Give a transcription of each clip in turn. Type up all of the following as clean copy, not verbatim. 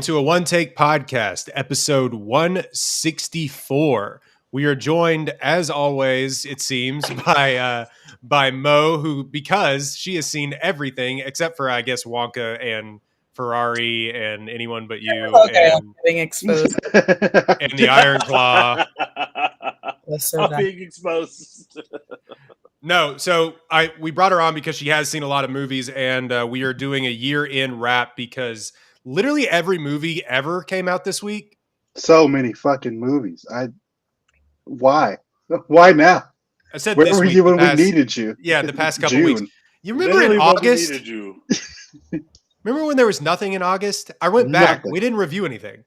To a One Take Podcast, episode 164. We are joined, as always, it seems, by Mo, who, because she has seen everything except for, I guess, Wonka and Ferrari and Anyone But You Okay, I'm getting exposed. and the Iron Claw. I'm being exposed. No, so we brought her on because she has seen a lot of movies, and we are doing a year-in wrap because literally every movie ever came out this week. So many fucking movies. Why? Why now? I said Where this were week, you when past, we needed you? Yeah, the past couple June. weeks. You remember Literally in when we August? needed you. Remember when there was nothing in August? I went back. Nothing. We didn't review anything.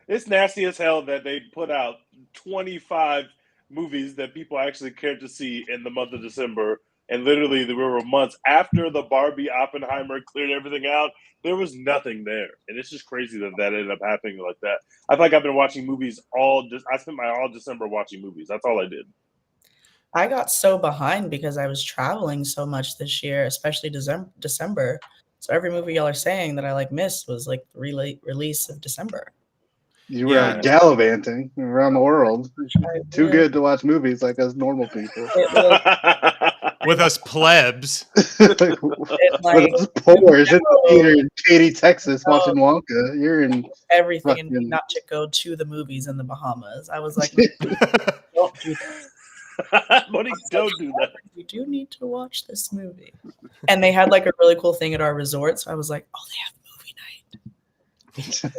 It's nasty as hell that they put out 25 movies that people actually cared to see in the month of December. And literally, there were months after the Barbie Oppenheimer cleared everything out. There was nothing there. And it's just crazy that ended up happening like that. I feel like I've been watching movies I spent my all December watching movies. That's all I did. I got so behind because I was traveling so much this year, especially December. So every movie y'all are saying that I missed was the release of December. You were gallivanting around the world. Too good to watch movies like us normal people. With us plebs. With us poors in the theater in Katy, Texas, watching Wonka. You're in everything and not to go to the movies in the Bahamas. I was like, don't do that. Don't do that. You do need to watch this movie. And they had a really cool thing at our resort. So I was like, oh, they have movie night.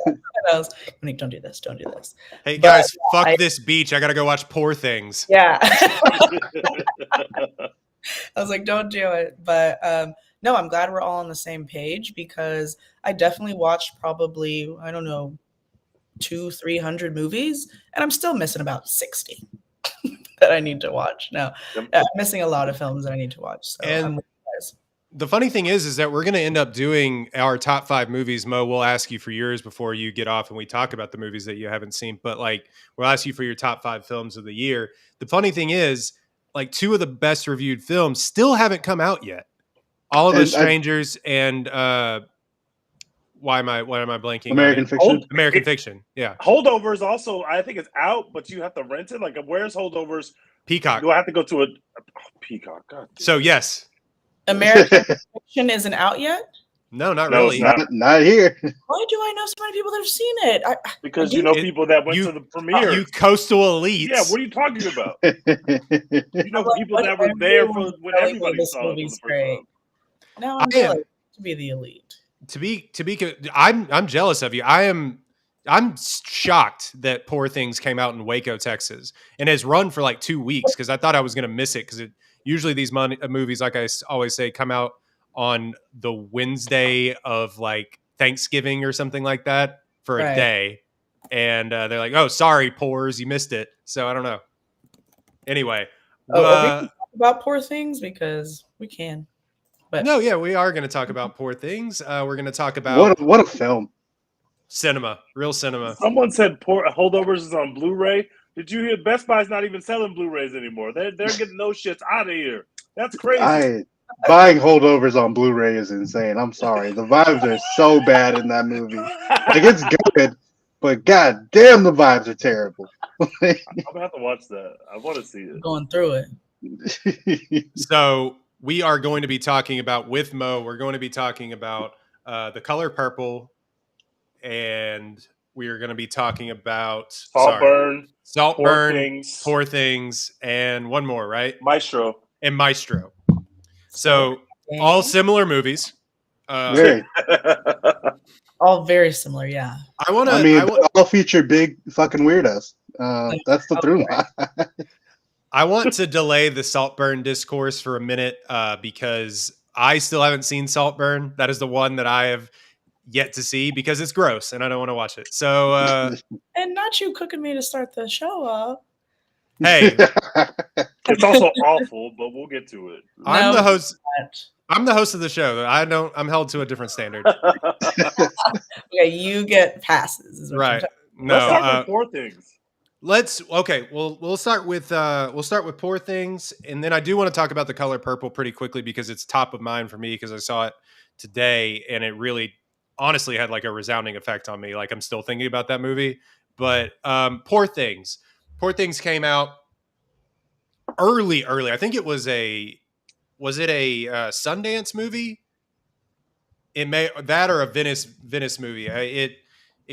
And I was like, don't do this. Don't do this. Hey, guys, fuck this beach. I got to go watch Poor Things. Yeah. I was like, don't do it. But no, I'm glad we're all on the same page because I definitely watched probably, 200-300 movies. And I'm still missing about 60. That I need to watch. No, I'm missing a lot of films that I need to watch. So and the funny thing is that we're going to end up doing our top 5 movies. Mo, we'll ask you for yours before you get off and we talk about the movies that you haven't seen. But we'll ask you for your top 5 films of the year. The funny thing is, 2 of the best reviewed films still haven't come out yet. Oliver Strangers and why am I blanking? American Fiction. American Fiction. Yeah. Holdovers also, I think it's out, but you have to rent it. Where's Holdovers? Peacock. Do I have to go to a Peacock? God. So yes. American Fiction isn't out yet? No, not really. Not here. Why do I know so many people that have seen it? Because people that went to the premiere. You coastal elites. Yeah, what are you talking about? People that were there for when everybody saw it. Great. No, I'm jealous to be the elite. To be, I'm jealous of you. I'm shocked that Poor Things came out in Waco, Texas, and has run for 2 weeks because I thought I was going to miss it because usually these movies, like I always say, come out on the Wednesday of Thanksgiving or something like that for a day, and they're like, "Oh, sorry, Poors, you missed it." So I don't know. Anyway, we can talk about Poor Things because we can. But no, yeah, we are going to talk about Poor Things. We're going to talk about what a film. Cinema, real cinema. Someone said Holdovers is on Blu-ray. Did you hear Best Buy's not even selling Blu-rays anymore? They're getting those shits out of here. That's crazy. Buying Holdovers on Blu-ray is insane. I'm sorry. The vibes are so bad in that movie. It's good, but god damn, the vibes are terrible. I'm gonna have to watch that. I want to see it. Going through it. So we are going to be talking about, with Mo, we're going to be talking about The Color Purple, and we are going to be talking about Saltburn, Poor Things, and one more, right? Maestro. And Maestro. So all similar movies. Very. All very similar, yeah. All feature big fucking weirdos. That's the through line. I want to delay the Saltburn discourse for a minute because I still haven't seen Saltburn. That is the one that I have yet to see because it's gross and I don't want to watch it. So and not you cooking me to start the show up. Hey, it's also awful, but we'll get to it. I'm the host. I'm the host of the show. I'm held to a different standard. Okay, you get passes. Right. No. Let's start with Poor Things. We'll start with Poor Things, and then I do want to talk about The Color Purple pretty quickly because it's top of mind for me because I saw it today and it really honestly had like a resounding effect on me. Like I'm still thinking about that movie. But Poor Things. Poor Things came out early. I think it was a Sundance movie? It may that or a Venice movie. It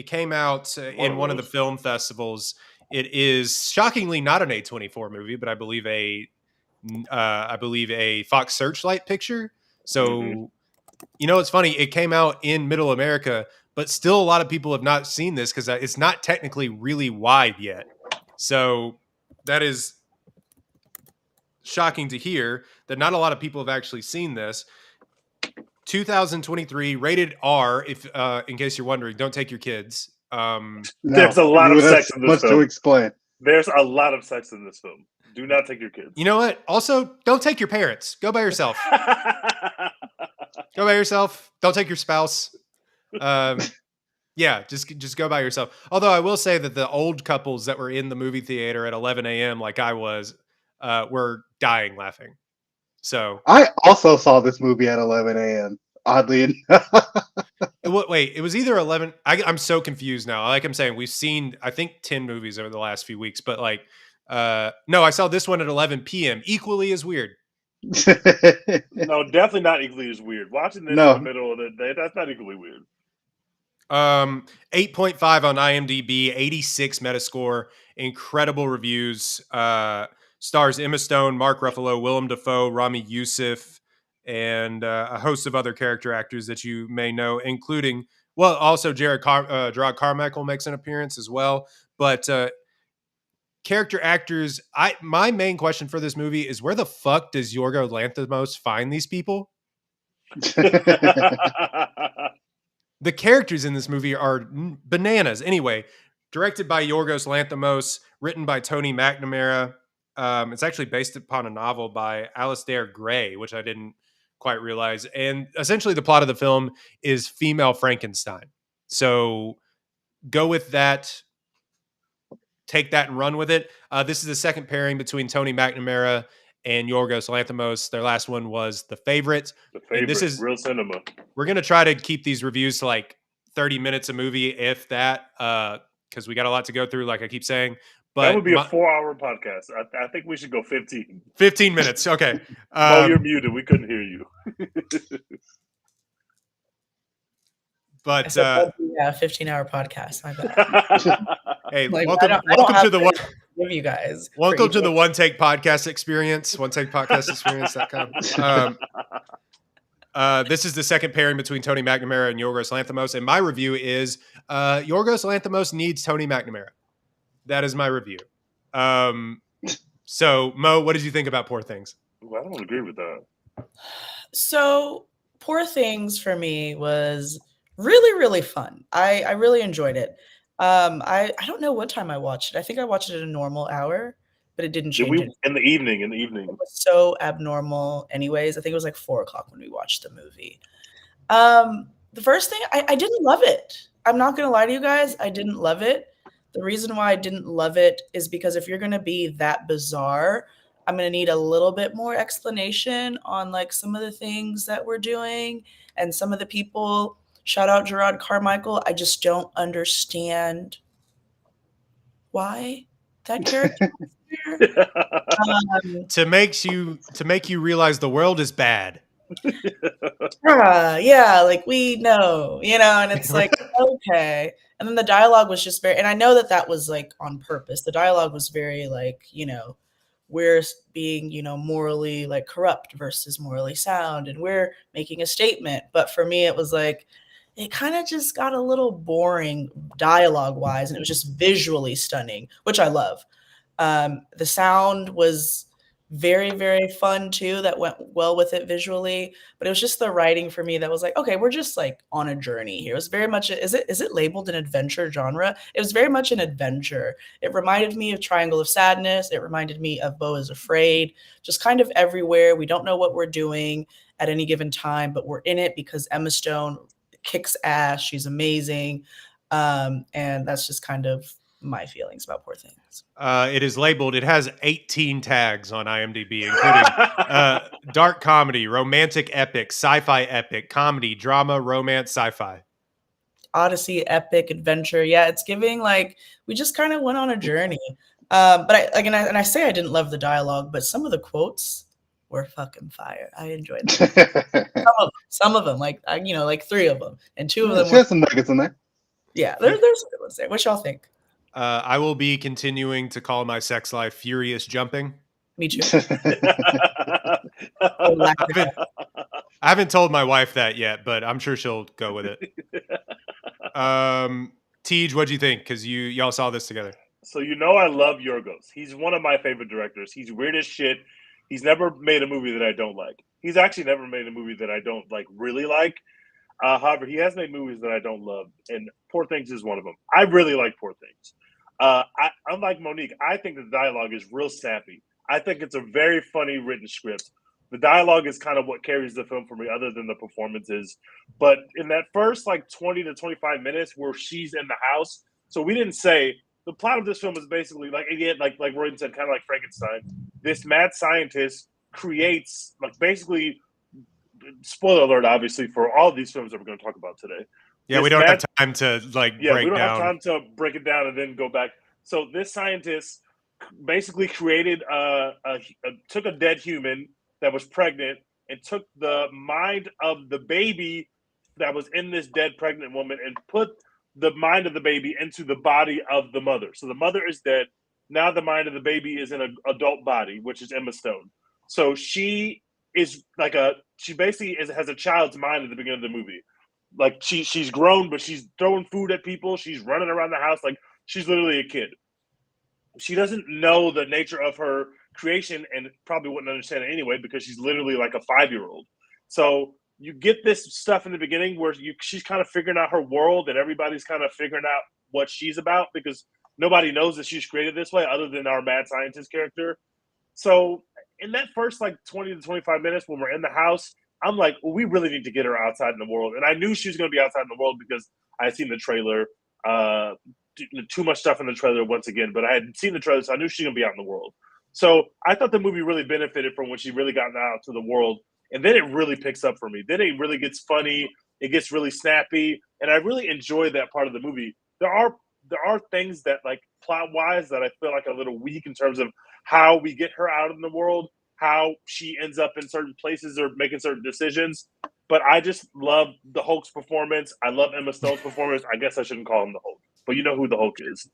came out in one of the film festivals. It is shockingly not an A24 movie, but I believe a Fox Searchlight picture. So you know, it's funny. It came out in Middle America, but still a lot of people have not seen this because it's not technically really wide yet. So that is shocking to hear that not a lot of people have actually seen this. 2023, rated R. If in case you're wondering, don't take your kids. There's a lot of sex in this much film. to explain. There's a lot of sex in this film. Do not take your kids. You know what? Also, don't take your parents. Go by yourself. Go by yourself. Don't take your spouse. Yeah, just go by yourself. Although I will say that the old couples that were in the movie theater at 11 a.m. like I was, were dying laughing. So I also saw this movie at 11 a.m. Oddly enough. wait, it was either 11. I'm so confused now. Like I'm saying, we've seen I think 10 movies over the last few weeks, but like, no, I saw this one at 11 p.m. Equally as weird. No, definitely not equally as weird. Watching this in the middle of the day, that's not equally weird. 8.5 on IMDb, 86 Metascore, incredible reviews. Stars Emma Stone, Mark Ruffalo, Willem Dafoe, Rami Youssef, and a host of other character actors that you may know, including, well, also Gerard Carmichael makes an appearance as well. But character actors, my main question for this movie is where the fuck does Yorgos Lanthimos find these people? The characters in this movie are bananas. Anyway, directed by Yorgos Lanthimos, written by Tony McNamara. It's actually based upon a novel by Alistair Gray, which I didn't quite realize. And essentially the plot of the film is female Frankenstein. So go with that. Take that and run with it. This is the second pairing between Tony McNamara and Yorgos Lanthimos. Their last one was The Favorite. The Favorite, and this is real cinema. We're going to try to keep these reviews to like 30 minutes a movie, if that, because we got a lot to go through, like I keep saying. But that would be a 4-hour podcast. I think we should go 15. 15 minutes. Okay. Oh, you're muted. We couldn't hear you. But yeah, 15-hour podcast. My bad. Hey, Like, welcome to the one. Give you guys. Welcome to the One Take Podcast Experience. One Take Podcast Experience.com. This is the second pairing between Tony McNamara and Yorgos Lanthimos, and my review is Yorgos Lanthimos needs Tony McNamara. That is my review. So, Mo, what did you think about Poor Things? Well, I don't agree with that. So, Poor Things for me was really, really fun. I really enjoyed it. I don't know what time I watched it. I think I watched it at a normal hour, but it didn't change. In the evening. It was so abnormal anyways. I think it was like 4:00 when we watched the movie. The first thing, I didn't love it. I'm not going to lie to you guys. I didn't love it. The reason why I didn't love it is because if you're going to be that bizarre, I'm going to need a little bit more explanation on like some of the things that we're doing and some of the people. Shout out Gerard Carmichael. I just don't understand why that character is there. To make you realize the world is bad. Yeah, like we know, and it's like, okay. And then the dialogue was just and I know that was like on purpose. The dialogue was very like, we're being, morally like corrupt versus morally sound, and we're making a statement. But for me, it was like, it kind of just got a little boring dialogue wise, and it was just visually stunning, which I love. The sound was very, very fun too. That went well with it visually, but it was just the writing for me that was like, okay, we're just like on a journey here. It was very much, is it labeled an adventure genre? It was very much an adventure. It reminded me of Triangle of Sadness. It reminded me of Beau is Afraid, just kind of everywhere. We don't know what we're doing at any given time, but we're in it because Emma Stone kicks ass. She's amazing. And that's just kind of my feelings about Poor Things. It is labeled, it has 18 tags on IMDb, including dark comedy, romantic epic, sci-fi epic, comedy, drama, romance, sci-fi. Odyssey, epic adventure. Yeah, it's giving like we just kind of went on a journey. But I like, and I say I didn't love the dialogue, but some of the quotes were fucking fire. I enjoyed them. Some of them, like like 3 of them, and 2 of them She were has some nuggets in there. yeah. There's some good ones there. What y'all think? I will be continuing to call my sex life furious jumping. Me too. I haven't told my wife that yet, but I'm sure she'll go with it. Tej, what'd you think? Because y'all saw this together. So I love Yorgos. He's one of my favorite directors. He's weird as shit. He's never made a movie that I don't like. He's actually never made a movie that I don't really like. However, he has made movies that I don't love, and Poor Things is one of them. I really like Poor Things. Unlike Monique, I think the dialogue is real sappy. I think it's a very funny written script. The dialogue is kind of what carries the film for me, other than the performances. But in that first 20 to 25 minutes where she's in the house, so we didn't say the plot of this film is basically like Royden said, kind of like Frankenstein. This mad scientist creates basically. Spoiler alert, obviously, for all of these films that we're going to talk about today. Yeah, we don't have time to break down. We don't have time to break it down and then go back. So this scientist basically created took a dead human that was pregnant and took the mind of the baby that was in this dead pregnant woman and put the mind of the baby into the body of the mother. So the mother is dead. Now the mind of the baby is in an adult body, which is Emma Stone. So she is she basically has a child's mind at the beginning of the movie. Like she's grown, but she's throwing food at people. She's running around the house like she's literally a kid. She doesn't know the nature of her creation and probably wouldn't understand it anyway because she's literally like a 5-year-old. So you get this stuff in the beginning where she's kind of figuring out her world and everybody's kind of figuring out what she's about because nobody knows that she's created this way other than our mad scientist character. So in that first 20 to 25 minutes when we're in the house, I'm like, well, we really need to get her outside in the world. And I knew she was going to be outside in the world because I had seen the trailer. Too much stuff in the trailer once again, but I had seen the trailer, so I knew she was going to be out in the world. So I thought the movie really benefited from when she really got out to the world. And then it really picks up for me. Then it really gets funny. It gets really snappy. And I really enjoy that part of the movie. There are things that plot-wise that I feel like a little weak in terms of how we get her out in the world, how she ends up in certain places or making certain decisions. But I just love the Hulk's performance. I love Emma Stone's performance. I guess I shouldn't call him the Hulk, but you know who the Hulk is.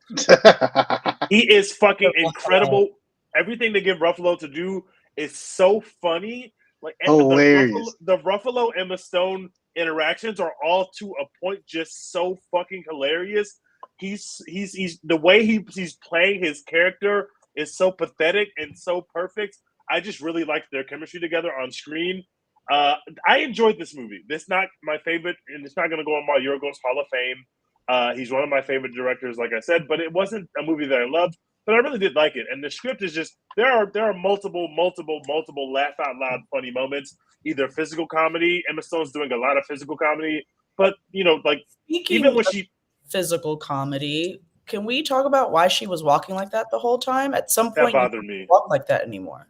He is fucking incredible. Everything they give Ruffalo to do is so funny. Hilarious. The Ruffalo Emma Stone interactions are all to a point just so fucking hilarious. He's the way he's playing his character is so pathetic and so perfect. I just really liked their chemistry together on screen. I enjoyed this movie. This is not my favorite, and it's not going to go on my Yorgos Hall of Fame. He's one of my favorite directors, like I said, but it wasn't a movie that I loved. But I really did like it, and the script is just there are multiple laugh out loud funny moments. Either physical comedy, Emma Stone's doing a lot of physical comedy, but even when she physical comedy. Can we talk about why she was walking like that the whole time? At some point, that bothered me. Walk like that anymore.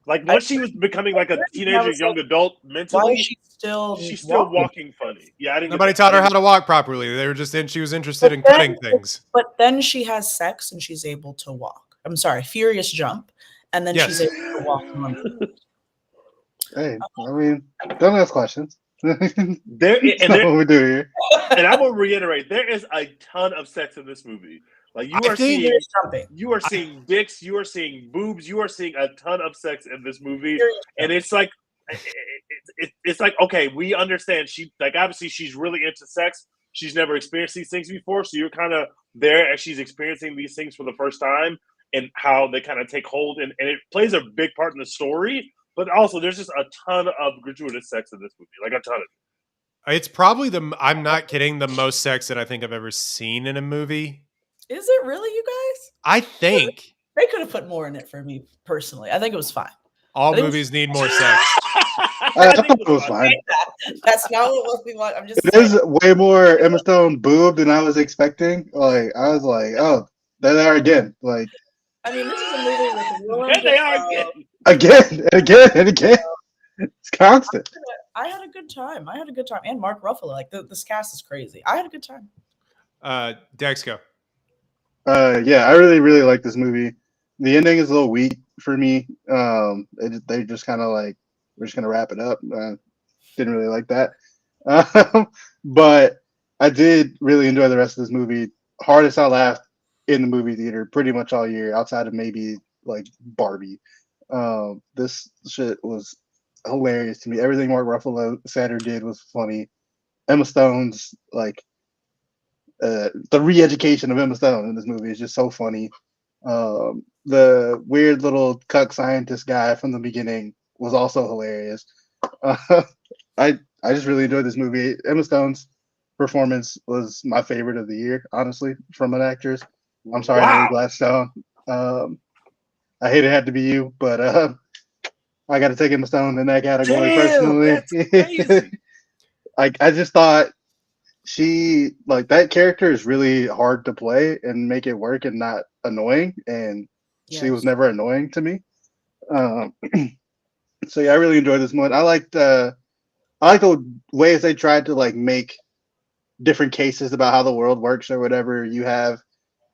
Once she was becoming like a teenager, young adult mentally, why is she's still walking funny. Yeah, I didn't. Nobody taught her how to walk properly. They were just she was interested in cutting things. But then she has sex and she's able to walk. I'm sorry, furious jump, and then she's able to walk. Hey, I mean, don't ask questions. What we do here. And I will reiterate, there is a ton of sex in this movie. You are seeing dicks, you are seeing boobs, you are seeing a ton of sex in this movie, and it's like, okay, we understand. She obviously she's really into sex. She's never experienced these things before, so you're kind of there as she's experiencing these things for the first time, and how they kind of take hold, and it plays a big part in the story. But also, there's just a ton of gratuitous sex in this movie, a ton of it. It's probably I'm not kidding, the most sex that I think I've ever seen in a movie. Is it really, you guys? I think they could have put more in it for me personally. I think it was fine. All movies need more sex. I thought it was fine. That's not what we want. I'm just. It is way more Emma Stone boob than I was expecting. I was like, oh, there they are again. I mean, this is a movie with there they are again. Again and again and again. It's constant. I had a good time. And Mark Ruffalo, like this cast is crazy. I had a good time. Dex, go. Yeah, I really, really like this movie. The ending is a little weak for me. They just kind of like, we're just gonna wrap it up. Didn't really like that. But I did really enjoy the rest of this movie. Hardest I laughed in the movie theater pretty much all year, outside of maybe like Barbie. This shit was hilarious to me. Everything Mark Ruffalo said or did was funny. Emma Stone's like the re-education of Emma Stone in this movie is just so funny. The weird little cuck scientist guy from the beginning was also hilarious. I just really enjoyed this movie. Emma Stone's performance was my favorite of the year, honestly, from an actress. I'm sorry, Lily Gladstone. I hate it had to be you, but I got to take Emma Stone in that category personally. That's crazy. I just thought she like that character is really hard to play and make it work and not annoying, and she was never annoying to me. So yeah, I really enjoyed this one. I like the ways they tried to like make different cases about how the world works or whatever. You have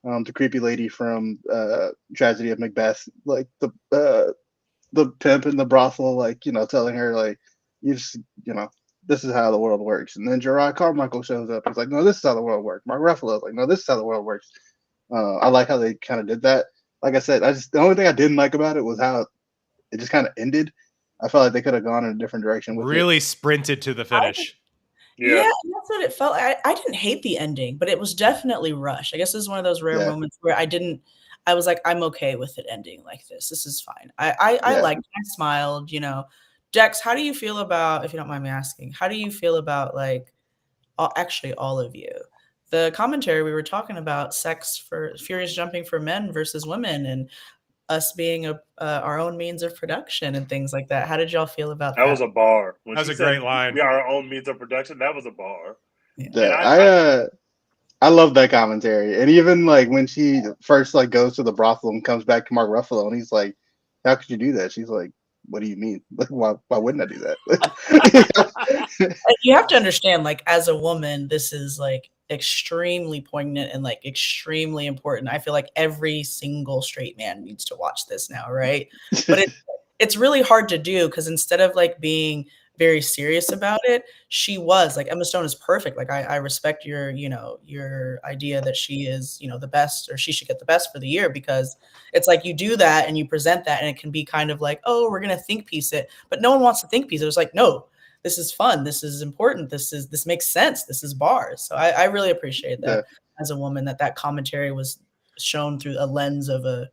the creepy lady from Tragedy of Macbeth, like the pimp in the brothel, like, you know, telling her like, this is how the world works. And then Gerard Carmichael shows up. He's like, no, this is how the world works. Mark Ruffalo's like, no, this is how the world works. I like how they kind of did that. Like I said, the only thing I didn't like about it was how it just kind of ended. I felt like they could have gone in a different direction with really it. sprinted to the finish. Yeah, that's what it felt like. I didn't hate the ending, but it was definitely rushed. I guess this is one of those rare moments where I was like, I'm okay with it ending like this. This is fine. I liked it. I smiled, you know. Dex, how do you feel about, if you don't mind me asking, how do you feel about like, actually all of you, the commentary we were talking about sex for furious jumping for men versus women and us being our own means of production and things like that. How did y'all feel about that? That was a bar. That was a great line. We are our own means of production. That was a bar. Yeah, I love that commentary. And even like when she first like goes to the brothel and comes back to Mark Ruffalo and he's like, how could you do that? She's like, what do you mean? Like, why wouldn't I do that? You have to understand, like, as a woman, this is like extremely poignant and like extremely important. I feel like every single straight man needs to watch this now, right? But it's really hard to do because instead of like being very serious about it, she was like, Emma Stone is perfect. Like I respect your idea that she is, the best, or she should get the best for the year, because it's like you do that and you present that and it can be kind of like, oh, we're gonna think piece it, but no one wants to think piece it. It was like, no, this is fun, this is important, this makes sense, this is bars. So I really appreciate that as a woman, that commentary was shown through a lens of a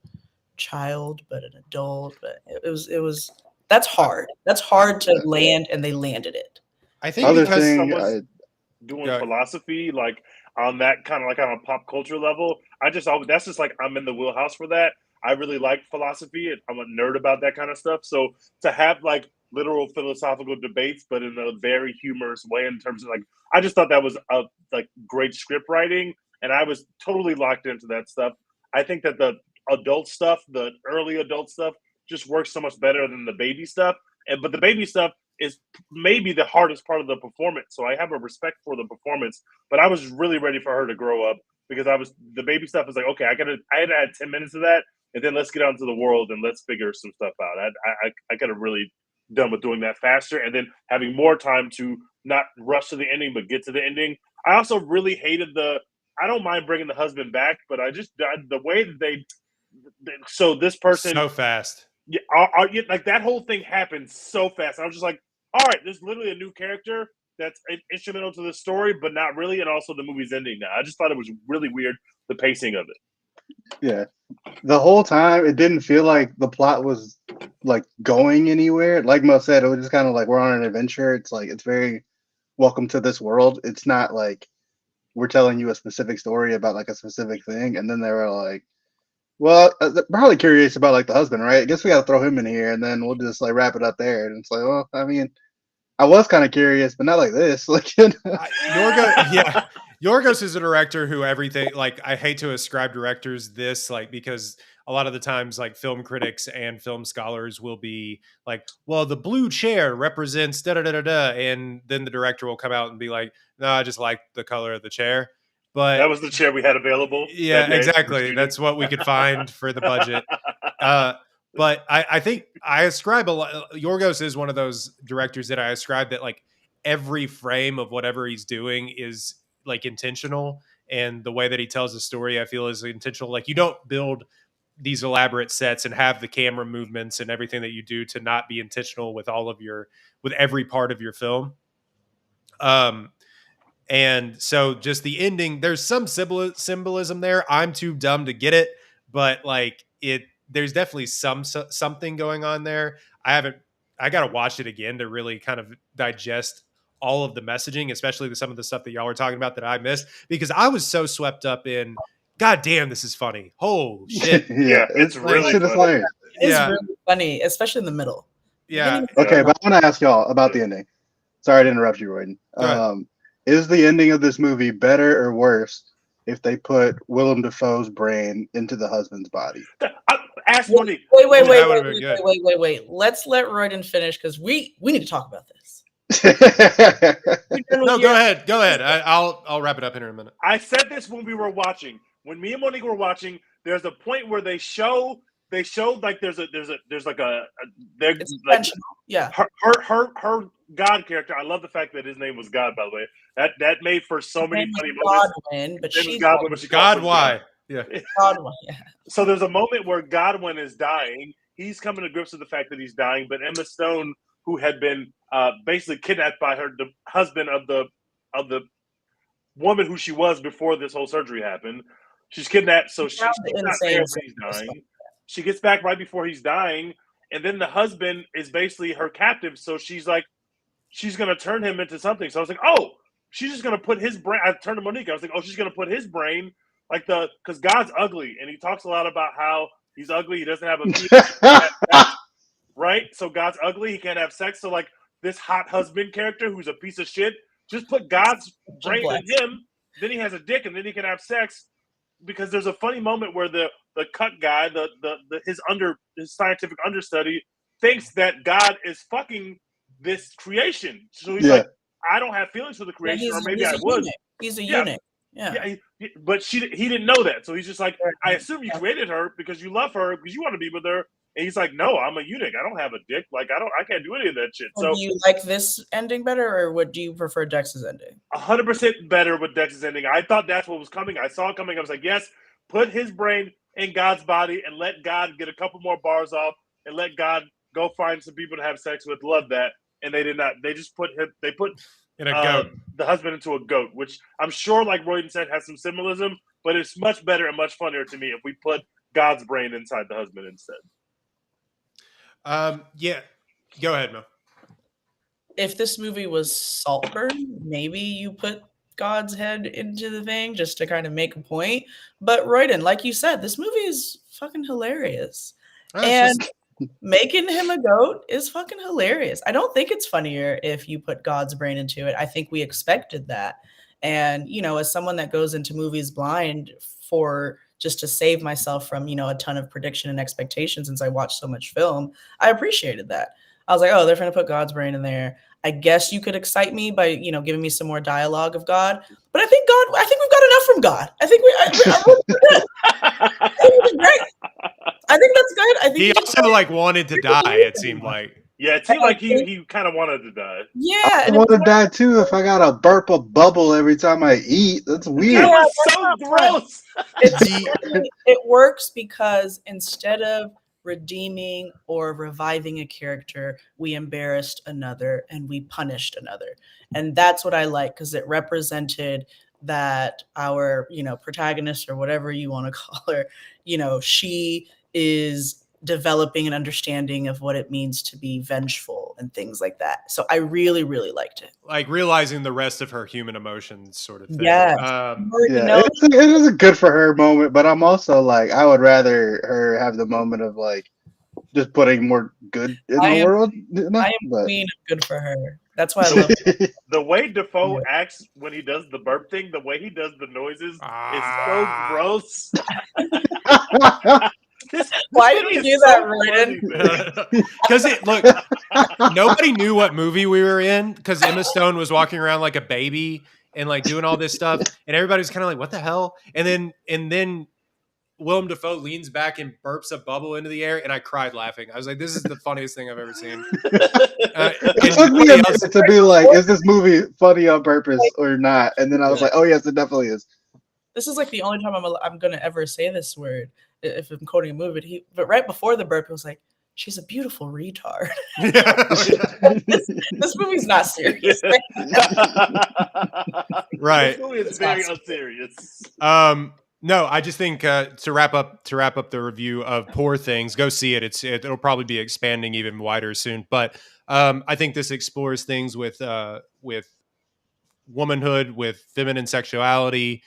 child, but an adult. But it was that's hard. That's hard to land, and they landed it. I think because someone's doing philosophy, like on that kind of like on a pop culture level, that's just like I'm in the wheelhouse for that. I really like philosophy. I'm a nerd about that kind of stuff. So to have like literal philosophical debates, but in a very humorous way, in terms of like, I just thought that was like great script writing, and I was totally locked into that stuff. I think that the adult stuff, the early adult stuff, just works so much better than the baby stuff. But the baby stuff is maybe the hardest part of the performance. So I have a respect for the performance, but I was really ready for her to grow up, because the baby stuff is like, okay, I had to add 10 minutes of that, and then let's get out into the world and let's figure some stuff out. I could have really done with doing that faster, and then having more time to not rush to the ending, but get to the ending. I also really hated I don't mind bringing the husband back, but the way that so this person so fast. Yeah, like that whole thing happened so fast. I was just like, all right, there's literally a new character that's instrumental to the story, but not really, and also the movie's ending now. I just thought it was really weird, the pacing of it. Yeah. The whole time, it didn't feel like the plot was like going anywhere. Like Mo said, it was just kind of like we're on an adventure. It's like, it's very welcome to this world. It's not like we're telling you a specific story about like a specific thing. And then they were like, well, they're probably curious about like the husband, right? I guess we got to throw him in here, and then we'll just like wrap it up there. And it's like, well, I mean, I was kind of curious, but not like this. Like, Yorga, Yorgos is a director who everything like I hate to ascribe directors this like because a lot of the times like film critics and film scholars will be like, well, the blue chair represents da da da da da, and then the director will come out and be like, no, I just like the color of the chair. But That was the chair we had available. yeah, that day for exactly. shooting. That's what we could find for the budget. But I think I ascribe a lot. Yorgos is one of those directors that I ascribe that like every frame of whatever he's doing is like intentional, and the way that he tells the story, I feel, is intentional. Like you don't build these elaborate sets and have the camera movements and everything that you do to not be intentional with with every part of your film. And so just the ending, there's some symbolism there. I'm too dumb to get it, but like there's definitely something going on there. I got to watch it again to really kind of digest all of the messaging, especially some of the stuff that y'all were talking about that I missed, because I was so swept up in, God damn, this is funny. Oh shit. Yeah, it's really shit is funny. hilarious. It's really funny, especially in the middle. Yeah. Okay, but I want to ask y'all about the ending. Sorry to interrupt you, Royden. Is the ending of this movie better or worse if they put Willem Dafoe's brain into the husband's body? Ask Monique. Wait. Let's let Royden finish because we need to talk about this. No, go ahead. I'll wrap it up here in a minute. I said this when we were watching. When me and Monique were watching, there's a point where they showed like there's like yeah. Her God character. I love the fact that his name was God, by the way. That made for so many funny moments. Godwin, but she's God, why? Yeah. Godwin, yeah. So there's a moment where Godwin is dying. He's coming to grips with the fact that he's dying, but Emma Stone, who had been basically kidnapped by the husband of the woman who she was before this whole surgery happened, she's kidnapped. So she's not there when he's dying. She gets back right before he's dying, and then the husband is basically her captive. So she's like, she's gonna turn him into something. So I was like, oh, she's just gonna put his brain. I turned to Monique. I was like, oh, she's gonna put his brain like because God's ugly, and he talks a lot about how he's ugly. He doesn't have a penis, right? So God's ugly. He can't have sex. So like this hot husband character who's a piece of shit, just put God's brain in him. Then he has a dick, and then he can have sex. Because there's a funny moment where the cut guy, his scientific understudy, thinks that God is fucking this creation. So he's like, I don't have feelings for the creation, or maybe I would. He's a eunuch. Yeah, but he didn't know that. So he's just like, I assume you created her because you love her because you want to be with her. And he's like, no, I'm a eunuch. I don't have a dick. Like I can't do any of that shit. So do you like this ending better, or do you prefer Dex's ending? 100% better with Dex's ending. I thought that's what was coming. I saw it coming. I was like, yes, put his brain in God's body and let God get a couple more bars off and let God go find some people to have sex with. Love that. And they did not. They just put him. They put in a goat. The husband into a goat, which I'm sure, like Royden said, has some symbolism. But it's much better and much funnier to me if we put God's brain inside the husband instead. Yeah, go ahead, Mo. If this movie was Saltburn, maybe you put God's head into the thing just to kind of make a point. But Royden, like you said, this movie is fucking hilarious. Making him a goat is fucking hilarious. I don't think it's funnier if you put God's brain into it. I think we expected that. And, as someone that goes into movies blind for just to save myself from, a ton of prediction and expectation since I watched so much film, I appreciated that. I was like, oh, they're going to put God's brain in there. I guess you could excite me by, giving me some more dialogue of God. But I think we've got enough from God. I think we're great. I think that's good. I think he also wanted to die, it seemed like. Yeah, it seemed like he kind of wanted to die. Yeah. I want to die too if I gotta burp a bubble every time I eat. That's weird. That was so gross. It works because instead of redeeming or reviving a character, we embarrassed another and we punished another. And that's what I like, because it represented that our, protagonist, or whatever you want to call her, she is developing an understanding of what it means to be vengeful and things like that. So I really, really liked it. Like realizing the rest of her human emotions sort of thing. Yeah. It is a good for her moment, but I'm also like, I would rather her have the moment of just putting more good in the world. I am queen of good for her. That's why I love it. The way Defoe acts when he does the burp thing, the way he does the noises is so gross. Why did we do that, Royden? Because look, nobody knew what movie we were in because Emma Stone was walking around like a baby and like doing all this stuff, and everybody was kind of like, "What the hell?" And then Willem Dafoe leans back and burps a bubble into the air, and I cried laughing. I was like, "This is the funniest thing I've ever seen." It took me a minute to be like, "Is this movie funny on purpose or not?" And then I was like, "Oh yes, it definitely is." This is like the only time I'm gonna ever say this word if I'm quoting a movie. But right before the burp, he was like, "She's a beautiful retard." This movie's not serious. Right. This movie is very unserious. No, I just think to wrap up the review of Poor Things, go see it. It'll probably be expanding even wider soon. But I think this explores things with womanhood, with feminine sexuality,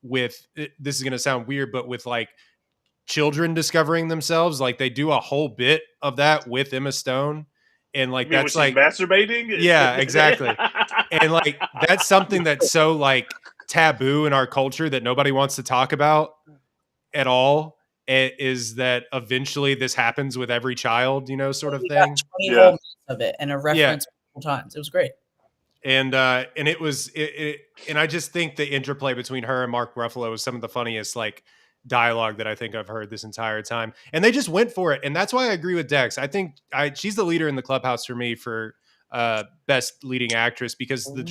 with this is going to sound weird, but with like children discovering themselves. Like they do a whole bit of that with Emma Stone, and like that's like masturbating. Yeah, exactly. And like that's something that's so like taboo in our culture that nobody wants to talk about at all. It is that eventually this happens with every child, sort of thing. 20 whole minutes of it and a reference multiple times. It was great. And it was and I just think the interplay between her and Mark Ruffalo was some of the funniest like dialogue that I think I've heard this entire time. And they just went for it. And that's why I agree with Dex. I think she's the leader in the clubhouse for me for best leading actress, because the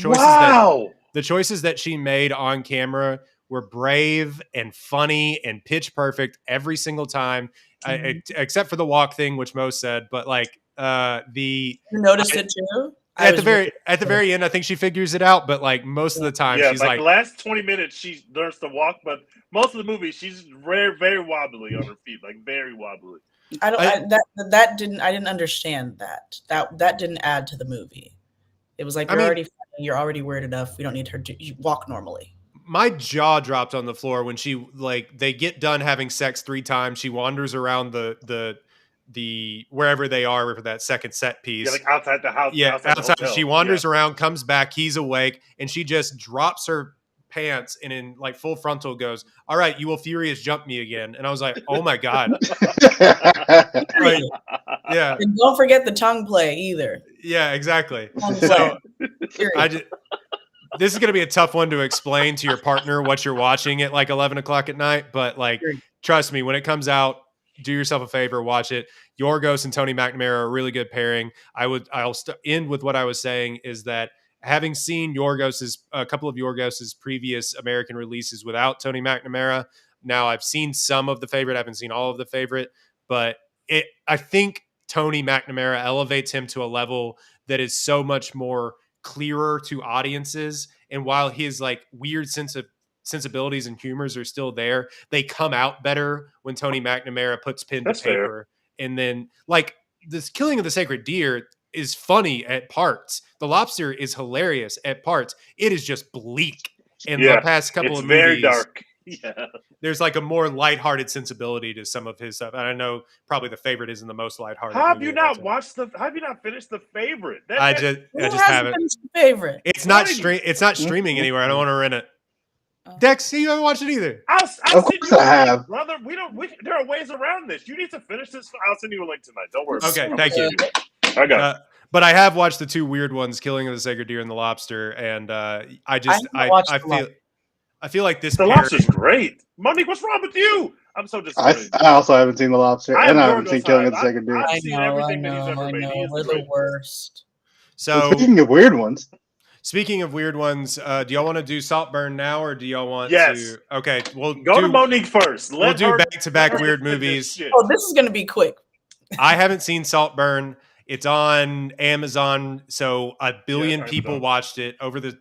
choices that she made on camera were brave and funny and pitch perfect every single time, except for the walk thing, which Mo said. But like you noticed it too. At the very end, I think she figures it out. But like most of the time, she's like the last 20 minutes she learns to walk, but most of the movie she's very, very wobbly on her feet, like very wobbly. I didn't understand that. That didn't add to the movie. It was like you're already weird enough. We don't need her to walk normally. My jaw dropped on the floor when they get done having sex 3 times. She wanders around the wherever they are for that second set piece. Yeah, like outside the house. Yeah, outside. She wanders around, comes back, he's awake, and she just drops her pants and in like full frontal goes, "All right, you will furious jump me again." And I was like, "Oh my God." Like, yeah. And don't forget the tongue play either. Yeah, exactly. So this is going to be a tough one to explain to your partner what you're watching at like 11 o'clock at night. But like, trust me, when it comes out, do yourself a favor, watch it. Yorgos and Tony McNamara are a really good pairing. I'll end with what I was saying is that having seen a couple of Yorgos's previous American releases without Tony McNamara, now I've seen some of The Favorite. I haven't seen all of The Favorite, but I think Tony McNamara elevates him to a level that is so much more clearer to audiences. And while his like weird sensibilities and humors are still there, they come out better when Tony McNamara puts pen to paper. Fair. And then like this Killing of the Sacred Deer is funny at parts. The Lobster is hilarious at parts. It is just bleak in the past couple of movies. It's very dark. Yeah. There's like a more lighthearted sensibility to some of his stuff. And I know probably The Favorite isn't the most lighthearted. How have you not finished The Favorite? I just haven't. The Favorite. It's not streaming anywhere. I don't want to rent it. Dex, you haven't watched it either. Of course I have, brother. There are ways around this. You need to finish this. I'll send you a link tonight. Don't worry. Okay, thank you. I got it. But I have watched the 2 weird ones, Killing of the Sacred Deer and The Lobster, and I feel like this. The Lobster's great. Monique, what's wrong with you? I'm so disappointed. I also haven't seen The Lobster, and I haven't seen Killing of the Sacred Deer. I've seen everything that he's ever made. We're the worst. So speaking of weird ones, do y'all want to do Saltburn now, or do y'all want to? Okay, we'll go to Monique first. We'll do back-to-back weird movies. Oh, this is going to be quick. I haven't seen Saltburn. It's on Amazon, so 1 billion people watched it over the.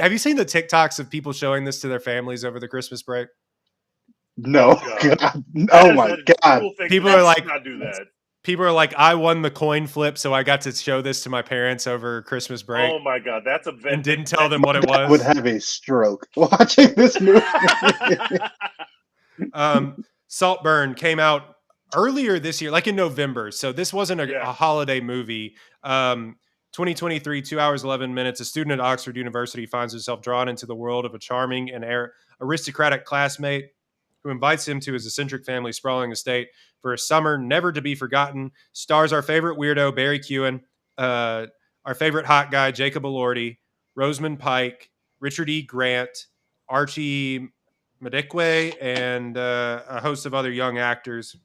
Have you seen the TikToks of people showing this to their families over the Christmas break? No. God. Oh my God. People are like, not do that. People are like, I won the coin flip, so I got to show this to my parents over Christmas break. Oh my God, that's a and didn't tell them what it was. I would have a stroke watching this movie. Saltburn came out earlier this year, like in November. So this wasn't a holiday movie. 2023, 2 hours, 11 minutes. A student at Oxford University finds himself drawn into the world of a charming and aristocratic classmate who invites him to his eccentric family's sprawling estate for a summer never to be forgotten. Stars our favorite weirdo, Barry Keoghan, our favorite hot guy, Jacob Elordi, Rosamund Pike, Richard E. Grant, Archie Madekwe, and a host of other young actors.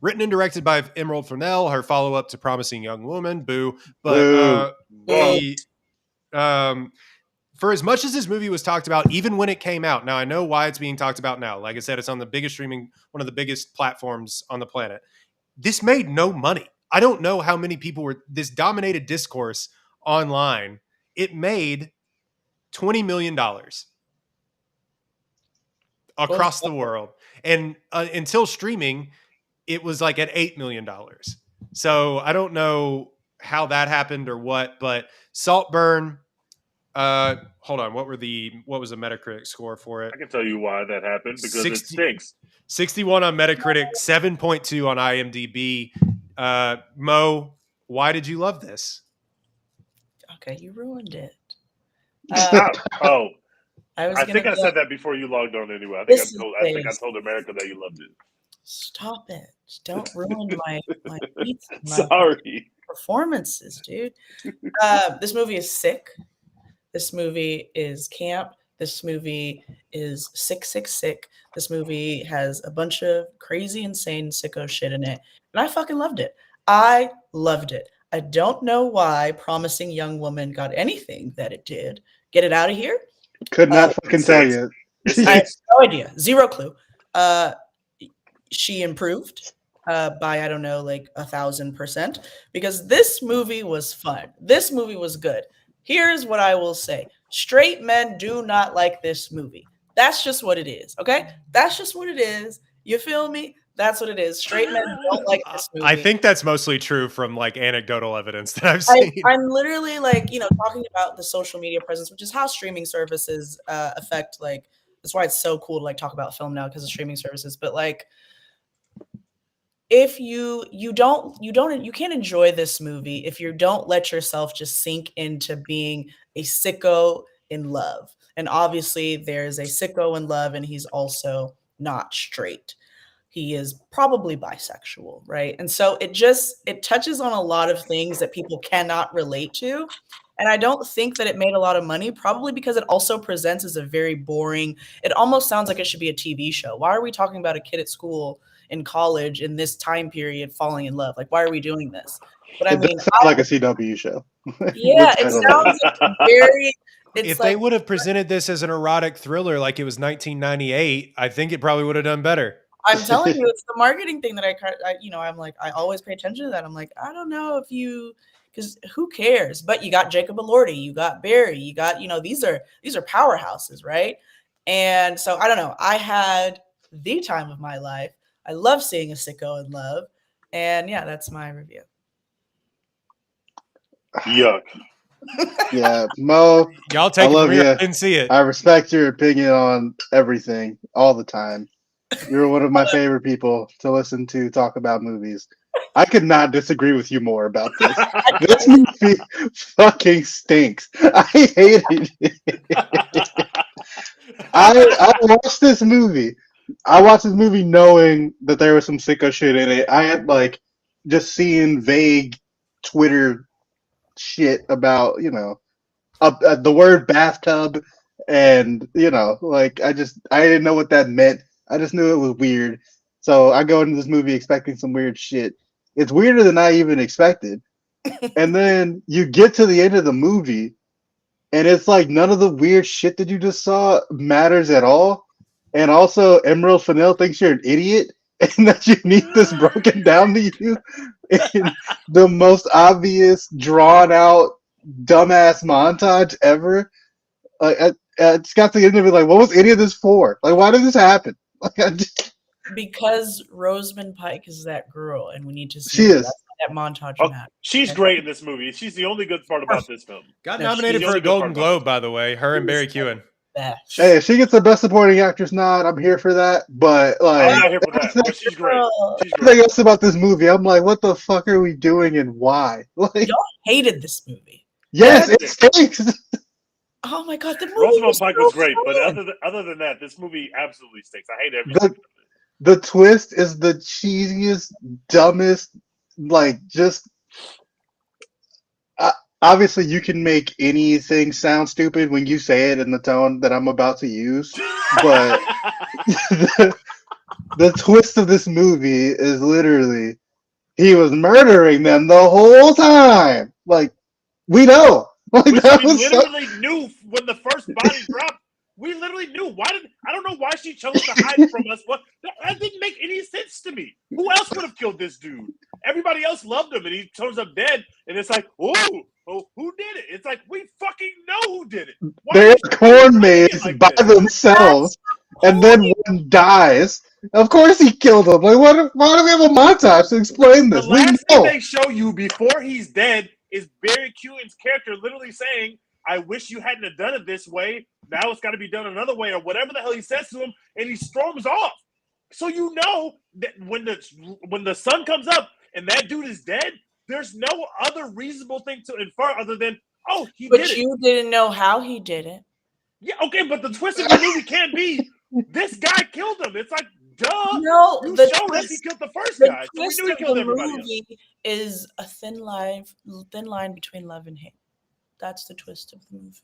Written and directed by Emerald Fennell, her follow-up to Promising Young Woman, boo. But for as much as this movie was talked about, even when it came out, now I know why it's being talked about now. Like I said, it's on the biggest streaming, one of the biggest platforms on the planet. This made no money. I don't know how many people were, this dominated discourse online. It made $20 million across the world. And until streaming, it was like at $8 million. So I don't know how that happened or what, but Saltburn, hold on, what was the Metacritic score for it? I can tell you why that happened, because it stinks. 61 on Metacritic, 7.2 on IMDb. Mo, why did you love this? Okay, you ruined it. Stop. I think I said that before you logged on anyway. I think I told America that you loved it. Stop it. Don't ruin my beats, my Sorry. performances, dude. This movie is sick. This movie is camp. This movie is sick. This movie has a bunch of crazy, insane, sicko shit in it. And I fucking loved it. I loved it. I don't know why Promising Young Woman got anything that it did. Get it out of here. Could not fucking tell you. I have no idea. Zero clue. She improved by, I don't know, like 1,000%, because this movie was fun. This movie was good. Here's what I will say. Straight men do not like this movie. That's just what it is, okay? That's just what it is. You feel me? That's what it is. Straight men don't like this movie. I think that's mostly true from like anecdotal evidence that I've seen. I'm literally like, talking about the social media presence, which is how streaming services affect, like, that's why it's so cool to like talk about film now because of streaming services. But like, if you can't enjoy this movie if you don't let yourself just sink into being a sicko in love. And obviously there's a sicko in love, and he's also not straight. He is probably bisexual, right? And so it touches on a lot of things that people cannot relate to. And I don't think that it made a lot of money, probably because it also presents as a very boring, it almost sounds like it should be a TV show. Why are we talking about a kid at school in college in this time period falling in love? Like, why are we doing this? But I mean, sounds like a CW show. Yeah, it sounds like very. If they would have presented this as an erotic thriller like it was 1998, I think it probably would have done better. I'm telling you, it's the marketing thing that I'm like, I always pay attention to that. I'm like, I don't know if because who cares? But you got Jacob Elordi, you got Barry, you got, these are powerhouses, right? And so I don't know. I had the time of my life. I love seeing a sicko in love. And yeah, that's my review. Yuck. Yeah, Mo, y'all take it from here. I didn't see it. I respect your opinion on everything all the time. You're one of my favorite people to listen to talk about movies. I could not disagree with you more about this. This movie fucking stinks. I hated it. I watched this movie. I watched this movie knowing that there was some sicko shit in it. I had like just seeing vague Twitter shit about, the word bathtub, and like I didn't know what that meant. I just knew it was weird. So I go into this movie expecting some weird shit. It's weirder than I even expected. And then you get to the end of the movie, and it's like none of the weird shit that you just saw matters at all. And also, Emerald Fennell thinks you're an idiot and that you need this broken down to you in the most obvious, drawn-out, dumbass montage ever. It's got to the end of it like, what was any of this for? Like, why did this happen? Because Rosamund Pike is that girl, and we need to see she is. That montage. She's great in this movie. She's the only good part about this film. Got nominated for a Golden Globe, by the way. Her and Barry Keoghan. best. Hey, if she gets the best supporting actress nod, I'm here for that. But like, I'm not here for that. But she's great. She's great. everything else about this movie, I'm like, what the fuck are we doing and why? Like, Y'all hated this movie. yes, it stinks. Oh my god, the movie Roosevelt Pike was great, but fun. other than that, this movie absolutely stinks. I hate everything. The twist is the cheesiest, dumbest, like just. Obviously, you can make anything sound stupid when you say it in the tone that I'm about to use, but the twist of this movie is literally he was murdering them the whole time. Like, we know. Like, Which that we was so- literally knew when the first body dropped. We literally knew. I don't know why she chose to hide from us. What that didn't make any sense to me. Who else would have killed this dude? Everybody else loved him, and he turns up dead. And it's like, oh, who did it? It's like we fucking know who did it. Why They're are you corn doing mazed it like by this? themselves, and then one dies. Of course he killed him. Like, why do we have a montage to explain The this? We last thing know. they show you before he's dead is Barry Keoghan's character literally saying, I wish you hadn't have done it this way. Now it's got to be done another way, or whatever the hell he says to him, and he storms off. So you know that when the sun comes up and that dude is dead, there's no other reasonable thing to infer other than, oh, he But did it. you didn't know how he did it. Yeah, okay, but the twist of the movie can't be this guy killed him. It's like, duh. No, You the showed us he twist, killed the first the guy. So we twist knew he of killed the everybody else. movie is a thin line between love and hate. That's the twist of the movie.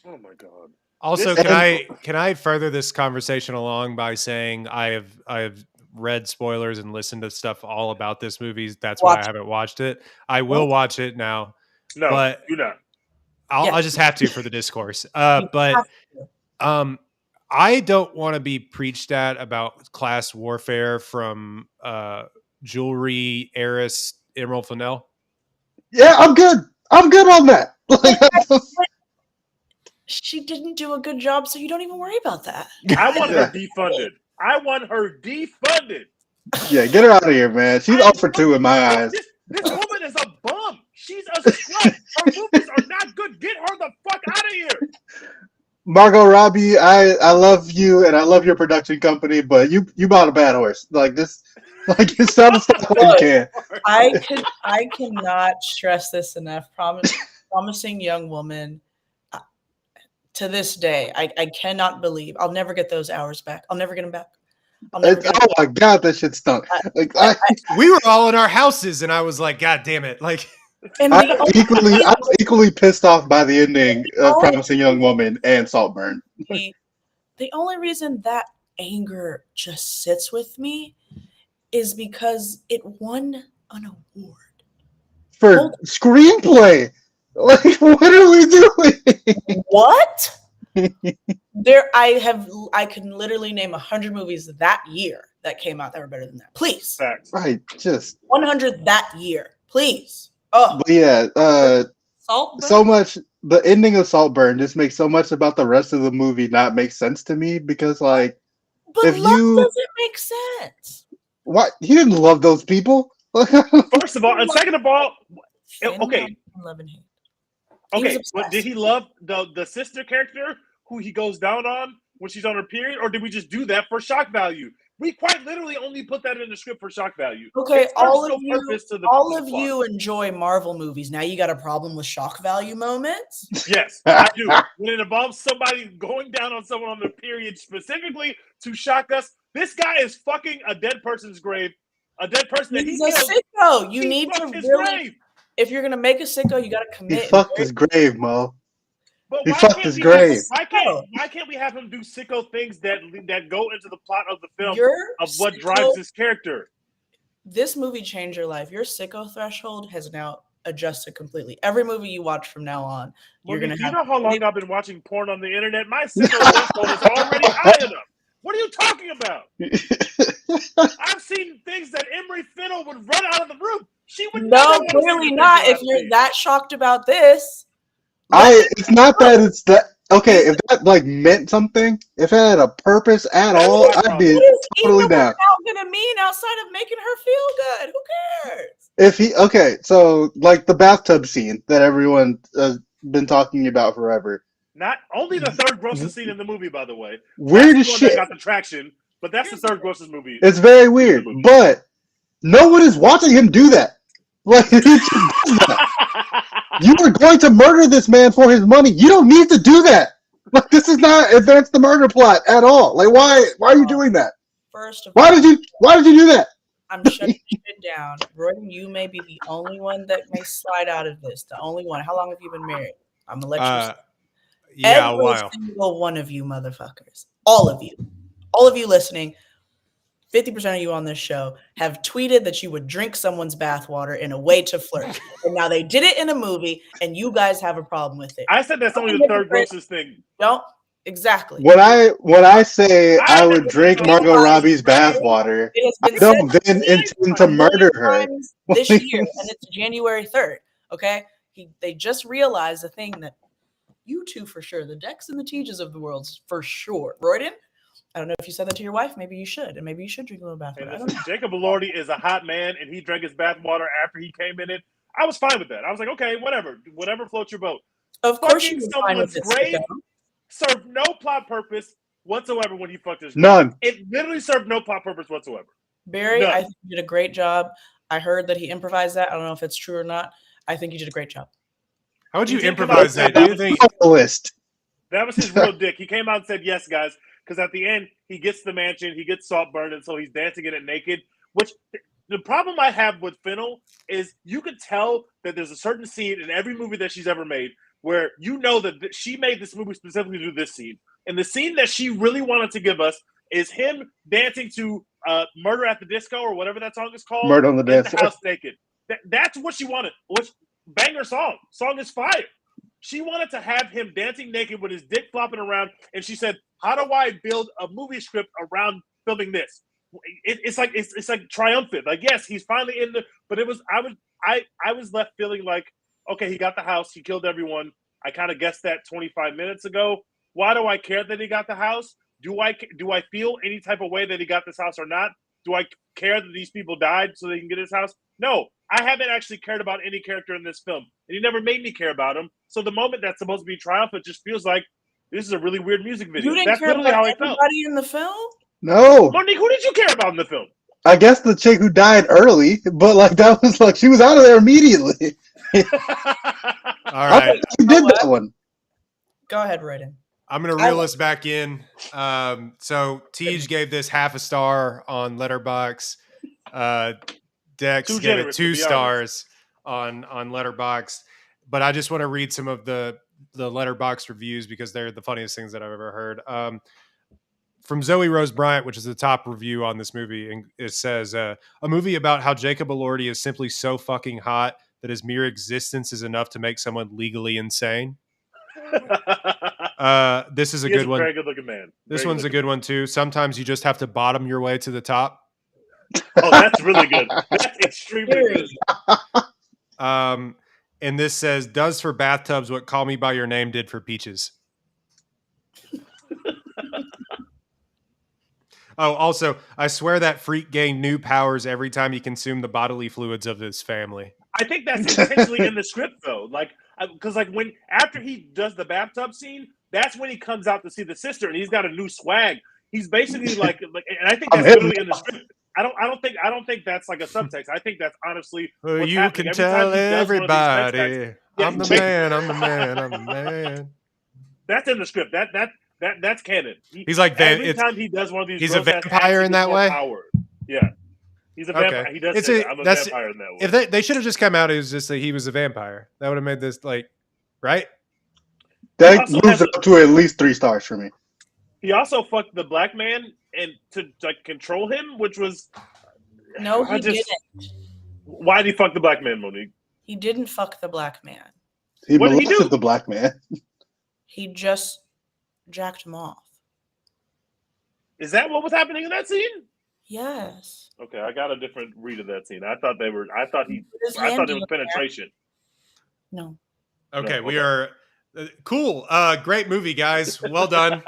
Oh my god. Also, This- can I further this conversation along by saying I have read spoilers and listened to stuff all about this movie. That's why I Watch it. haven't watched it. I will watch it now. No, But- you're not. I'll Yeah. just have to for the discourse. have But to. I don't want to be preached at about class warfare from jewelry heiress Emerald Fennell. Yeah, I'm good. I'm good on that. Like, She didn't do a good job, so you don't even worry about that. I want Yeah. her defunded. I want her defunded. yeah, get her out of here, man. She's all for two in my eyes. This woman is a bum. She's a slut. Her movies are not good. Get her the fuck out of here. Margot Robbie, I love you and I love your production company, but you bought a bad horse. Like this, like you sound stuff when you can. I cannot stress this enough. Promising Young Woman. To this day, I cannot believe I'll never get those hours back. I'll never get them back. I'll never get Oh my god, that shit stunk. Like We were all in our houses, and I was like, "God damn it!" Like, And I'm equally pissed off by the ending of Oh. Promising Young Woman and Saltburn. the only reason that anger just sits with me is because it won an award. For screenplay. Like, what are we doing? What? I can literally name 100 movies that year that came out that were better than that. Please. Facts. Right, just 100 that year. Please. Oh, but yeah, Saltburn? so much the ending of Saltburn just makes so much about the rest of the movie not make sense to me because like But if love you- doesn't make sense. what he didn't love those people. First of all, and second of all, okay. Love and hate. He okay, was but obsessed. did he love the sister character who he goes down on when she's on her period, or did we just do that for shock value? We quite literally only put that in the script for shock value. Okay, It serves all no of you, purpose to the all to of the plot. you enjoy Marvel movies. Now you got a problem with shock value moments? Yes, I do. When it involves somebody going down on someone on their period specifically to shock us, this guy is fucking a dead person's grave. A dead person that he He's a killed. sicko. You He need to fucked his really, grave. if you're gonna make a sicko, you got to He commit. fucked his grave, Mo. But He why fucked can't his we grave. Why can't we have him do sicko things that go into the plot of the film Your of what sicko- drives his character? This movie changed your life. Your sicko threshold has now adjusted completely. Every movie you watch from now on, you're Well, gonna you have. know how long I've been watching porn on the internet? My sicko threshold is already high enough. What are you talking about? I've seen things that Emery Fennell would run out of the room. She would never No, want to see clearly the not. things If you're I've seen. that shocked about this, It's not that it's that okay, if that like meant something, if it had a purpose at That's all, my I'd problem. be what is totally evil down. out gonna mean outside of making her feel good? Who cares? If he okay, so like the bathtub scene that everyone has been talking about forever. Not only the third grossest scene in the movie, by the way. Weird as That's the one that shit. got the traction, but that's the third grossest movie. It's very weird, but no one is watching him do that. Like, he just does that. You were going to murder this man for his money. You don't need to do that. Like, this is not advance the murder plot at all. Like, why are you doing that? First of Why all, did you do that? I'm shutting shit down. Royden, you may be the only one that may slide out of this. The only one. How long have you been married? I'm gonna let you. Yeah, a Every while. single one of you motherfuckers, all of you listening, 50% of you on this show have tweeted that you would drink someone's bathwater in a way to flirt. And now they did it in a movie, and you guys have a problem with it. I said that's only the third grossest thing. Don't exactly. When I say I would drink Margot Robbie's bathwater, It I has been don't said then intend to murder her. times this year, and it's January 3rd. Okay, they just realized the thing that you two for sure, the Dex and the Tejas of the world for sure. Royden, I don't know if you said that to your wife. Maybe you should, and maybe you should drink a little bathwater. I don't know. Jacob Elordi is a hot man, and he drank his bathwater after he came in it. I was fine with that. I was like, okay, whatever floats your boat. Of course, Fucking you were fine with someone's this. grave served no plot purpose whatsoever when he fucked his. None. It literally served no plot purpose whatsoever. Barry, None. I think you did a great job. I heard that he improvised that. I don't know if it's true or not. I think you did a great job. How would you He did come improvise out that? and Do you say think? The list. That was his real dick. He came out and said, yes, guys, because at the end, he gets the mansion, he gets Saltburn, and so he's dancing in it naked, which the problem I have with Fennel is you could tell that there's a certain scene in every movie that she's ever made where you know that she made this movie specifically to do this scene. And the scene that she really wanted to give us is him dancing to Murder at the Disco or whatever that song is called. Murder on the in Dance the Floor. house naked. That's what she wanted. Which banger song. Song is fire. She wanted to have him dancing naked with his dick flopping around, and she said, "How do I build a movie script around filming this?" It's like triumphant. Like, yes, he's finally in the. But it was I was left feeling like, okay, he got the house, he killed everyone. I kind of guessed that 25 minutes ago. Why do I care that he got the house? Do I feel any type of way that he got this house or not? Do I care that these people died so they can get his house? No, I haven't actually cared about any character in this film, and he never made me care about him. So the moment that's supposed to be triumphant just feels like this is a really weird music video. You didn't That's care literally about how I felt. anybody in the film? No. Monique, who did you care about in the film? I guess the chick who died early, but like that was like she was out of there immediately. All right, She did that one. Go ahead, Royden. I'm gonna reel us back in. So Tej gave this half a star on Letterboxd. Dex Too gave it generous, to 2 be stars on Letterboxd. But I just want to read some of the Letterboxd reviews because they're the funniest things that I've ever heard. From Zoe Rose Bryant, which is the top review on this movie, and it says, a movie about how Jacob Elordi is simply so fucking hot that his mere existence is enough to make someone legally insane. This is a He good one. Very good looking man. This Very one's a good good one too. Sometimes you just have to bottom your way to the top. Oh, that's really good. That's extremely good. And this says, does for bathtubs what Call Me By Your Name did for peaches. Oh, also, I swear that freak gained new powers every time he consumed the bodily fluids of his family. I think that's intentionally in the script, though. Like, because when after he does the bathtub scene, that's when he comes out to see the sister, and he's got a new swag. He's basically like, and I think that's literally in the script. I don't think that's like a subtext. I think that's honestly. Well, you happening. can tell everybody, Yeah, I'm the man, I'm the man, I'm the man. That's in the script. That's canon. He's like every time he does one of these, he's a gross-ass vampire acts, in that way. Power. Yeah, he's a vampire. Okay. He does It's say a- that. I'm a that's- vampire in that way. If they should have just come out, it was just that he was a vampire. That would have made this like, right? That also moves has it up to at least 3 stars for me. He also fucked the black man and to like control him, which was No, I he just- didn't. why did he fuck the black man, Monique? He didn't fuck the black man. He What did he molested do? the black man. He just jacked him off. Is that what was happening in that scene? Yes. Okay, I got a different read of that scene. I thought it was His hand penetration. in there. No. Okay, No, we okay. are cool. Great movie, guys. Well done.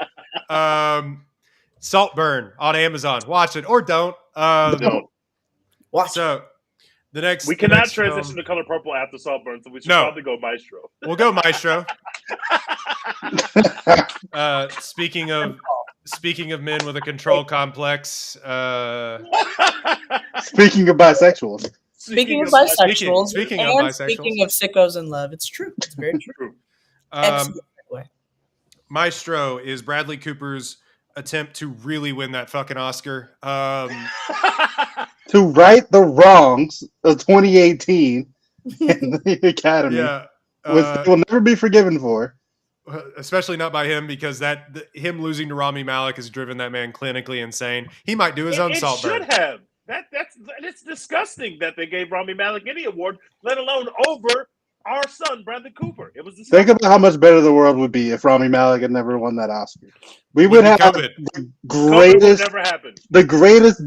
Saltburn on Amazon. Watch it or don't. Don't. Watch. So We cannot transition to Color Purple after Saltburn, so we should probably go Maestro. We'll go Maestro. Speaking of men with a control complex. Speaking of bisexuals. Speaking of bisexuals. Speaking and of bisexuals. Speaking of sickos in love. It's true. It's very true. Excellent segue. Maestro is Bradley Cooper's attempt to really win that fucking Oscar. To right the wrongs of 2018 in the Academy, which they will never be forgiven for. Especially not by him, because him losing to Rami Malek has driven that man clinically insane. He might do his own Saltburn. It should have. It's disgusting that they gave Rami Malek any award, let alone over our son Bradley Cooper. It was think about how much better the world would be if Rami Malek had never won that Oscar. We would have the greatest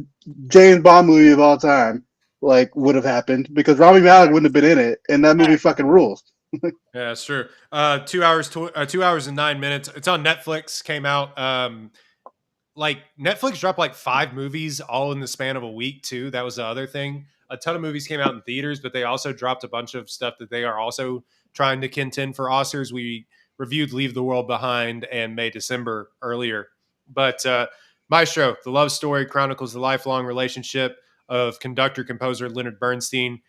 James Bond movie of all time. Would have happened because Rami Malek wouldn't have been in it, and that movie fucking rules. Yeah, that's true. 2 hours, 2 hours and 9 minutes. It's on Netflix. Came out. Netflix dropped 5 movies all in the span of a week too. That was the other thing. A ton of movies came out in theaters, but they also dropped a bunch of stuff that they are also trying to contend for Oscars. We reviewed Leave the World Behind and May December earlier. But Maestro, the love story, chronicles the lifelong relationship of conductor-composer Leonard Bernstein.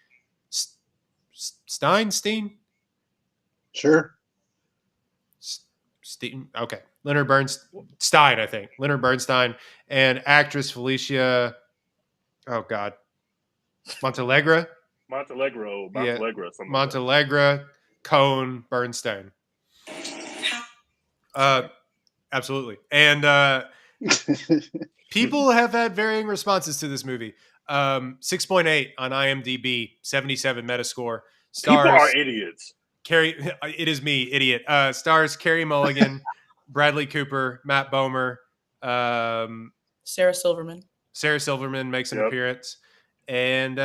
Stein? Sure. Okay. Leonard Bernstein, I think. Leonard Bernstein and actress Felicia. Oh God, Montealegra. Montealegra, Cohn, Bernstein. Absolutely, and people have had varying responses to this movie. 6.8 on IMDb, 77 Metascore. People are idiots. It is me, idiot. Stars Carey Mulligan, Bradley Cooper, Matt Bomer, Sarah Silverman. Sarah Silverman makes an appearance. And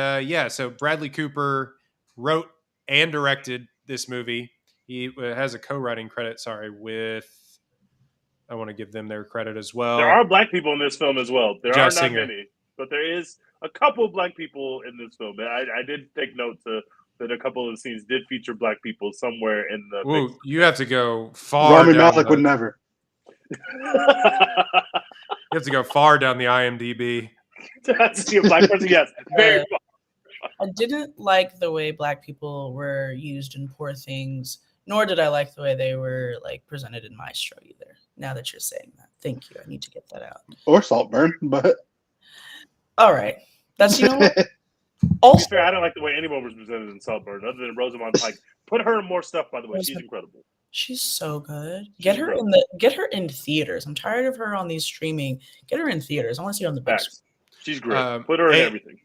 so Bradley Cooper wrote and directed this movie. He has a co-writing credit, with, I want to give them their credit as well. There are black people in this film as well. There Josh are not Singer. many, but there is a couple black people in this film. I did take note that a couple of the scenes did feature black people somewhere in the mix. You have to go far. Rami Malek would never. You have to go far down the IMDb. To see a black person, yes. Very far. I didn't like the way black people were used in Poor Things, nor did I like the way they were presented in Maestro either. Now that you're saying that. Thank you. I need to get that out. Or Saltburn, but all right. That's also, fair, I don't like the way anyone was presented in Saltburn, other than Rosamund Pike. Put her in more stuff, by the way. She's incredible. She's so good. Get her in theaters. I'm tired of her on these streaming. Get her in theaters. I want to see her on the big screen. She's great. Put her in everything.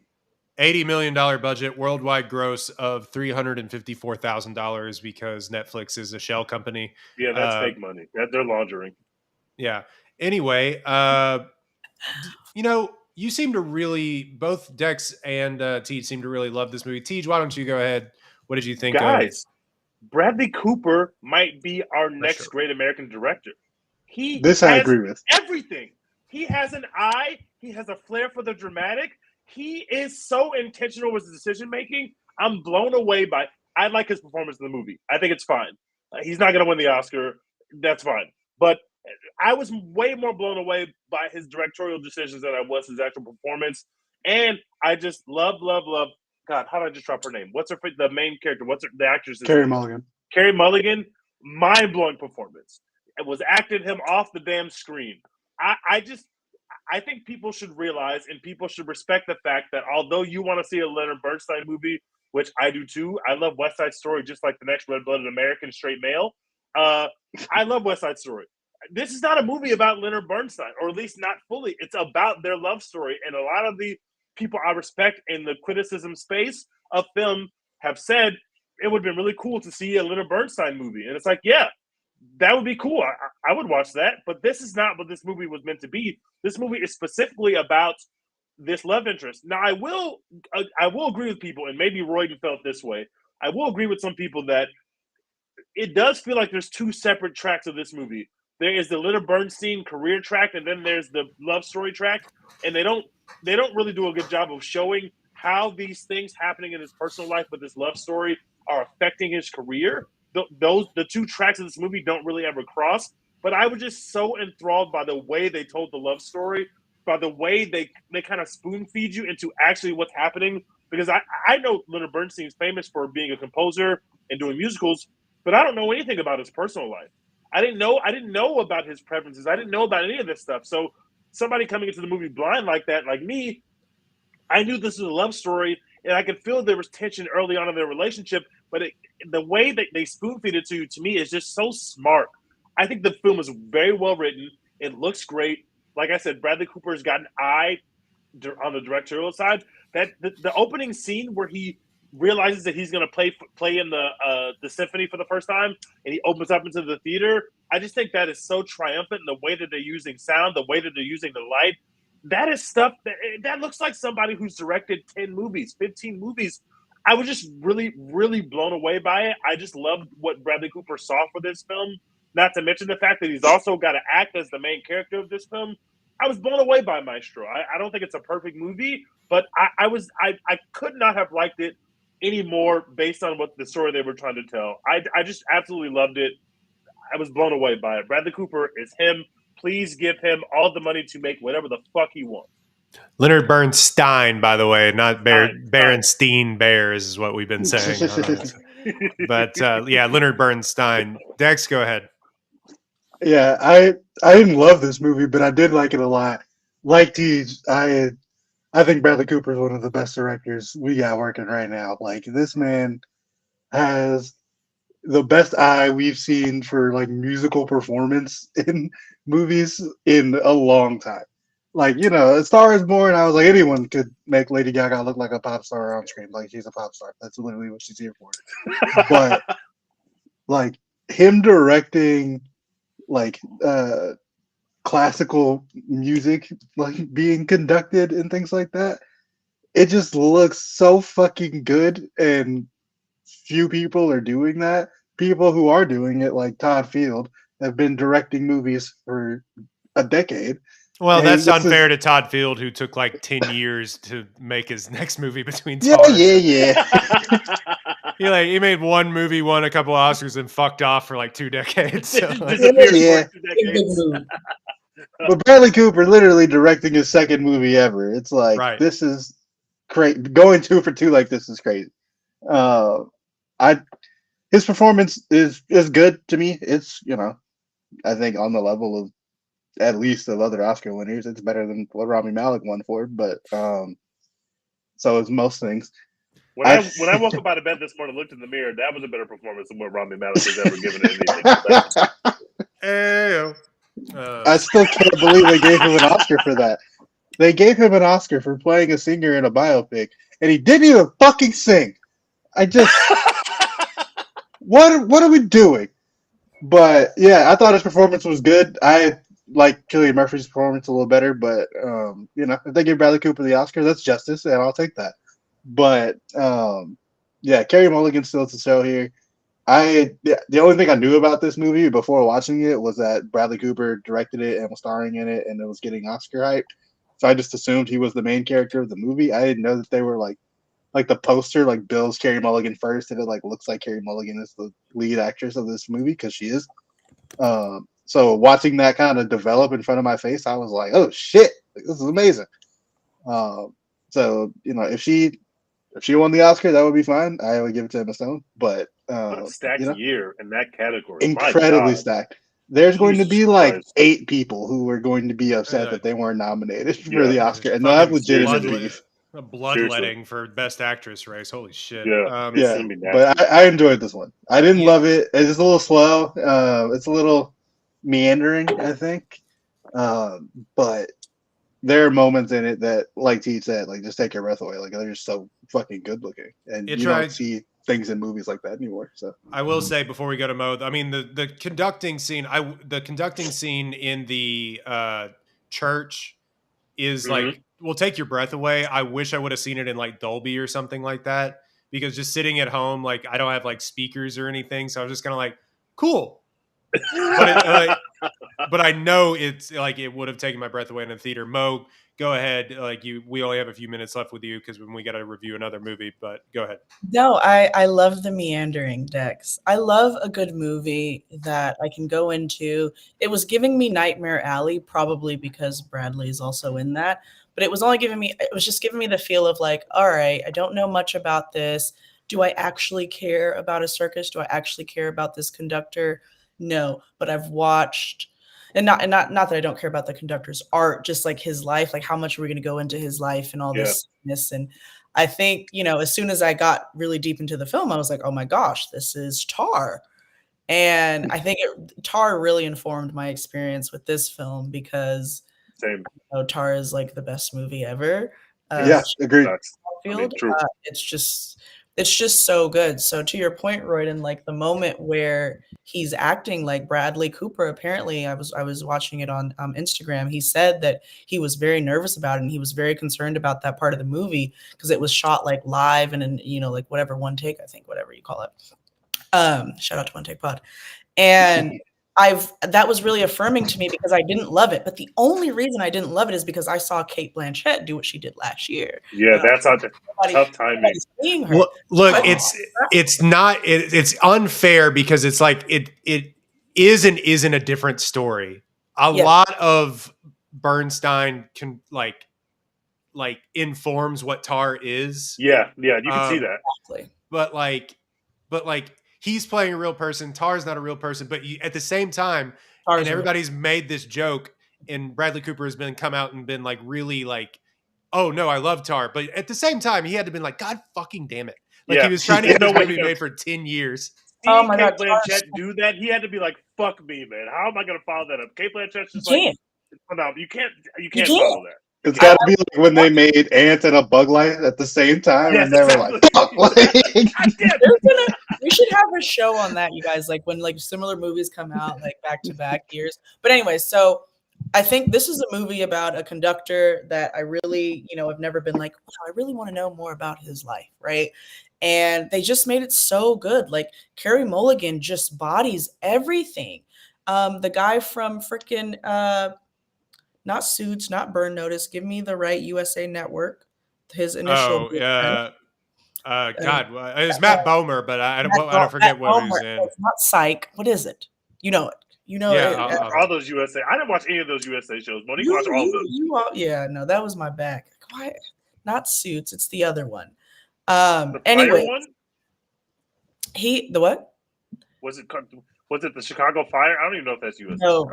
$80 million budget, worldwide gross of $354,000 because Netflix is a shell company. Yeah, that's fake money. They're laundering. Yeah. Anyway, you seem to really, both Dex and Tej seem to really love this movie. Tej, why don't you go ahead? What did you think Guys, Bradley Cooper might be our next great American director. I agree with. Everything. He has an eye. He has a flair for the dramatic. He is so intentional with his decision-making. I'm blown away by I like his performance in the movie. I think it's fine. He's not going to win the Oscar. That's fine. But I was way more blown away by his directorial decisions than I was his actual performance. And I just love. God, how did I just drop her name? What's the main character? The actress? Carey Mulligan. Carey Mulligan, mind-blowing performance. It was acting him off the damn screen. I think people should realize and people should respect the fact that although you want to see a Leonard Bernstein movie, which I do too, I love West Side Story just like the next red-blooded American straight male. I love West Side Story. This is not a movie about Leonard Bernstein, or at least not fully. It's about their love story. And a lot of the people I respect in the criticism space of film have said it would have been really cool to see a Leonard Bernstein movie. And it's yeah, that would be cool. I would watch that. But this is not what this movie was meant to be. This movie is specifically about this love interest. Now, I will agree with people, and maybe Royden felt this way. I will agree with some people that it does feel like there's two separate tracks of this movie. There is the Leonard Bernstein career track, and then there's the love story track. And they don't really do a good job of showing how these things happening in his personal life with his love story are affecting his career. The two tracks of this movie don't really ever cross. But I was just so enthralled by the way they told the love story, by the way they kind of spoon feed you into actually what's happening. Because I know Leonard Bernstein's famous for being a composer and doing musicals, but I don't know anything about his personal life. I didn't know about his preferences. I didn't know about any of this stuff. So somebody coming into the movie blind like that, like me, I knew this was a love story, and I could feel there was tension early on in their relationship. But the way that they spoon feed it to me is just so smart. I think the film is very well written. It looks great. Like I said, Bradley Cooper's got an eye on the directorial side. That the opening scene where he realizes that he's going to play in the symphony for the first time, and he opens up into the theater. I just think that is so triumphant in the way that they're using sound, the way that they're using the light. That is stuff that looks like somebody who's directed 10 movies, 15 movies. I was just really, really blown away by it. I just loved what Bradley Cooper saw for this film. Not to mention the fact that he's also got to act as the main character of this film. I was blown away by Maestro. I don't think it's a perfect movie, but I could not have liked it any more based on what the story they were trying to tell. I just absolutely loved it. I was blown away by it. Bradley Cooper is him. Please give him all the money to make whatever the fuck he wants. Leonard Bernstein, by the way, not Berenstein Bears is what we've been saying. But yeah, Leonard Bernstein. Dex, go ahead. Yeah, I didn't love this movie, but I did like it a lot. Like Teej, I think Bradley Cooper is one of the best directors we got working right now. Like, this man has the best eye we've seen for like musical performance in movies in a long time. Like, you know, A Star Is Born, I was like, anyone could make Lady Gaga look like a pop star on screen. Like, she's a pop star. That's literally what she's here for. But like him directing like classical music like being conducted and things like that, it just looks so fucking good, and few people are doing that. People who are doing it, like Todd Field, have been directing movies for a decade. Well, And that's this unfair to Todd Field, who took like 10 years to make his next movie between Yeah, Tars. yeah. He made one movie, won a couple of Oscars, and fucked off for like 2 decades. So. Yeah. But Bradley Cooper literally directing his second movie ever. It's like, Right. This is crazy. Going 2 for 2 like this is crazy. His performance is good to me. It's, you know, I think on the level of at least of other Oscar winners. It's better than what Rami Malek won for, but so is most things. When I woke up out of bed this morning, looked in the mirror, that was a better performance than what Rami Malek has ever given anything. I still can't believe they gave him an Oscar for that. They gave him an Oscar for playing a singer in a biopic, and he didn't even fucking sing. I just what are we doing? But yeah, I thought his performance was good. I like Cillian Murphy's performance a little better, but you know, if they give Bradley Cooper the Oscar, that's justice, and I'll take that. But yeah, Carey Mulligan still to show here. The only thing I knew about this movie before watching it was that Bradley Cooper directed it and was starring in it, and it was getting Oscar hype. So I just assumed he was the main character of the movie. I didn't know that they were like the poster like bills Carey Mulligan first, and it like looks like Carey Mulligan is the lead actress of this movie because she is. So watching that kind of develop in front of my face, I was like, "Oh shit, this is amazing." So you know, if she won the Oscar, that would be fine. I would give it to Emma Stone, but a stacked year in that category, incredibly stacked. There's going to be like Christ. 8 people who are going to be upset that they weren't nominated for the Oscar, and they'll have legitimate beef. A bloodletting for Best Actress race. Holy shit. Yeah, yeah. But I enjoyed this one. I didn't love it. It's just a little slow. It's a little meandering, I think. But there are moments in it that, like T said, like just take your breath away. Like they're just so fucking good looking, and you don't see things in movies like that anymore. So I will say before we go to Mo, I mean the conducting scene. The conducting scene in the church is like will take your breath away. I wish I would have seen it in like Dolby or something like that, because just sitting at home, like I don't have like speakers or anything, so I was just kind of like, cool. But but I know it's like it would have taken my breath away in the theater. Mo, go ahead. Like we only have a few minutes left with you because when we got to review another movie. But go ahead. No, I love the meandering Dex. I love a good movie that I can go into. It was giving me Nightmare Alley, probably because Bradley is also in that. But it was just giving me the feel of like, all right, I don't know much about this. Do I actually care about a circus? Do I actually care about this conductor? No, but I've watched, and not that I don't care about the conductor's art, just like his life, like how much are we going to go into his life and all this. And I think, as soon as I got really deep into the film, I was like, oh my gosh, this is Tar. And I think Tar really informed my experience with this film because Same. Tar is like the best movie ever. Yeah, agreed. True. It's just so good. So to your point, Royden, like the moment where he's acting like Bradley Cooper, apparently I was watching it on Instagram. He said that he was very nervous about it and he was very concerned about that part of the movie because it was shot like live and in, like whatever, one take, I think, whatever you call it. Shout out to One Take Pod. And that was really affirming to me because I didn't love it. But the only reason I didn't love it is because I saw Cate Blanchett do what she did last year. Yeah, that's tough timing. Look, it's unfair because it's like it is and isn't a different story. A lot of Bernstein can like informs what Tar is. Yeah, you can see that. Exactly. But he's playing a real person. Tar's not a real person, but at the same time, and everybody's made this joke, and Bradley Cooper has come out and been like really like, oh no, I love Tar, but at the same time, he had to been like, God fucking damn it, he was trying to get this movie made for 10 years. Oh my God, Cate Blanchett do that? He had to be like, fuck me, man. How am I gonna follow that up? Cate Blanchett's just like, no, you can't follow that. It's got to be like when they made Ant and A Bug Life at the same time, and they were like, "Fuck!" We should have a show on that, you guys. Like when similar movies come out back to back years. But anyway, so I think this is a movie about a conductor that I really, have never been like, wow, I really want to know more about his life, right? And they just made it so good. Like Carey Mulligan just bodies everything. The guy from freaking not Suits, not Burn Notice. Give me the right USA Network. His initial. God, it was Matt Bomer, but I don't forget what he was in. It's not Psych. What is it? You know it. All those USA. I didn't watch any of those USA shows. Monique watched all of those. That was my back. Why? Not Suits. It's the other one. Anyway, one? The what? Was it the Chicago Fire? I don't even know if that's USA. No.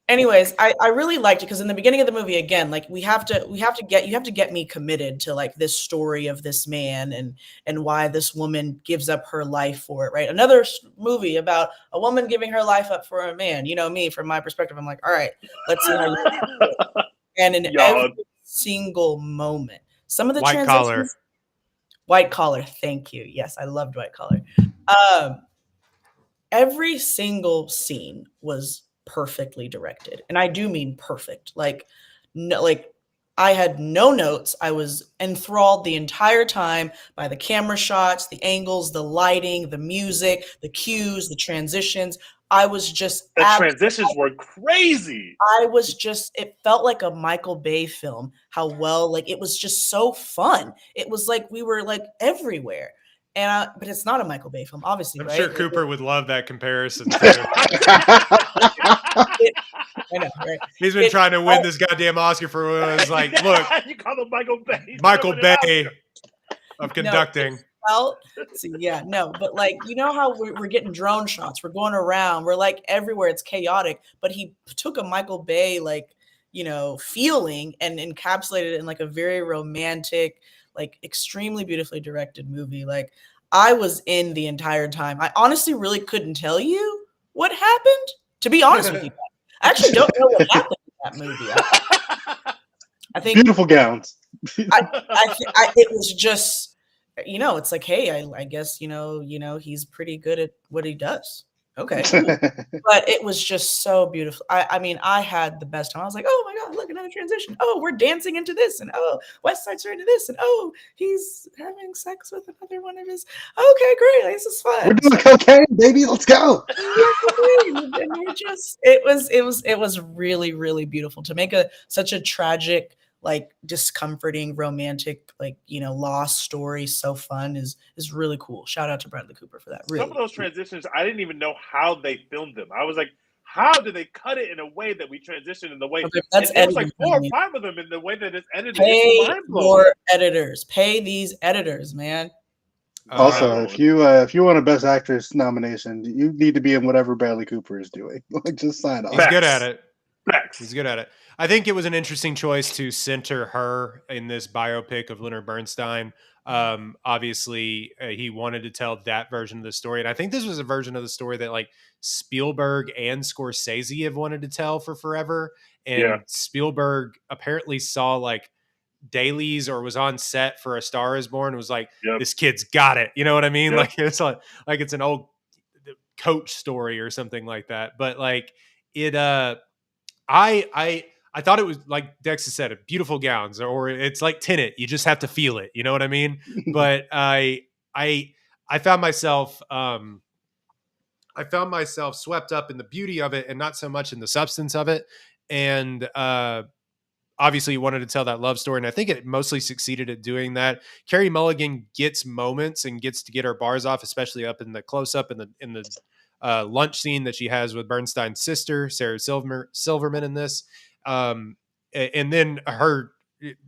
Anyways, I really liked it because in the beginning of the movie, again, you have to get me committed to this story of this man and why this woman gives up her life for it, right? Another movie about a woman giving her life up for a man. Me, from my perspective, I'm like, all right, let's see how you do it. And in every single moment, some of the White Collar. Thank you. Yes, I loved White Collar. Every single scene was perfectly directed. And I do mean perfect. I had no notes. I was enthralled the entire time by the camera shots, the angles, the lighting, the music, the cues, the transitions. I was just... The transitions were crazy. It felt like a Michael Bay film. How well, it was just so fun. It was like we were everywhere. But it's not a Michael Bay film, obviously. I'm right? sure Cooper would love that comparison. Too. I know, right? He's been trying to win this goddamn Oscar for what it was like. Look, you call him Michael Bay. Michael Bay of conducting. But how we're getting drone shots. We're going around. We're everywhere. It's chaotic. But he took a Michael Bay feeling and encapsulated it in a very romantic, extremely beautifully directed movie. I was in the entire time. I honestly really couldn't tell you what happened, to be honest with you. I actually don't know what happened in that movie. I think beautiful gowns. It was just, it's hey, I guess, he's pretty good at what he does. okay. But it was just so beautiful. I mean, I had the best time. I was like, "Oh my god, look, another transition. Oh, we're dancing into this, and oh, West Side's into this, and oh, he's having sex with another one of his. Okay, great, like, this is We're fun." doing cocaine, baby. Let's go. And we're just, it was really, really beautiful to make such a tragic, like discomforting, romantic, like, you know, lost story so fun is really cool. Shout out to Bradley Cooper for that. Really. Some of those transitions, I didn't even know how they filmed them. I was like, how did they cut it in a way that we transition in the way? Okay, that's It was like editing, 4 or man. 5 of them in the way that it's edited. Pay It's mind blowing. your editors. Pay these editors, man. Also, if you want a Best Actress nomination, you need to be in whatever Bradley Cooper is doing. Like, just sign off. He's good at it. Facts. He's good at it. I think it was an interesting choice to center her in this biopic of Leonard Bernstein. Obviously, he wanted to tell that version of the story, and I think this was a version of the story that like Spielberg and Scorsese have wanted to tell for forever. And Yeah. Spielberg apparently saw like dailies or was on set for A Star Is Born and was like, Yep. "This kid's got it." You know what I mean? Yep. Like it's an old Coach story or something like that. But like it, I thought it was like Dex said, beautiful gowns, or it's like Tenet. You just have to feel it. You know what I mean? But I found myself swept up in the beauty of it and not so much in the substance of it. And obviously, you wanted to tell that love story, and I think it mostly succeeded at doing that. Carey Mulligan gets moments and gets to get her bars off, especially up in the close up in the lunch scene that she has with Bernstein's sister, Sarah Silverman, in this. And then her,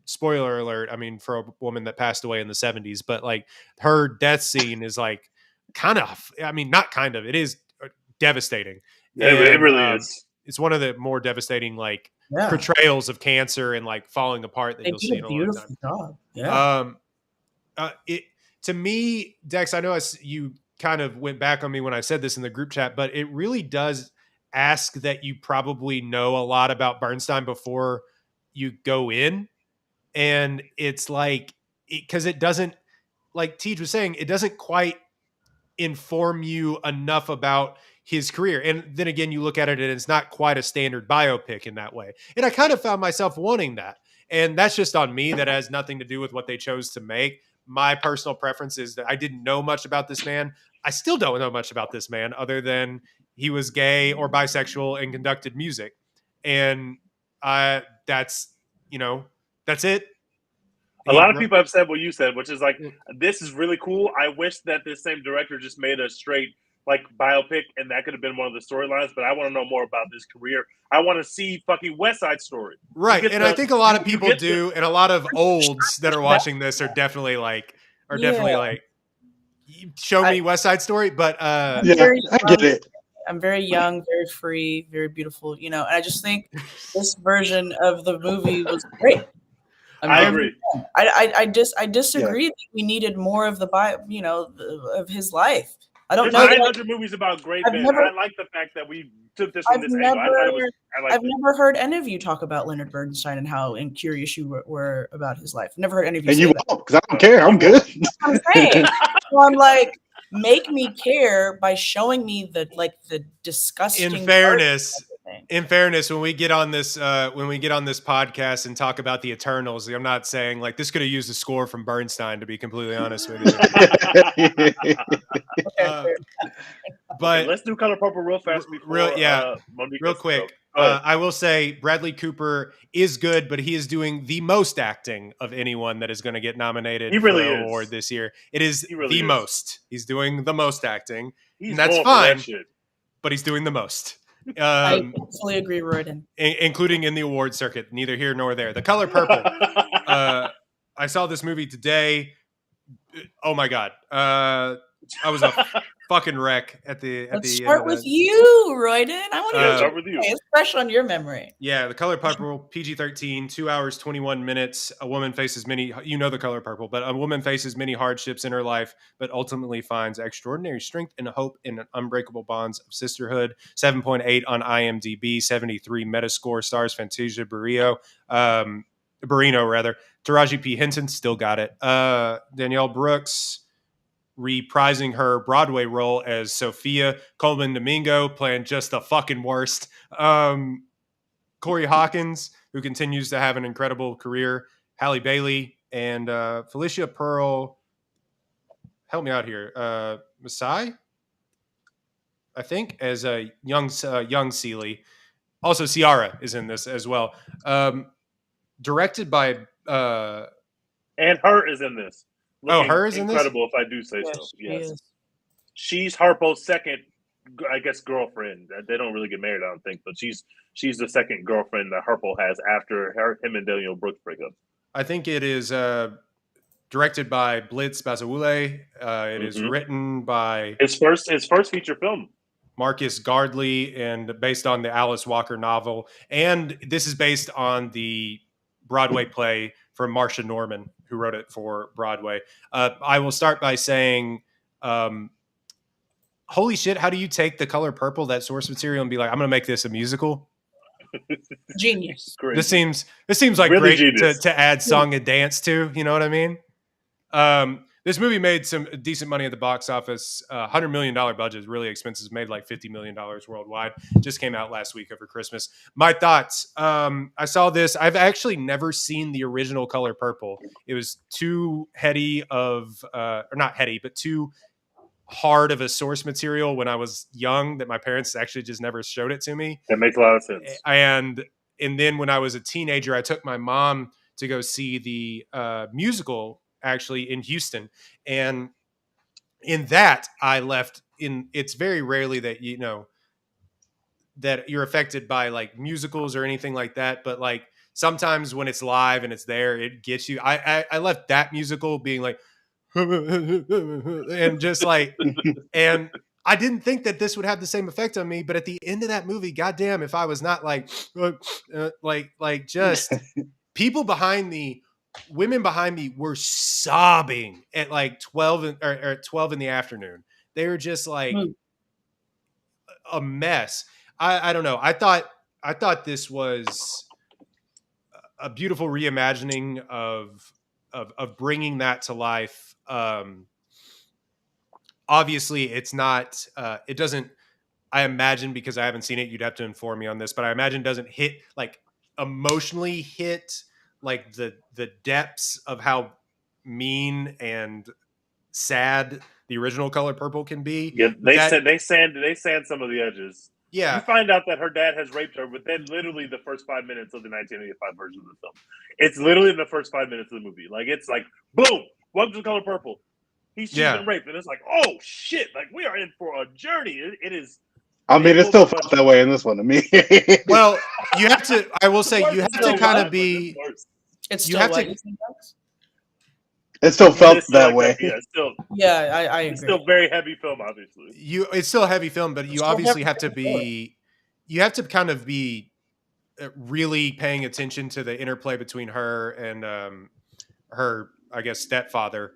spoiler alert, I mean, for a woman that passed away in the 70s, but like her death scene is like kind of, I mean, not kind of, it is devastating. Yeah, it really is. It's one of the more devastating, like, Yeah. portrayals of cancer and like falling apart that They you'll did see a in a long time. beautiful job. Yeah. It to me, Dex, I know you kind of went back on me when I said this in the group chat, but it really does ask that you probably know a lot about Bernstein before you go in. And it's like, because it doesn't, like Tej was saying, it doesn't quite inform you enough about his career. And then again, you look at it and it's not quite a standard biopic in that way. And I kind of found myself wanting that. And that's just on me. That has nothing to do with what they chose to make. My personal preference is that I didn't know much about this man. I still don't know much about this man other than he was gay or bisexual and conducted music. And that's it. A lot of people have said what you said, which is like, this is really cool. I wish that this same director just made a straight like biopic, and that could have been one of the storylines. But I want to know more about this career. I want to see fucking West Side Story. Right, and I think a lot of people do, and a lot of olds that are watching this are definitely like, show me West Side Story. But I get it. I'm very young, very free, very beautiful, you know. And I just think this version of the movie was great. I agree. I disagree that we needed more of of his life. I don't know. There's 900 movies about great men. I like the fact that we took this from this angle. I've never heard any of you talk about Leonard Bernstein and how curious you were about his life. Never heard any of you. And say you that. won't, because I don't care. I'm good. I'm saying. So I'm like, make me care by showing me the disgusting. In fairness, when we get on this podcast and talk about the Eternals, I'm not saying like this could have used a score from Bernstein, to be completely honest with you. But okay, let's do Color Purple real fast. Real quick. I will say Bradley Cooper is good, but he is doing the most acting of anyone that is going to get nominated for an award this year. It is most. He's doing the most acting, and that's fine. But he's doing the most. I absolutely agree, Royden. Including in the award circuit, neither here nor there. The Color Purple. I saw this movie today. Oh my god! I was a fucking wreck at the. Let's start with you, Royden. I want to start with you. It's fresh on your memory. Yeah, The Color Purple, PG-13, 2 hours 21 minutes. A woman faces many. You know The Color Purple, but a woman faces many hardships in her life, but ultimately finds extraordinary strength and hope in an unbreakable bonds of sisterhood. 7.8 on IMDb, 73 Metascore. Stars Fantasia Barrino. Taraji P. Henson still got it. Danielle Brooks. reprising her Broadway role as Sophia. Coleman Domingo playing just the fucking worst. Corey Hawkins, who continues to have an incredible career. Halle Bailey and Felicia Pearl. Help me out here. Masai, I think, as a young Celie. Also, Ciara is in this as well. Directed by and her is in this. Looking her is in this? incredible, if I do say so. Yes, she's Harpo's second, I guess, girlfriend. They don't really get married, I don't think, but she's the second girlfriend that Harpo has after him and Daniel Brooks break up. I think it is directed by Blitz Bazawule. It is written by his first feature film, Marcus Gardley, and based on the Alice Walker novel. And this is based on the Broadway play from Marcia Norman, who wrote it for Broadway. I will start by saying, holy shit, how do you take The Color Purple, that source material, and be like, I'm going to make this a musical? Genius. Great. This seems like really great to add song and dance to, you know what I mean? This movie made some decent money at the box office. $100 million budget, really expensive. Made like $50 million worldwide. Just came out last week over Christmas. My thoughts. I saw this. I've actually never seen the original Color Purple. It was too heady of, or not heady, but too hard of a source material when I was young that my parents actually just never showed it to me. That makes a lot of sense. And then when I was a teenager, I took my mom to go see the musical actually in Houston. And in that I left in, it's very rarely that, you know, that you're affected by like musicals or anything like that. But like sometimes when it's live and it's there, it gets you. I left that musical being like, and just like, and I didn't think that this would have the same effect on me, but at the end of that movie, goddamn, if I was not like just people behind me, women behind me were sobbing at like 12 or at 12 in the afternoon. They were just like a mess. I don't know. I thought this was a beautiful reimagining of bringing that to life. Obviously it's not, it doesn't, I imagine, because I haven't seen it, you'd have to inform me on this, but I imagine it doesn't hit like emotionally hit like the depths of how mean and sad the original Color Purple can be. Yeah, they sand some of the edges. Yeah, you find out that her dad has raped her, but then literally the first 5 minutes of the 1985 version of the film, it's literally in the first 5 minutes of the movie. Like it's like boom, welcome to Color Purple. She's been raped, and it's like, oh shit! Like we are in for a journey. It is. I mean, it still felt that way in this one to me. Well, you have to. I will say you have to kind of be. It's still white. It still felt that way. Yeah, I agree. It's still very heavy film, obviously. It's still a heavy film, but you obviously have to be. You have to kind of be really paying attention to the interplay between her and her, I guess, stepfather.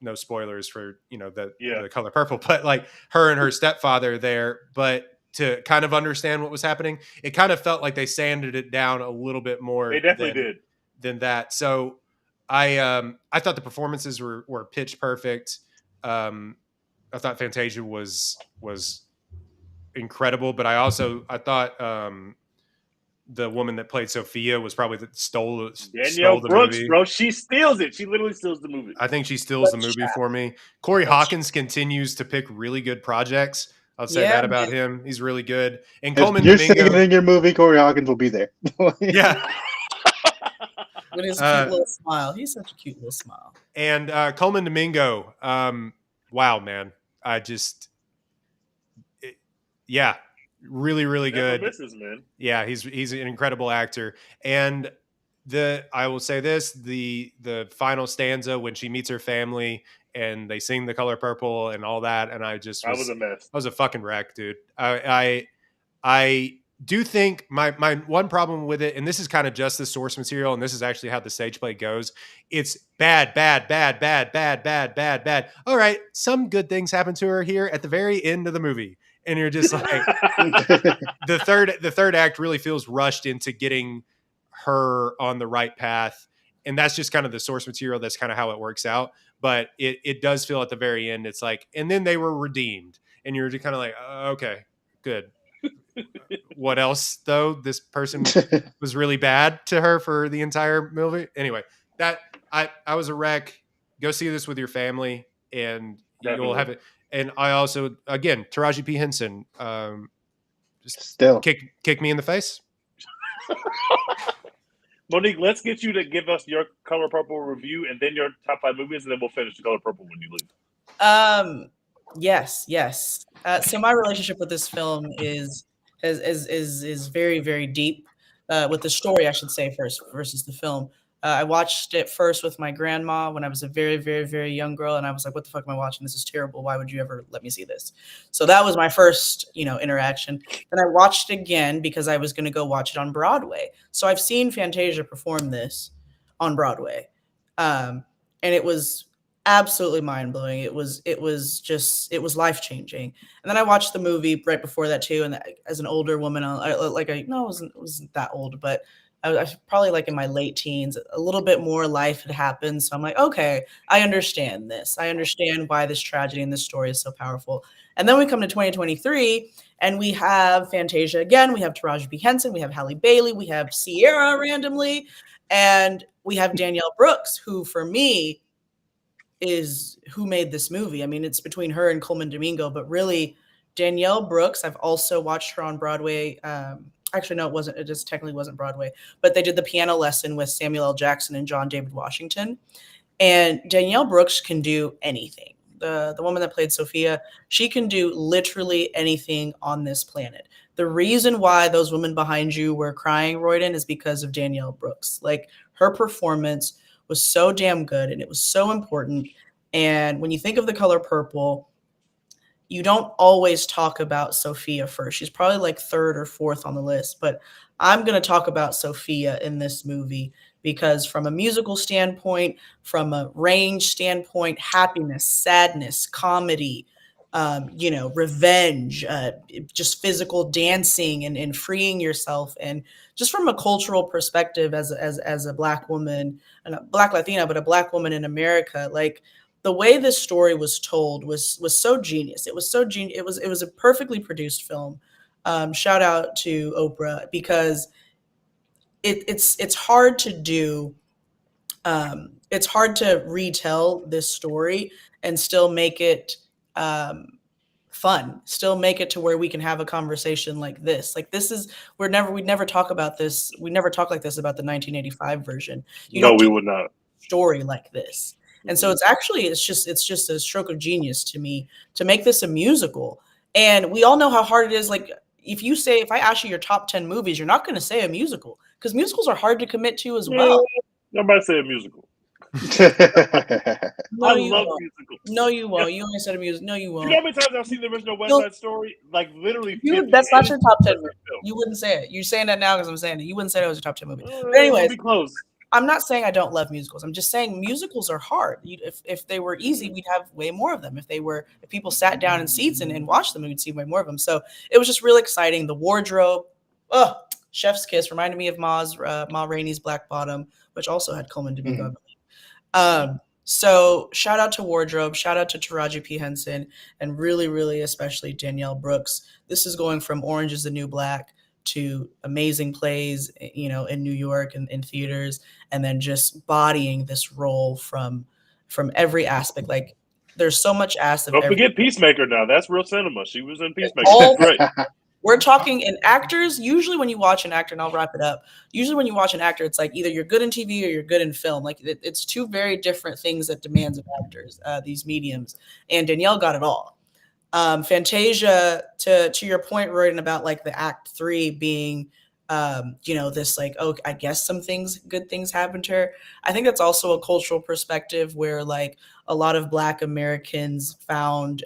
No spoilers for, you know, the Color Purple, but like her and her stepfather there. But to kind of understand what was happening, it kind of felt like they sanded it down a little bit more. They definitely did. Than that. So I thought the performances were pitch perfect. I thought Fantasia was incredible, but I thought the woman that played Sophia was probably stole the Brooks, movie. Bro, she steals it. She literally steals the movie. I think she steals the movie for me. Corey Hawkins continues to pick really good projects. I'll say that about him. He's really good. And Coleman Domingo, you're saying in your movie, Corey Hawkins will be there. Yeah. With his cute little smile. He's such a cute little smile. And Coleman Domingo. Wow, man. Really, really good. Misses, man. Yeah, he's an incredible actor. And I will say this, the final stanza when she meets her family and they sing The Color Purple and all that, and I was a mess. I was a fucking wreck, dude. I do think my one problem with it, and this is kind of just the source material, and this is actually how the stage play goes. It's bad. All right, some good things happen to her here at the very end of the movie. And you're just like, the third act really feels rushed into getting her on the right path. And that's just kind of the source material. That's kind of how it works out. but it does feel at the very end it's like, and then they were redeemed, and you're just kind of like, okay, good. What else though? This person was really bad to her for the entire movie. Anyway, that I was a wreck. Go see this with your family, and you'll have it. And I also, again, Taraji P. Henson, just Still. kick me in the face. Monique, let's get you to give us your Color Purple review and then your top 5 movies, and then we'll finish the Color Purple when you leave. Yes. So my relationship with this film is very, very deep. With the story, I should say, first versus the film. I watched it first with my grandma when I was a very, very, very young girl, and I was like, "What the fuck am I watching? This is terrible. Why would you ever let me see this?" So that was my first, interaction. Then I watched it again because I was going to go watch it on Broadway. So I've seen Fantasia perform this on Broadway, and it was absolutely mind-blowing. It was life changing. And then I watched the movie right before that too, and as an older woman, I wasn't that old, but I was probably like in my late teens. A little bit more life had happened, so I'm like, okay, I understand this. I understand why this tragedy and this story is so powerful. And then we come to 2023, and we have Fantasia again. We have Taraji P. Henson, we have Halle Bailey, we have Sierra randomly, and we have Danielle Brooks, who for me is who made this movie. I mean, it's between her and Coleman Domingo, but really Danielle Brooks, I've also watched her on Broadway. Actually, no, it wasn't. It just technically wasn't Broadway, but they did the piano lesson with Samuel L. Jackson and John David Washington. And Danielle Brooks can do anything. The woman that played Sophia, she can do literally anything on this planet. The reason why those women behind you were crying, Royden, is because of Danielle Brooks. Like, her performance was so damn good, and it was so important. And when you think of The Color Purple, you don't always talk about Sophia first. She's probably like 3rd or 4th on the list, but I'm going to talk about Sophia in this movie because from a musical standpoint, from a range standpoint, happiness, sadness, comedy, revenge, just physical dancing and freeing yourself. And just from a cultural perspective as a Black woman, and a Black Latina, but a Black woman in America, like, the way this story was told was so genius. It was so genius. It was a perfectly produced film. Shout out to Oprah, because it's hard to do. It's hard to retell this story and still make it fun. Still make it to where we can have a conversation like this. Like, this is we'd never talk about this. We never talk like this about the 1985 version. No, we would not. Story like this. And so it's just a stroke of genius to me to make this a musical. And we all know how hard it is. Like, if I ask you your top 10 movies, you're not going to say a musical, because musicals are hard to commit to as well. Nobody say a musical. No, I you love won't. musicals. No, you won't. You only said a musical. No, you won't. You know how many times I've seen the original West Side Story? Like, literally. That's not your top 10 movie. You wouldn't say it. You're saying that now because I'm saying it. You wouldn't say that was your top 10 movie. But anyways, be close. I'm not saying I don't love musicals. I'm just saying musicals are hard. If they were easy, we'd have way more of them. If people sat down in seats and watched them, we'd see way more of them. So it was just real exciting. The wardrobe, chef's kiss, reminded me of Ma Rainey's Black Bottom, which also had Coleman Domingo. So shout out to wardrobe, shout out to Taraji P. Henson, and really, really especially Danielle Brooks. This is going from Orange is the New Black to amazing plays, in New York and in theaters, and then just bodying this role from every aspect. Like, there's so much asked of. Don't forget Peacemaker now. That's real cinema. She was in Peacemaker. Great. We're talking in actors. Usually when you watch an actor, and I'll wrap it up. Usually when you watch an actor, it's like either you're good in TV or you're good in film. Like, it's two very different things that demands of actors, these mediums. And Danielle got it all. Fantasia, to your point, Royden, about like the Act 3 being, this like, I guess some good things happened to her. I think that's also a cultural perspective where like a lot of Black Americans found,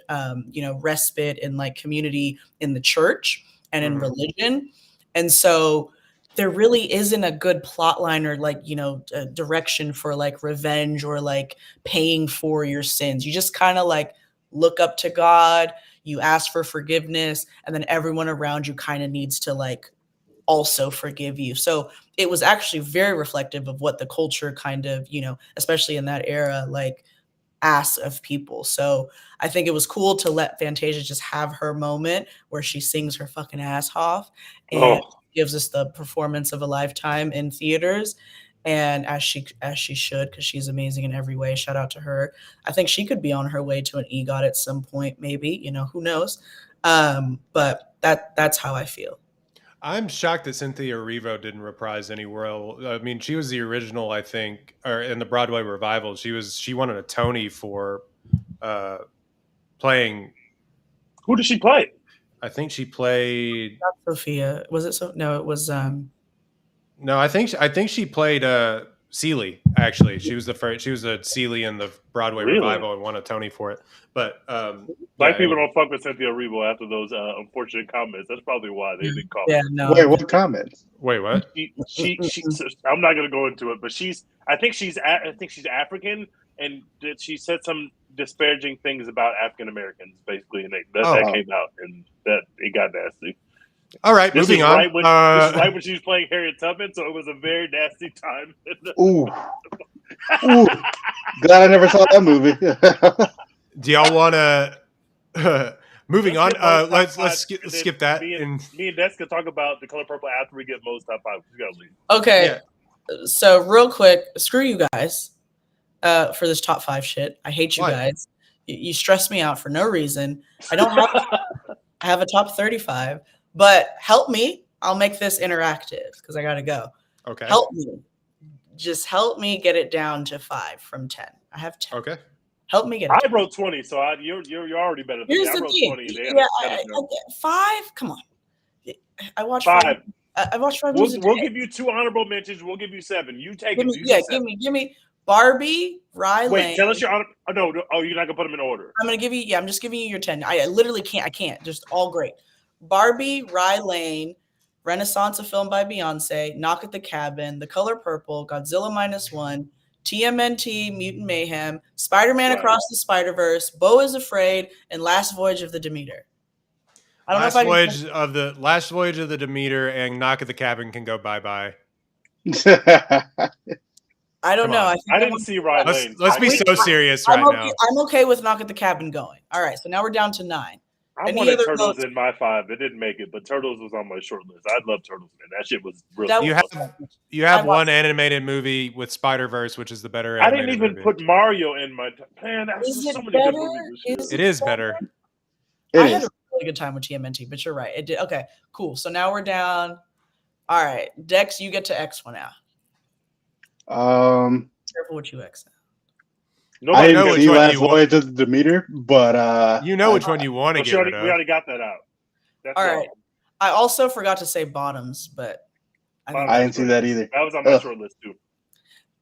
respite in like community in the church and in religion. And so there really isn't a good plot line or like, a direction for like revenge or like paying for your sins. You just kind of like look up to God, you ask for forgiveness, and then everyone around you kind of needs to like also forgive you. So it was actually very reflective of what the culture kind of, especially in that era, like ass of people. So I think it was cool to let Fantasia just have her moment where she sings her fucking ass off and gives us the performance of a lifetime in theaters. And as she should, because she's amazing in every way. Shout out to her. I think she could be on her way to an EGOT at some point, maybe. Who knows? But that's how I feel. I'm shocked that Cynthia Erivo didn't reprise any role. I mean, she was the original, I think, or in the Broadway revival. She wanted a Tony for playing. Who did she play? I think she played Not Sophia. Was it so? No, it was. No, I think she played Celie. Actually, she was the first. She was a Celie in the Broadway revival and won a Tony for it. But black people don't fuck with Cynthia Erivo after those unfortunate comments. That's probably why they didn't call. Yeah, her. no. Wait, what comments? Wait, what? She I'm not going to go into it, but I think she's African, and she said some disparaging things about African Americans, basically, and that came out, and that it got nasty. All right, moving on. This is right when she was playing Harriet Tubman, so it was a very nasty time. Ooh. Glad I never saw that movie. Do y'all want to? Moving on. Let's skip that. Me and Des can talk about The Color Purple after we get Mo's top 5. We gotta leave. Okay, so real quick, screw you guys for this top 5 shit. I hate you guys. You stress me out for no reason. I don't have. I have a top 35. But help me. I'll make this interactive because I got to go. Okay. Help me. Just help me get it down to 5 from 10. I have 10. Okay. Help me get it I down. wrote 20, so you're already better than me. I wrote 20. 5? Come on. I watched 5. I watched 5 We'll give you 2 honorable mentions. We'll give you 7. You take it. Give me Barbie, Rye Wait, Lane. tell us your honor. No. Oh, you're not gonna put them in order. I'm gonna give you. Yeah, I'm just giving you your 10. I literally can't. I can't. Just all great. Barbie, Rye Lane, Renaissance, a film by Beyonce, Knock at the Cabin, The Color Purple, Godzilla -1, TMNT, Mutant Mayhem, Spider-Man Across the Spider-Verse, Beau is Afraid, and Last Voyage of the Demeter. I don't know if Last Voyage of the Demeter and Knock at the Cabin can go bye-bye. I don't know. I didn't see Rye Lane. Let's be so serious right now. I'm okay with Knock at the Cabin going. All right, so now we're down to 9. I wanted Turtles in my 5. It didn't make it, but Turtles was on my short list. I love Turtles, man. That shit was real. You have one animated movie with Spider-Verse, which is the better animated I didn't even put Mario in my man. There's so many good movies. It is better. I had a really good time with TMNT, but you're right. It did. Okay, cool. So now we're down. All right, Dex, you get to X one now. Careful what you X. I didn't see Last Voyage of the Demeter, but you know which one you want to get rid of. We already got that out. All right. I also forgot to say Bottoms, but I didn't see that either. That was on my short list too.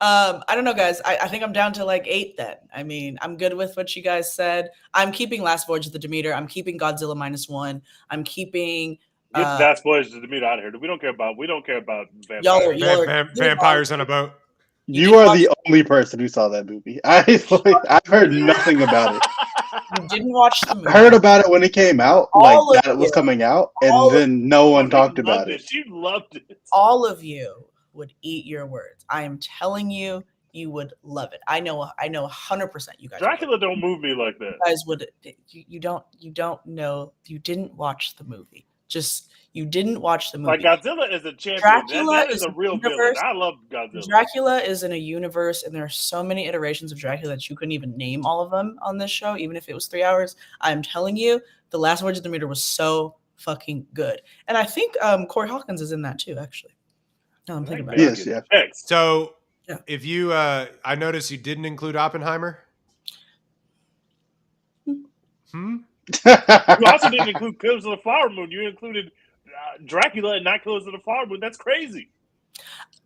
I don't know, guys. I think I'm down to like 8 then. I mean, I'm good with what you guys said. I'm keeping Last Voyage of the Demeter. I'm keeping Godzilla -1. I'm keeping Get Last Voyage of the Demeter out of here. We don't care about vampires. Vampires on a boat. You are the only person who saw that movie. I've heard nothing about it. You didn't watch the movie. I heard about it when it came out, like that it was coming out, and then no one talked about it. She loved it. All of you would eat your words. I am telling you, you would love it. I know 100% you guys. Dracula don't move me like that. You guys would. You don't know. You didn't watch the movie. You didn't watch the movie. Like Godzilla is a champion. That is a real villain. I love Godzilla. Dracula is in a universe, and there are so many iterations of Dracula that you couldn't even name all of them on this show, even if it was 3 hours. I'm telling you, The Last Voyage of the Demeter was so fucking good. And I think Corey Hawkins is in that too, actually. No, I'm thinking about it. Yes, yeah. So if you, I noticed you didn't include Oppenheimer. You also didn't include Killers of the Flower Moon. You included Dracula and not Killers of the Flower Moon. That's crazy.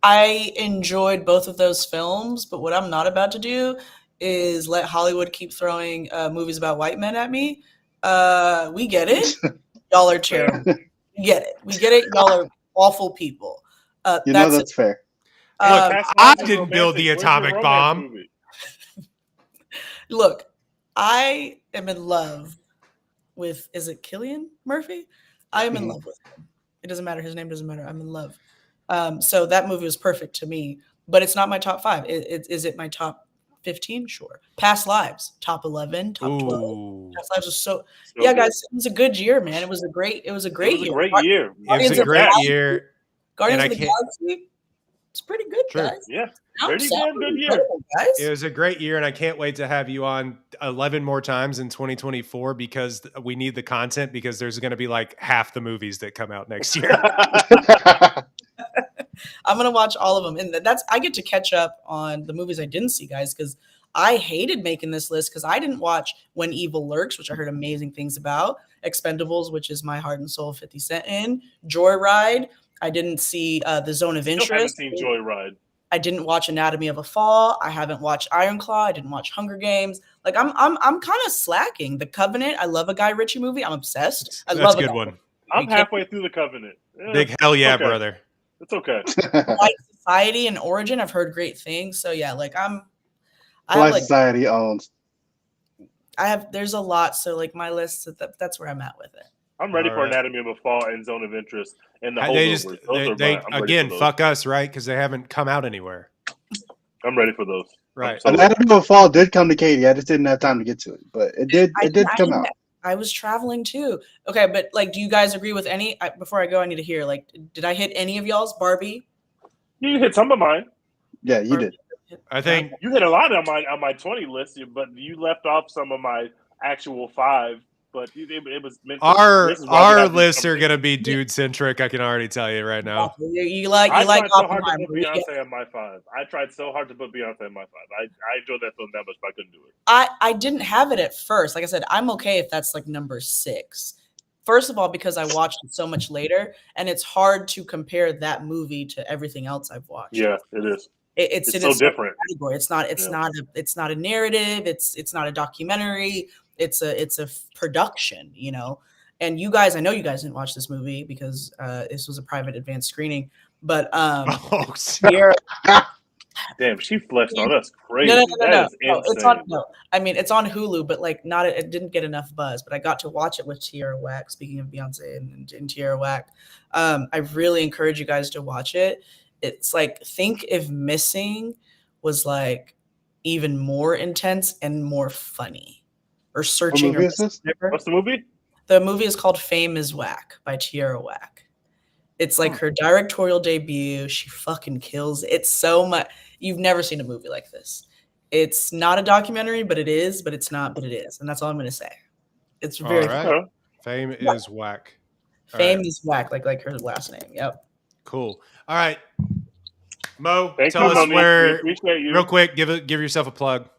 I enjoyed both of those films, but what I'm not about to do is let Hollywood keep throwing movies about white men at me. We get it. Y'all are terrible. We get it. Y'all are awful people. That's fair. Look, I didn't build the atomic bomb. Look, I am in love with, is it Cillian Murphy? I am in love with him. It doesn't matter. His name doesn't matter. I'm in love. So that movie was perfect to me, but it's not my top 5. Is it my top 15, sure. Past Lives, top 11, top 12. Ooh. Past Lives was so good. guys, it was a good year, man. It was a great It was a year. great year. It was Guardians a of the great Galaxy- year. Guardians and of I the can't- Galaxy, it's pretty good, True. guys. Yeah, I'm pretty sorry, damn good year. incredible, guys. It was a great year, and I can't wait to have you on 11 more times in 2024 because we need the content because there's going to be like half the movies that come out next year. I'm gonna watch all of them, and I get to catch up on the movies I didn't see, guys, because I hated making this list because I didn't watch When Evil Lurks, which I heard amazing things about, Expendables, which is my heart and soul 50 Cent in, Joyride. I didn't see The Zone of Still haven't Interest. seen Joyride. I didn't watch Anatomy of a Fall. I haven't watched Iron Claw. I didn't watch Hunger Games. Like I'm kind of slacking. The Covenant. I love a Guy Ritchie movie. I'm obsessed. I That's love a good Guy one. Ritchie. I'm You can't- halfway through the Covenant. Yeah, Big hell yeah, okay. brother. It's okay. Like Society and Origin. I've heard great things. So yeah, like I have Black like Society owns. there's a lot. So like my list, that's where I'm at with it. I'm ready All for right. Anatomy of a Fall and Zone of Interest and the They holdovers. just Those they, are they mine. I'm ready again for those. fuck us, right? Because they haven't come out anywhere. I'm ready for those. Right. So- Anatomy of a Fall did come to Katie. I just didn't have time to get to it, but it did. It did come out. I was traveling too. Okay, but like, do you guys agree with any? Before I go, I need to hear. Like, did I hit any of y'all's Barbie? You hit some of mine. Yeah, you did. I think You hit a lot on my 20 list, but you left off some of my actual 5. But it was meant. our this is why we have these lists are conversations. gonna be dude centric. I can already tell you right now. You like I tried so hard to Oppenheimer. put We get- Beyonce on my 5. I tried so hard to put Beyonce on my 5. I enjoyed that film that much, but I couldn't do it. I didn't have it at first. Like I said, I'm okay if that's like number 6. First of all, because I watched it so much later, and it's hard to compare that movie to everything else I've watched. Yeah, it is. It's in so its own different. category. It's not a narrative. It's not a documentary. It's a production, you know. And you guys, I know you guys didn't watch this movie because this was a private advanced screening. But Oh, Tierra, Damn, she flexed on us crazy. no, That is it's insane. on. No, I mean it's on Hulu, but like not. It didn't get enough buzz. But I got to watch it with Tierra Whack. Speaking of Beyonce and Tierra Whack, I really encourage you guys to watch it. It's like think if Missing was like even more intense and more funny, or Searching. movie Or is this? whatever. What's the movie? The movie is called Fame is Whack by Tierra Whack. It's like her directorial debut. She fucking kills it. It's so much. You've never seen a movie like this. It's not a documentary, but it is, but it's not, but it is. And that's all I'm going to say. It's very All right. Okay. Fame is whack. All Fame right. is Whack, like her last name. Yep. Cool. All right, Mo, Thank tell you, us Monique. We where. appreciate you. Real quick, give yourself a plug.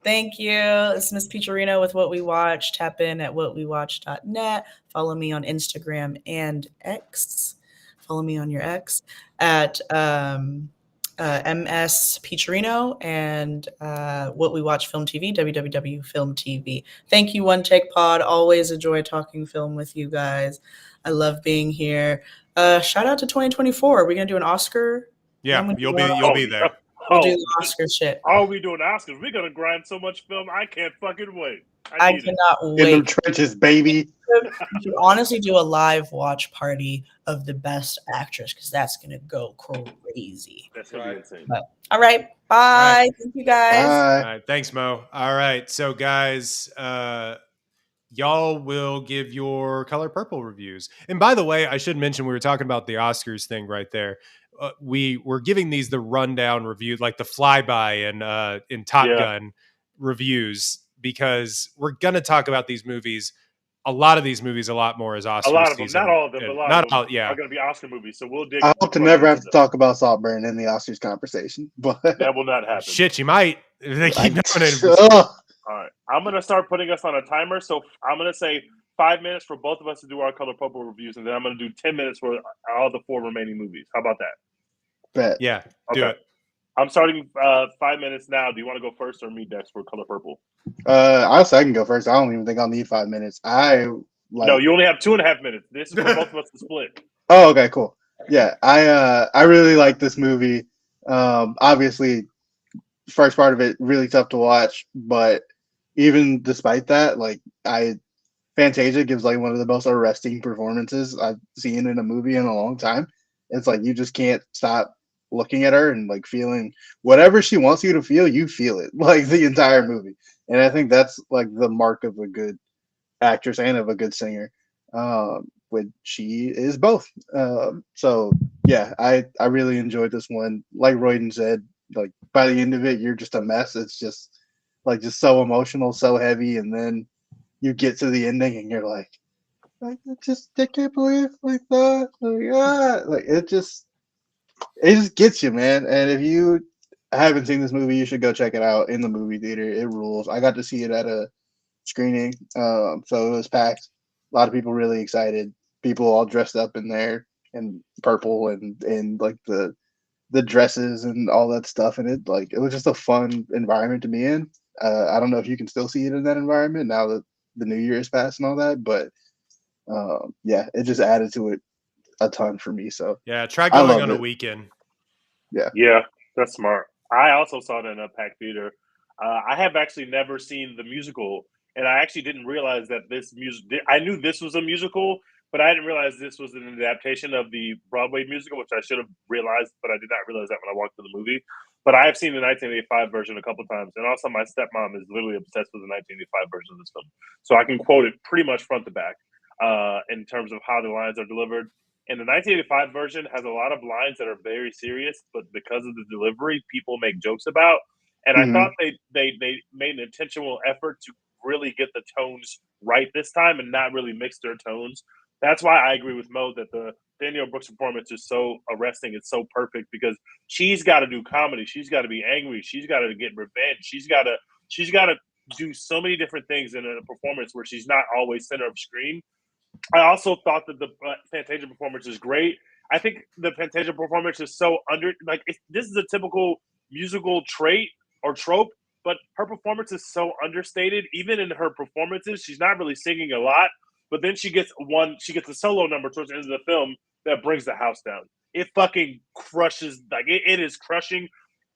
Thank you. It's Miss Peacherino with What We Watch. Tap in at whatwewatch.net. Follow me on Instagram and X. Follow me on your X at MS Peacherino and What We Watch Film TV, www Film TV. Thank you, One Take Pod. Always enjoy talking film with you guys. I love being here. Shout out to 2024. Are we gonna do an Oscar? Yeah, I'm gonna you'll do be there. We'll Oh, do the Oscar shit. all we doing Oscars? We're gonna grind so much film. I can't fucking wait. I need it. cannot In them wait. trenches, baby. We should honestly do a live watch party of the best actress because that's gonna go crazy. That's gonna Right. be insane. All right, bye. Thank you guys. All Bye. right, thanks, Mo. All right, so guys, y'all will give your Color Purple reviews. And by the way, I should mention we were talking about the Oscars thing right there. We were giving these the rundown review, like the flyby and in Top Yeah. Gun reviews, because we're gonna talk about these movies. A lot of these movies, a lot more as Oscar A lot of them, season. not all of them, but a lot Not of them all, yeah. are going to be Oscar movies. So we'll dig. I hope to further never have into to talk about Saltburn in the Oscars conversation, but them. That will not happen. Shit, you might. They keep doing it. Ugh. All right, I'm going to start putting us on a timer. So I'm going to say 5 minutes for both of us to do our Color Purple reviews, and then I'm going to do 10 minutes for all the 4 remaining movies. How about that? Bet. Yeah, do Okay. it. I'm starting 5 minutes now. Do you want to go first or me, Dex, for Color Purple? Honestly, I can go first. I don't even think I'll need 5 minutes. No, you only have 2.5 minutes. This is for both of us to split. Oh, okay, cool. Yeah, I really like this movie. Obviously, first part of it really tough to watch, but even despite that, like Fantasia gives like one of the most arresting performances I've seen in a movie in a long time. It's like you just can't stop looking at her and like feeling whatever she wants you to feel, you feel it like the entire movie. And I think that's like the mark of a good actress and of a good singer. When she is both. So yeah, I really enjoyed this one. Like Royden said, like by the end of it, you're just a mess. It's just like just so emotional, so heavy, and then you get to the ending and you're like I can't believe like that. Like it just gets you, man. And if you haven't seen this movie, you should go check it out in the movie theater. It rules. I got to see it at a screening, so it was packed. A lot of people really excited. People all dressed up in there in purple and like the dresses and all that stuff. And it was just a fun environment to be in. I don't know if you can still see it in that environment now that the new year has passed and all that, but yeah, it just added to it a ton for me. So Yeah, try I going loved on a it. weekend. Yeah, that's smart. I also saw it in a packed theater. I have actually never seen the musical, and I actually didn't realize that this music. I knew this was a musical, but I didn't realize this was an adaptation of the Broadway musical, which I should have realized, but I did not realize that when I walked to the movie. But I have seen the 1985 version a couple times, and also my stepmom is literally obsessed with the 1985 version of this film, so I can quote it pretty much front to back in terms of how the lines are delivered. And the 1985 version has a lot of lines that are very serious, but because of the delivery, people make jokes about. And I Mhm. thought they made an intentional effort to really get the tones right this time and not really mix their tones. That's why I agree with Mo that the Danielle Brooks performance is so arresting. It's so perfect because she's got to do comedy. She's got to be angry. She's got to get revenge. She's got to do so many different things in a performance where she's not always center of screen. I also thought that the Fantasia performance is great. I think the Fantasia performance is so this is a typical musical trait or trope, but her performance is so understated. Even in her performances, she's not really singing a lot, but then she gets a solo number towards the end of the film that brings the house down. It fucking crushes, it is crushing.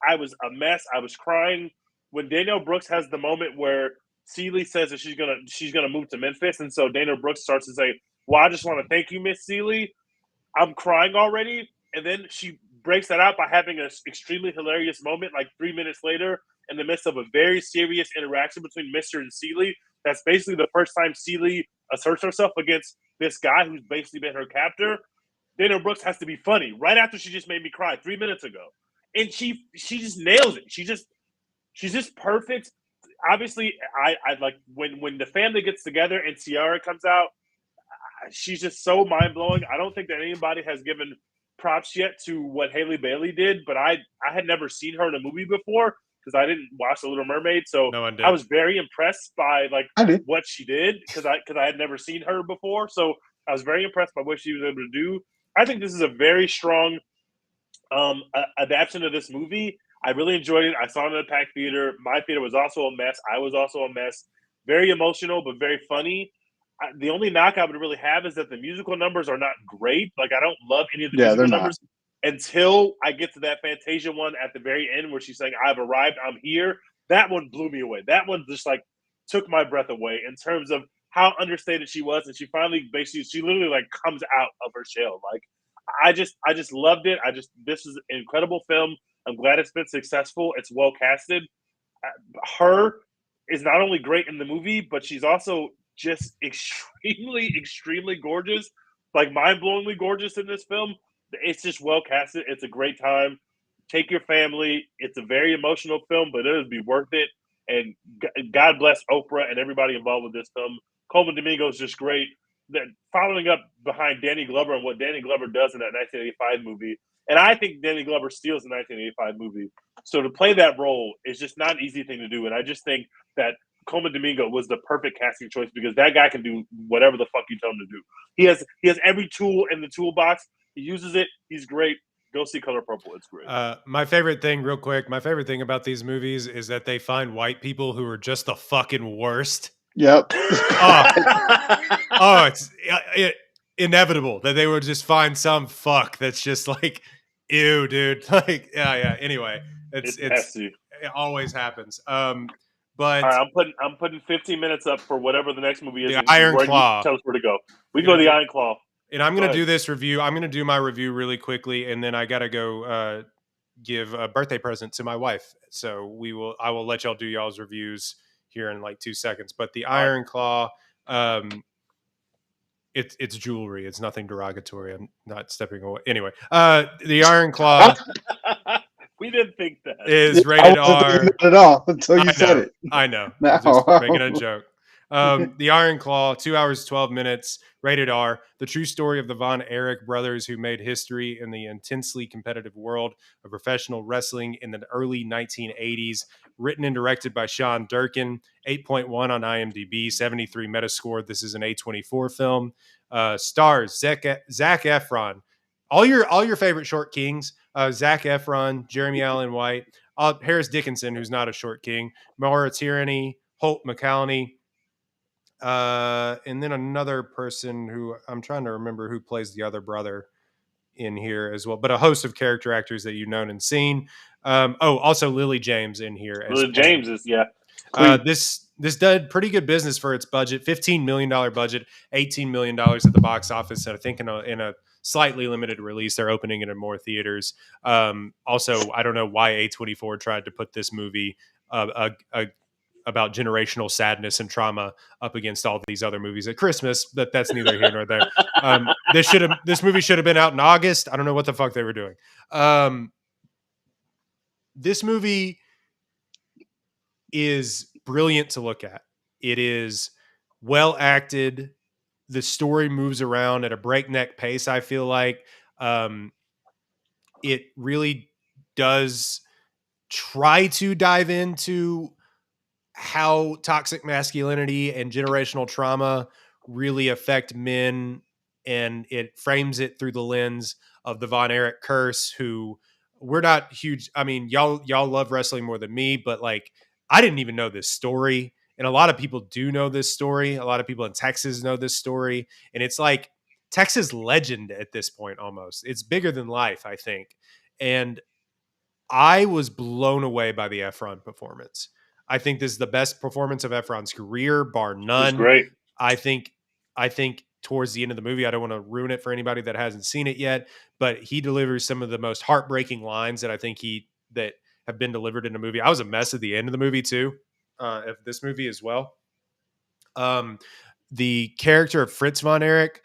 I was a mess. I was crying when Danielle Brooks has the moment where Celie says that she's gonna move to Memphis, and so Dana Brooks starts to say, "Well, I just want to thank you, Miss Celie." I'm crying already, and then she breaks that out by having an extremely hilarious moment, like 3 minutes later, in the midst of a very serious interaction between Mister and Celie. That's basically the first time Celie asserts herself against this guy who's basically been her captor. Dana Brooks has to be funny right after she just made me cry 3 minutes ago, and she just nails it. She's just perfect. Obviously, I like when the family gets together and Ciara comes out. She's just so mind blowing. I don't think that anybody has given props yet to what Haley Bailey did, but I had never seen her in a movie before because I didn't watch The Little Mermaid. So No one I did. was very impressed by like I did. what she did because I had never seen her before. So I was very impressed by what she was able to do. I think this is a very strong adaptation of this movie. I really enjoyed it. I saw it in a packed theater. My theater was also a mess. I was also a mess. Very emotional, but very funny. The only knock I would really have is that the musical numbers are not great. Like I don't love any of the Yeah, they're musical not. numbers until I get to that Fantasia one at the very end where she's saying, "I've arrived. I'm here." That one blew me away. That one just like took my breath away in terms of how understated she was, and she finally basically she literally like comes out of her shell. Like I just loved it. This is an incredible film. I'm glad it's been successful. It's well casted. Her is not only great in the movie, but she's also just extremely gorgeous, like mind-blowingly gorgeous in this film. It's just well casted. It's a great time. Take your family. It's a very emotional film, but it'll be worth it. And God bless Oprah and everybody involved with this film. Coleman Domingo is just great. That following up behind Danny Glover and what Danny Glover does in that 1985 movie, and I think Danny Glover steals the 1985 movie. So to play that role is just not an easy thing to do, and I just think that Coleman Domingo was the perfect casting choice because that guy can do whatever the fuck you tell him to do. He has every tool in the toolbox. He uses it. He's great. Go see Color Purple. It's great. My favorite thing, real quick, my favorite thing about these movies is that they find white people who are just the fucking worst. Yep. Oh, it's inevitable that they would just find some fuck that's just like, ew, dude. Like, yeah. Anyway, it's it messy. always happens. All But right, I'm putting 15 minutes up for whatever the next movie is. the And Iron Roy, you Claw. tell us where to go. We can go to the Iron Claw. And I'm Go going to ahead. do this review. I'm going to do my review really quickly, and then I got to go give a birthday present to my wife. So I will let y'all do y'all's reviews here in like 2 seconds. But the Iron Claw, it's jewelry. It's nothing derogatory. I'm not stepping away. Anyway, the Iron Claw We didn't think that. is rated R. Not at all until you said it. I know. No. Just making a joke. The Iron Claw, 2 hours, 12 minutes, rated R. The true story of the Von Erich brothers who made history in the intensely competitive world of professional wrestling in the early 1980s. Written and directed by Sean Durkin, 8.1 on IMDb, 73 Metascore. This is an A24 film. Stars Zac Efron, all your favorite short kings. Zac Efron, Jeremy Allen White, Harris Dickinson, who's not a short king, Maura Tierney, Holt McCallany, and then another person who I'm trying to remember who plays the other brother in here as well, but a host of character actors that you've known and seen. Also Lily James in here. Lily James is This did pretty good business for its budget, $15 million budget, $18 million at the box office. And I think in a slightly limited release, they're opening it in more theaters. Also, I don't know why A24 tried to put this movie about generational sadness and trauma up against all these other movies at Christmas, but that's neither here nor there. This movie should have been out in August. I don't know what the fuck they were doing. This movie is brilliant to look at. It is well acted. The story moves around at a breakneck pace, I feel like. It really does try to dive into how toxic masculinity and generational trauma really affect men, and it frames it through the lens of the Von Erich curse, who we're not huge. I mean, y'all love wrestling more than me, but like, I didn't even know this story. And a lot of people do know this story. A lot of people in Texas know this story. And it's like Texas legend at this point almost. It's bigger than life, I think. And I was blown away by the Efron performance. I think this is the best performance of Efron's career, bar none. It's great. I think towards the end of the movie, I don't want to ruin it for anybody that hasn't seen it yet, but he delivers some of the most heartbreaking lines that I think that have been delivered in a movie. I was a mess at the end of the movie too, of this movie as well. The character of Fritz Von Erich,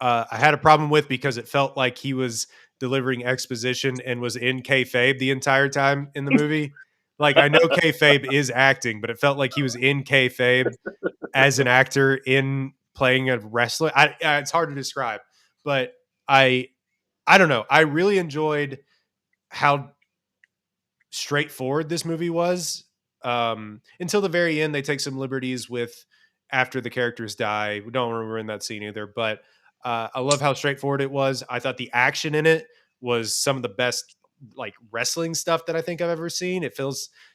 I had a problem with because it felt like he was delivering exposition and was in kayfabe the entire time in the movie. Like, I know kayfabe is acting, but it felt like he was in kayfabe as an actor in playing a wrestler. It's hard to describe, but I don't know. I really enjoyed how straightforward this movie was. Until the very end, they take some liberties with after the characters die. We don't remember in that scene either, but I love how straightforward it was. I thought the action in it was some of the best like wrestling stuff that I think I've ever seen.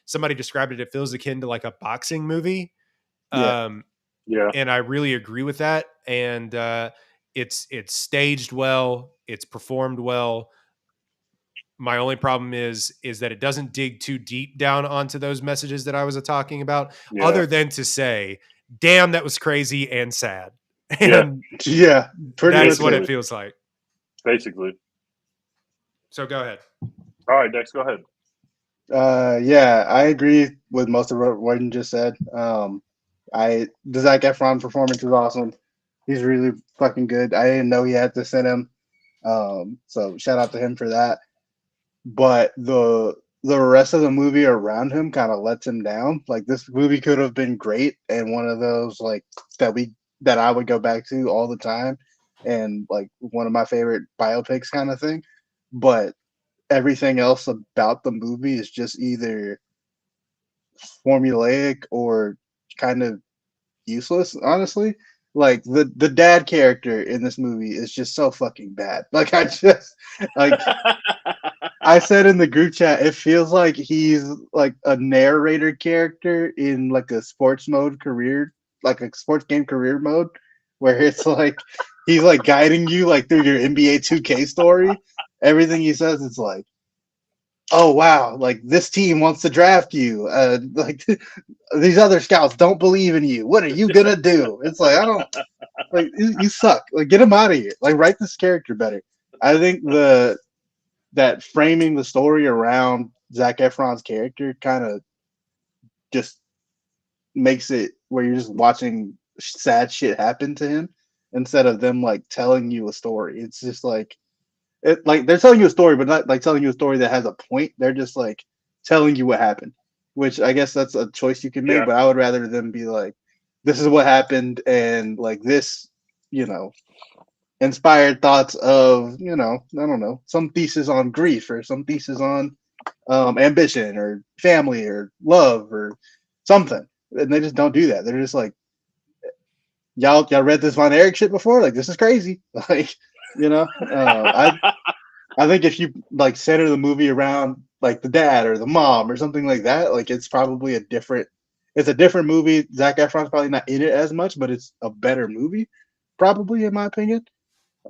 Somebody described it feels akin to like a boxing movie. Yeah. And I really agree with that. And it's staged well, it's performed well. My only problem is that it doesn't dig too deep down onto those messages that I was talking about, other than to say, damn, that was crazy and sad. And that's what it feels like. Basically. So go ahead. All right, Dex, go ahead. I agree with most of what you just said. The Zac Efron performance is awesome. He's really fucking good. I didn't know he had this in him. So shout out to him for that. But the rest of the movie around him kind of lets him down. Like, this movie could have been great and one of those like that I would go back to all the time, and like one of my favorite biopics kind of thing. But everything else about the movie is just either formulaic or kind of useless, honestly. Like the dad character in this movie is just so fucking bad. Like, I said in the group chat, it feels like he's like a narrator character in like a sports mode career, like a sports game career mode, where it's like he's like guiding you like through your NBA 2K story. Everything he says is like, oh wow, like this team wants to draft you. Like these other scouts don't believe in you. What are you gonna do? It's like, I don't like, you suck. Like, get him out of here. Like, write this character better. I think the that framing the story around Zac Efron's character kind of just makes it where you're just watching sad shit happen to him instead of them like telling you a story. It's just like they're telling you a story, but not like telling you a story that has a point. They're just like telling you what happened, which I guess that's a choice you can make. Yeah. But I would rather them be like, this is what happened, and like this, you know, inspired thoughts of, you know, I don't know, some thesis on grief or some thesis on ambition or family or love or something. And they just don't do that. They're just like, y'all read this Von Erich shit before? Like, this is crazy. Like, you know, I think if you like center the movie around like the dad or the mom or something like that, like it's probably a different movie. Zac Efron's probably not in it as much, but it's a better movie, probably in my opinion.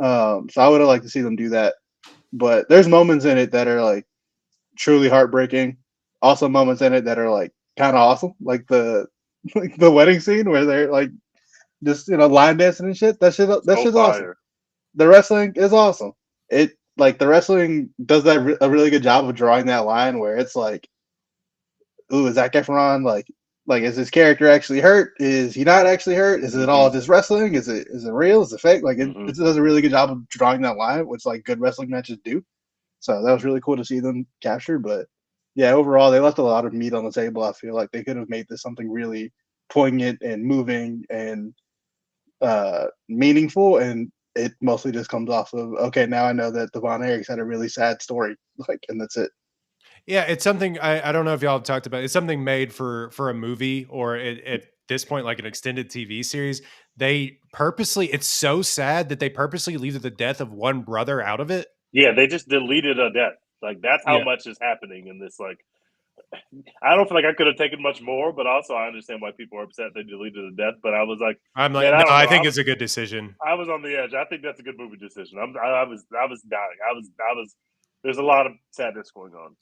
So I would have liked to see them do that. But there's moments in it that are like truly heartbreaking. Also moments in it that are like kind of awesome, like the wedding scene where they're like just, you know, line dancing and shit. That shit's awesome. The wrestling is awesome. It like the wrestling does a really good job of drawing that line where it's like, ooh, is Zac Efron like is his character actually hurt? Is he not actually hurt? Is it all just wrestling? Is it real? Is it fake? Like it does a really good job of drawing that line, which like good wrestling matches do. So that was really cool to see them capture. But yeah, overall they left a lot of meat on the table. I feel like they could have made this something really poignant and moving and meaningful, and it mostly just comes off of, okay, now I know that the Von Erichs had a really sad story, like, and that's it. Yeah, it's something I don't know if y'all have talked about. It's something made for a movie or at this point like an extended TV series. They purposely, it's so sad that they purposely leave the death of one brother out of it. Yeah, they just deleted a death. Like that's how much is happening in this. Like, I don't feel like I could have taken much more, but also I understand why people are upset they deleted the death. But I was like, I'm like, man, no, I think it's a good decision. I was on the edge. I think that's a good movie decision. I was dying. I was. There's a lot of sadness going on.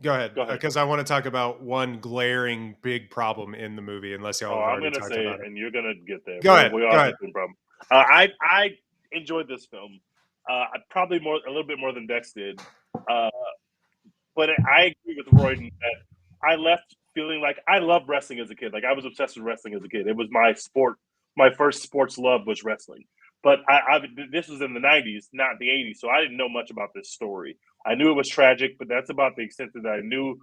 Go ahead, because I want to talk about one glaring big problem in the movie. Unless y'all have already talked about it, and you're gonna get there. Go ahead. We all have the same problem. I enjoyed this film. Probably a little bit more than Dex did. But I agree with Royden that I left feeling like I loved wrestling as a kid. Like I was obsessed with wrestling as a kid. It was my sport. My first sports love was wrestling. But this was in the 90s, not the 80s, so I didn't know much about this story. I knew it was tragic, but that's about the extent that I knew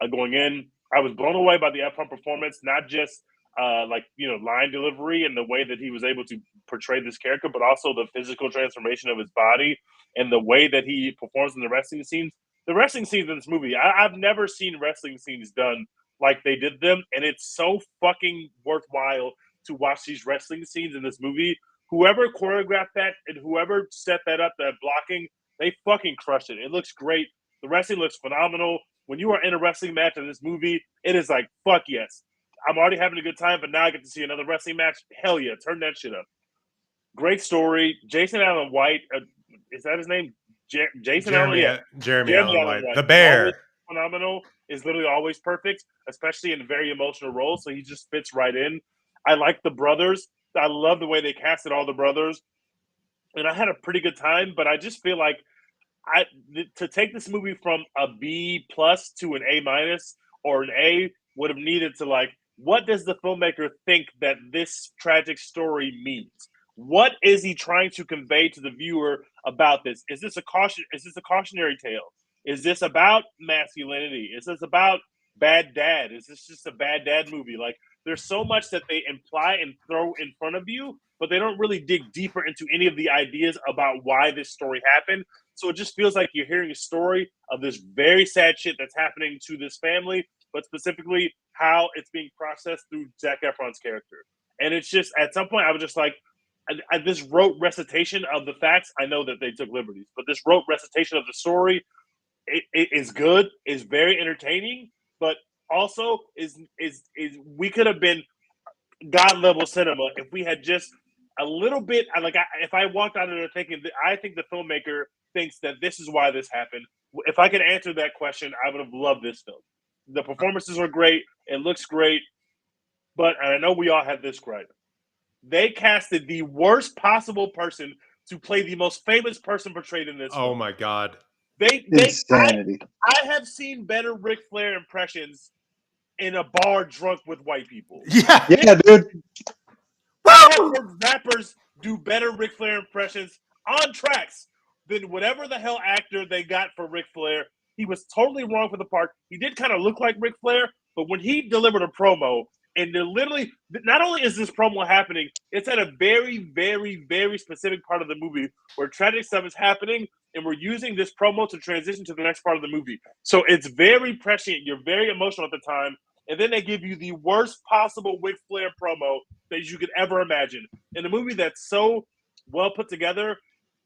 going in. I was blown away by the Efron performance, not just line delivery and the way that he was able to portray this character, but also the physical transformation of his body and the way that he performs in the wrestling scenes. The wrestling scenes in this movie, I've never seen wrestling scenes done like they did them, and it's so fucking worthwhile to watch these wrestling scenes in this movie. Whoever choreographed that and whoever set that up, that blocking, they fucking crushed it. It looks great. The wrestling looks phenomenal. When you are in a wrestling match in this movie, it is like, fuck yes. I'm already having a good time, but now I get to see another wrestling match. Hell yeah, turn that shit up. Great story. Jason Allen White, is that his name? Jeremy Allen White. The Bear. Always phenomenal. Is literally always perfect, especially in very emotional roles. So he just fits right in. I like the brothers. I love the way they casted all the brothers. And I had a pretty good time, but I just feel like to take this movie from a B+ to an A- or an A would have needed to like, what does the filmmaker think that this tragic story means? What is he trying to convey to the viewer about this? Is this a cautionary tale? Is this about masculinity? Is this about bad dad? Is this just a bad dad movie? Like, there's so much that they imply and throw in front of you, but they don't really dig deeper into any of the ideas about why this story happened. So it just feels like you're hearing a story of this very sad shit that's happening to this family, but specifically how it's being processed through Zac Efron's character. And it's just, at some point, I was just like, this rote recitation of the facts, I know that they took liberties, but this rote recitation of the story, it is good, is very entertaining, but also is we could have been God level cinema if we had just a little bit. If I walked out of there thinking that I think the filmmaker thinks that this is why this happened. If I could answer that question, I would have loved this film. The performances are great. It looks great. But and I know we all have this gripe. They casted the worst possible person to play the most famous person portrayed in this film. My God. Insanity. I have seen better Ric Flair impressions in a bar drunk with white people. Yeah. Yeah, dude. I have heard rappers do better Ric Flair impressions on tracks than whatever the hell actor they got for Ric Flair. He was totally wrong for the part. He did kind of look like Ric Flair, but when he delivered a promo, and they're literally, not only is this promo happening, it's at a very, very, very specific part of the movie where tragic stuff is happening, and we're using this promo to transition to the next part of the movie. So it's very prescient. You're very emotional at the time. And then they give you the worst possible Ric Flair promo that you could ever imagine. In a movie that's so well put together,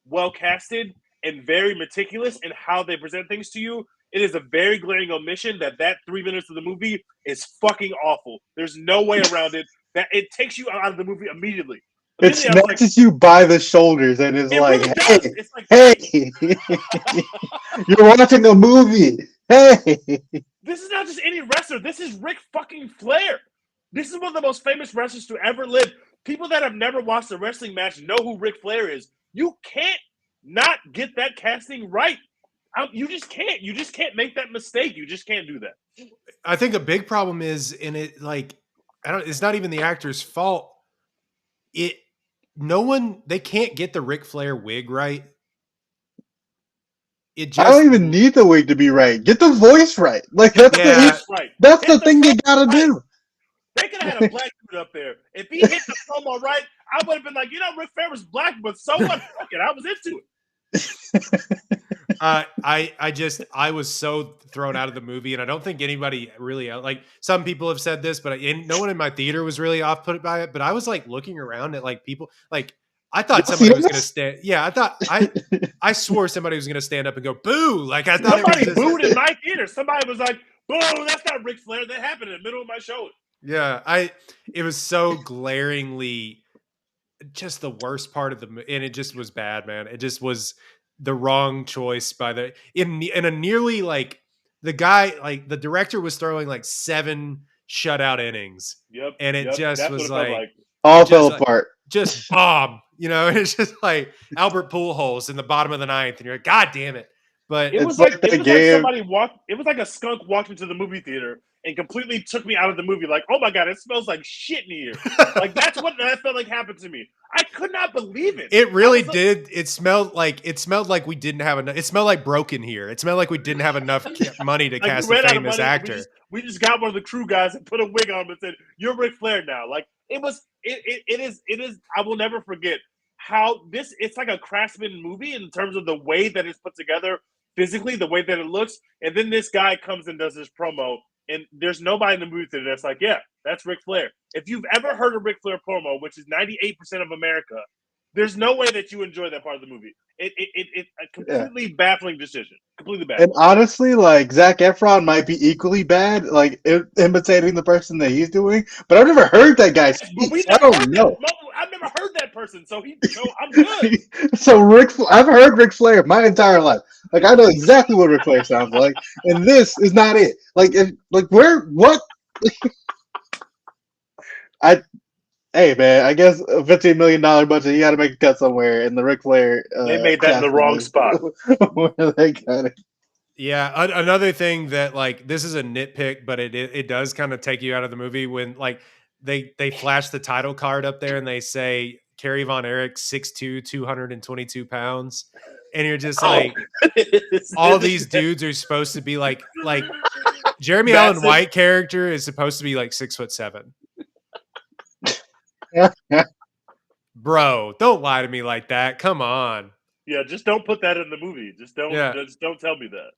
well casted, and very meticulous in how they present things to you, it is a very glaring omission that 3 minutes of the movie is fucking awful. There's no way around it. That it takes you out of the movie immediately. It snatches you by the shoulders and is like, really hey, does. It's like, hey, you're watching a movie. Hey. This is not just any wrestler. This is Ric fucking Flair. This is one of the most famous wrestlers to ever live. People that have never watched a wrestling match know who Ric Flair is. You can't not get that casting right. You just can't. You just can't make that mistake. You just can't do that. I think a big problem is in it, like, it's not even the actor's fault. They can't get the Ric Flair wig right. I don't even need the wig to be right. Get the voice right. Like that's the thing you gotta do. They could have had a black dude up there. If he hit the promo right, I would have been like, Ric Flair was black, but so what? Fuck it, I was into it. I was so thrown out of the movie, and I don't think anybody really, like, some people have said this, but no one in my theater was really off put by it. But I was like looking around at like people, like I thought somebody was going to stand. Yeah, I swore somebody was going to stand up and go boo. Like I thought somebody booed in my theater. Somebody was like, "Boo! That's not Ric Flair." That happened in the middle of my show. Yeah, it was so glaringly just the worst part of the movie, and it just was bad, man. It just was the wrong choice by in a nearly, like, the guy, like the director was throwing like 7 shutout innings. Yep. And it just was like all fell apart. Just bomb, it's just like Albert Pujols in the bottom of the 9th, and you're like, God damn it. But it was like somebody walked. It was like a skunk walked into the movie theater and completely took me out of the movie. Like, oh my God, it smells like shit in here. Like that's what that felt like happened to me. I could not believe it. It really did. It smelled like we didn't have enough. It smelled like broken here. It smelled like we didn't have enough money to cast a famous actor. We just got one of the crew guys and put a wig on him and said, "You're Ric Flair now." Like it was. It is. I will never forget how it's like a Craftsman movie in terms of the way that it's put together physically, the way that it looks. And then this guy comes and does this promo, and there's nobody in the movie theater that's like, yeah, that's Ric Flair. If you've ever heard a Ric Flair promo, which is 98% of America, there's no way that you enjoy that part of the movie. It's a completely baffling decision. Completely baffling. And honestly, like, Zac Efron might be equally bad, like imitating the person that he's doing. But I've never heard that guy speak. I don't know. I've never heard that person, so I'm good. I've heard Ric Flair my entire life. Like, I know exactly what Ric Flair sounds like, and this is not it. What? Hey man, I guess a $15 million budget, you got to make a cut somewhere. In the Ric Flair, they made that in the wrong spot. Where they got it. Yeah, another thing that, like, this is a nitpick, but it does kind of take you out of the movie when, like, they flash the title card up there and they say Kerry Von Erich, 6'2", 222 pounds, and you're just like, all these dudes are supposed to be like Jeremy Allen White character is supposed to be like 6'7". Bro, don't lie to me like that. Come on. Yeah, just don't put that in the movie. Just don't tell me that.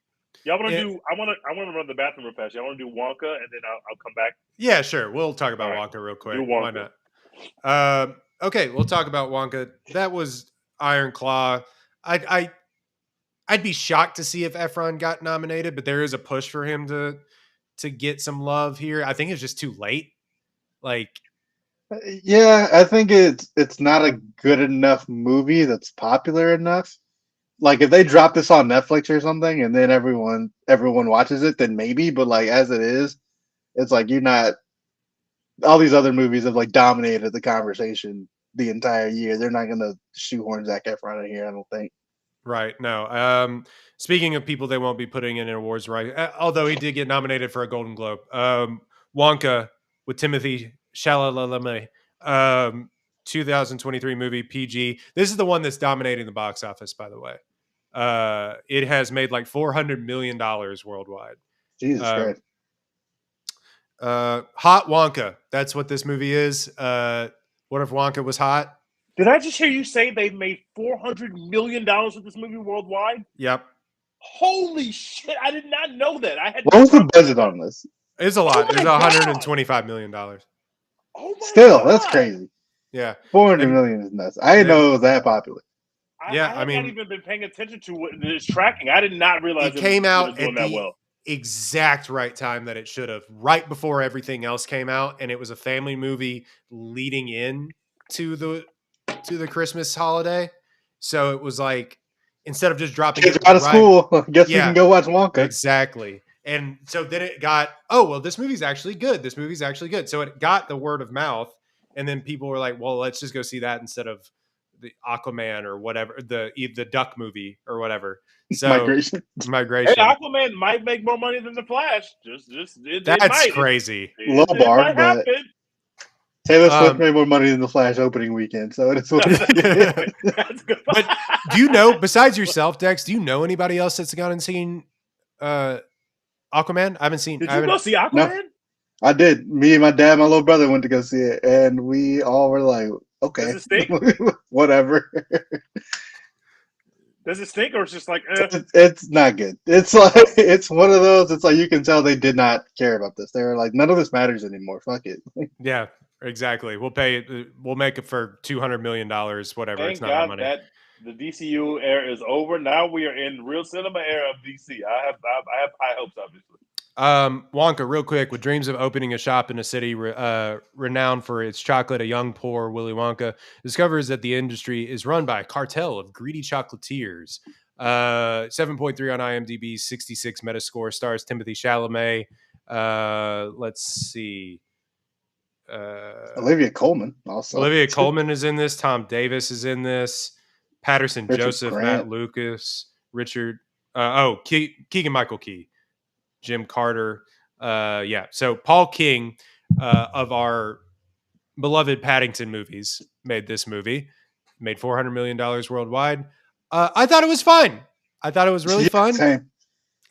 Y'all want to do? I want to run the bathroom real fast. Y'all want to do Wonka, and then I'll come back. Yeah, sure. We'll talk about Wonka real quick. Why not? Okay, we'll talk about Wonka. That was Iron Claw. I'd be shocked to see if Efron got nominated, but there is a push for him to get some love here. I think it's just too late. Like, yeah, I think it's not a good enough movie that's popular enough. Like, if they drop this on Netflix or something and then everyone watches it, then maybe. But like, as it is, it's like you're not. All these other movies have like dominated the conversation the entire year. They're not gonna shoehorn Zac Efron in here, I don't think. Right. No. Speaking of people they won't be putting in awards, right? Although he did get nominated for a Golden Globe. Wonka with Timothy Chalamet. 2023 movie PG. This is the one that's dominating the box office, by the way. It has made like $400 million worldwide. Jesus Christ. Hot Wonka. That's what this movie is. What if Wonka was hot? Did I just hear you say they've made $400 million with this movie worldwide? Yep. Holy shit! I did not know that. I had. What was the budget on this? It's a lot. Oh It's my $125 million. Oh my Still, God. that's crazy. Yeah. 400 And- million is nuts. I didn't know it was that popular. Yeah, I I have mean- not even been paying attention to what it's tracking. I did not realize It came was out doing at that the well. exact right time that it should have, right before everything else came out, and it was a family movie leading in to the Christmas holiday. So it was like, instead of just dropping Kids it are out of right- school. I guess we Yeah. can go watch Wonka. Exactly. And so then it got, oh, well, this movie's actually good. This movie's actually good. So it got the word of mouth. And then people were like, well, let's just go see that instead of the Aquaman or whatever, the duck movie or whatever. So Migration. Migration. Hey, Aquaman might make more money than the Flash. It That's might. crazy. Low It bar, might but- happen. Taylor Swift Um, made more money than the Flash opening weekend, so it's what it is. That's good. But do you know, besides yourself, Dex, do you know anybody else that's gone and seen Aquaman? I haven't seen. Did I you haven't, go see Aquaman? I did. Me and my dad, my little brother went to go see it, and we all were like, "Okay, Does it stink? whatever." Does it stink, or it's just like? It's not good. It's like it's one of those. It's like you can tell they did not care about this. They were like, "None of this matters anymore. Fuck it." Yeah, exactly. We'll pay it. We'll make it for $200 million, whatever. Thank It's not our God money. that the DCU era is over. Now we are in real cinema era of DC. I have high hopes, obviously. Wonka, real quick, with dreams of opening a shop in a city renowned for its chocolate, a young, poor Willy Wonka discovers that the industry is run by a cartel of greedy chocolatiers. 7.3 on IMDb, 66 Metascore, stars Timothy Chalamet. Let's see. Olivia Colman also. Olivia Colman is in this. Tom Davis is in this. Patterson Richard Joseph, Grant. Matt Lucas, Richard. Keegan Michael Key, Jim Carter. Yeah. So Paul King of our beloved Paddington movies made this movie. Made $400 million worldwide. I thought it was fun. I thought it was really Yeah, fun. same.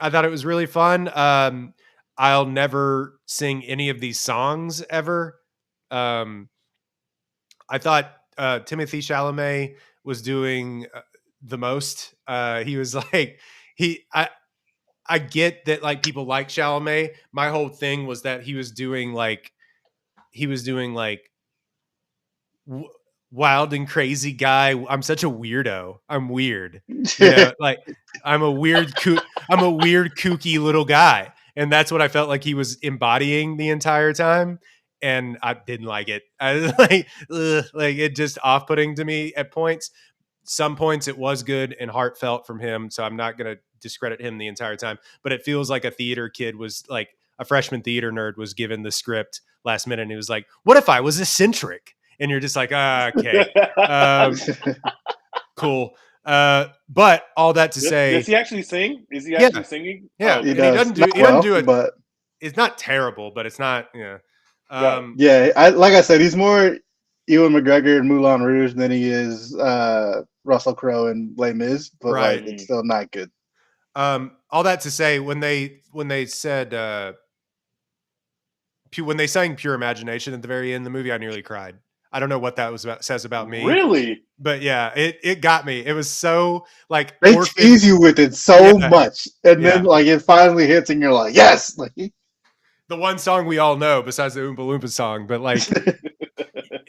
I thought it was really fun. I'll never sing any of these songs ever. I thought Timothy Chalamet was doing the most. He was like I get that like people like Chalamet. My whole thing was that he was doing like wild and crazy guy. I'm such a weirdo. I'm weird. You know, like I'm a weird kooky little guy. And that's what I felt like he was embodying the entire time. And I didn't like it. I was like, ugh, like it just off-putting to me at points. Some points it was good and heartfelt from him. So I'm not going to discredit him the entire time. But it feels like a theater kid was like a freshman theater nerd was given the script last minute. And he was like, what if I was eccentric? And you're just like, okay, cool. But all that to say, does he actually sing? Is he Yeah. actually singing? Yeah. Oh, And He he does. doesn't do- Not he doesn't well, do it- but it's not terrible, but it's not, yeah. yeah, like I said, he's more Ewan McGregor in Moulin Rouge than he is Russell Crowe in Les Mis, but Right. like it's still not good. All that to say, when they said when they sang "Pure Imagination" at the very end of the movie, I nearly cried. I don't know what that was about, says about me, Really? but yeah, it got me. It was so like They orphan- tease you with it so Yeah. much, and then Yeah. like it finally hits, and you're like, yes, like the one song we all know besides the Oompa Loompa song, but like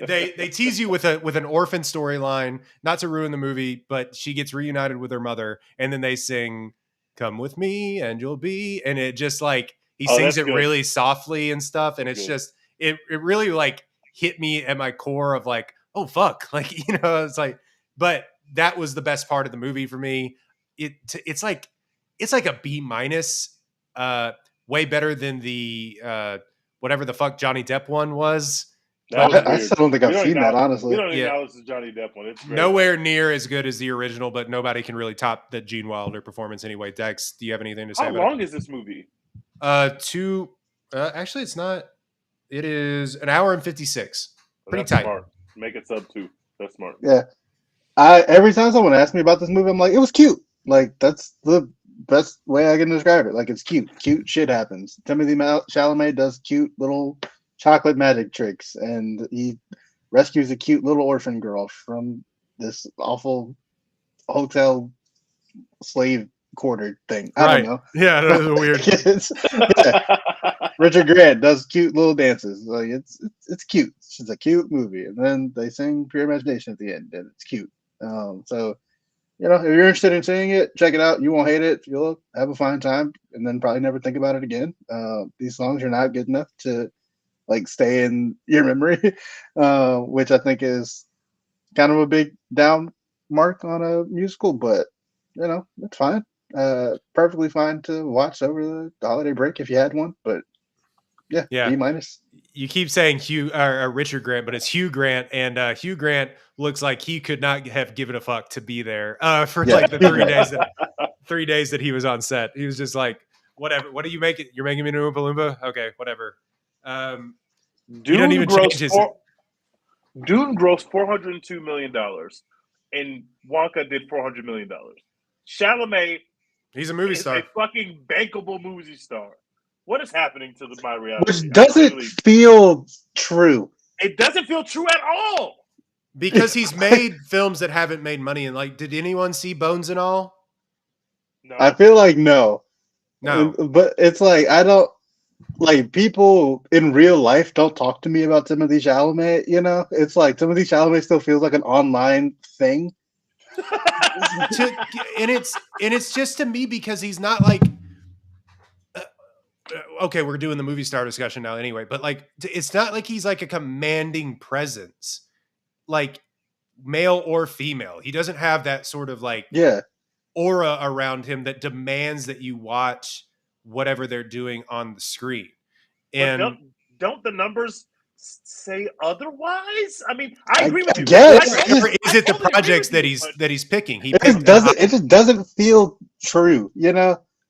they tease you with an orphan storyline, not to ruin the movie, but she gets reunited with her mother, and then they sing "Come with Me and You'll Be," and it just like he Oh, sings that's it good. really softly and stuff, and it's Good. just it really like hit me at my core of like, oh fuck, like you know, it's like, but that was the best part of the movie for me. It's like a B minus, way better than the whatever the fuck Johnny Depp one was. That was I weird. still don't think We I've don't seen that, acknowledge- honestly. We don't Yeah. acknowledge the Johnny Depp one. It's great. Nowhere near as good as the original, but nobody can really top the Gene Wilder performance anyway. Dex, do you have anything to say How about long is this movie? it? Actually, it's not. It is an hour and 56. Pretty That's tight. Smart. Make it sub 2. That's smart. Yeah. Every time someone asks me about this movie, I'm like, it was cute. Like, that's the best way I can describe it. Like, it's cute. Cute shit happens. Timothy Chalamet does cute little chocolate magic tricks, and he rescues a cute little orphan girl from this awful hotel slave quarter thing. I don't know. Yeah, that is weird. Yeah. Richard Grant does cute little dances. Like it's cute. It's just a cute movie, and then they sing "Pure Imagination" at the end, and it's cute. So if you're interested in seeing it, check it out. You won't hate it. You'll have a fine time, and then probably never think about it again. These songs are not good enough to like stay in your memory, which I think is kind of a big down mark on a musical, but it's fine. Perfectly fine to watch over the holiday break if you had one, but yeah. B-. You keep saying Richard Grant, but it's Hugh Grant, and Hugh Grant looks like he could not have given a fuck to be there for like the 3 days that he was on set. He was just like, whatever. What do you make it? You're making me an Oompa Loompa? Okay, whatever. You don't even change his. Dune grossed $402 million, and Wonka did $400 million. Chalamet, he's a movie star, a fucking bankable movie star. What is happening to my reality? Which doesn't feel true. It doesn't feel true at all. Because he's made films that haven't made money. And like, did anyone see Bones and All? No. I feel like no. No. But it's like, I don't, like, people in real life don't talk to me about Timothy Chalamet, It's like Timothy Chalamet still feels like an online thing. And it's just to me because he's not like, okay, we're doing the movie star discussion now anyway, but like, it's not like he's like a commanding presence, like male or female. He doesn't have that sort of like aura around him that demands that you watch whatever they're doing on the screen. And don't the numbers say otherwise? I mean, I agree with you. Is it the projects that he's picking? It just doesn't feel true,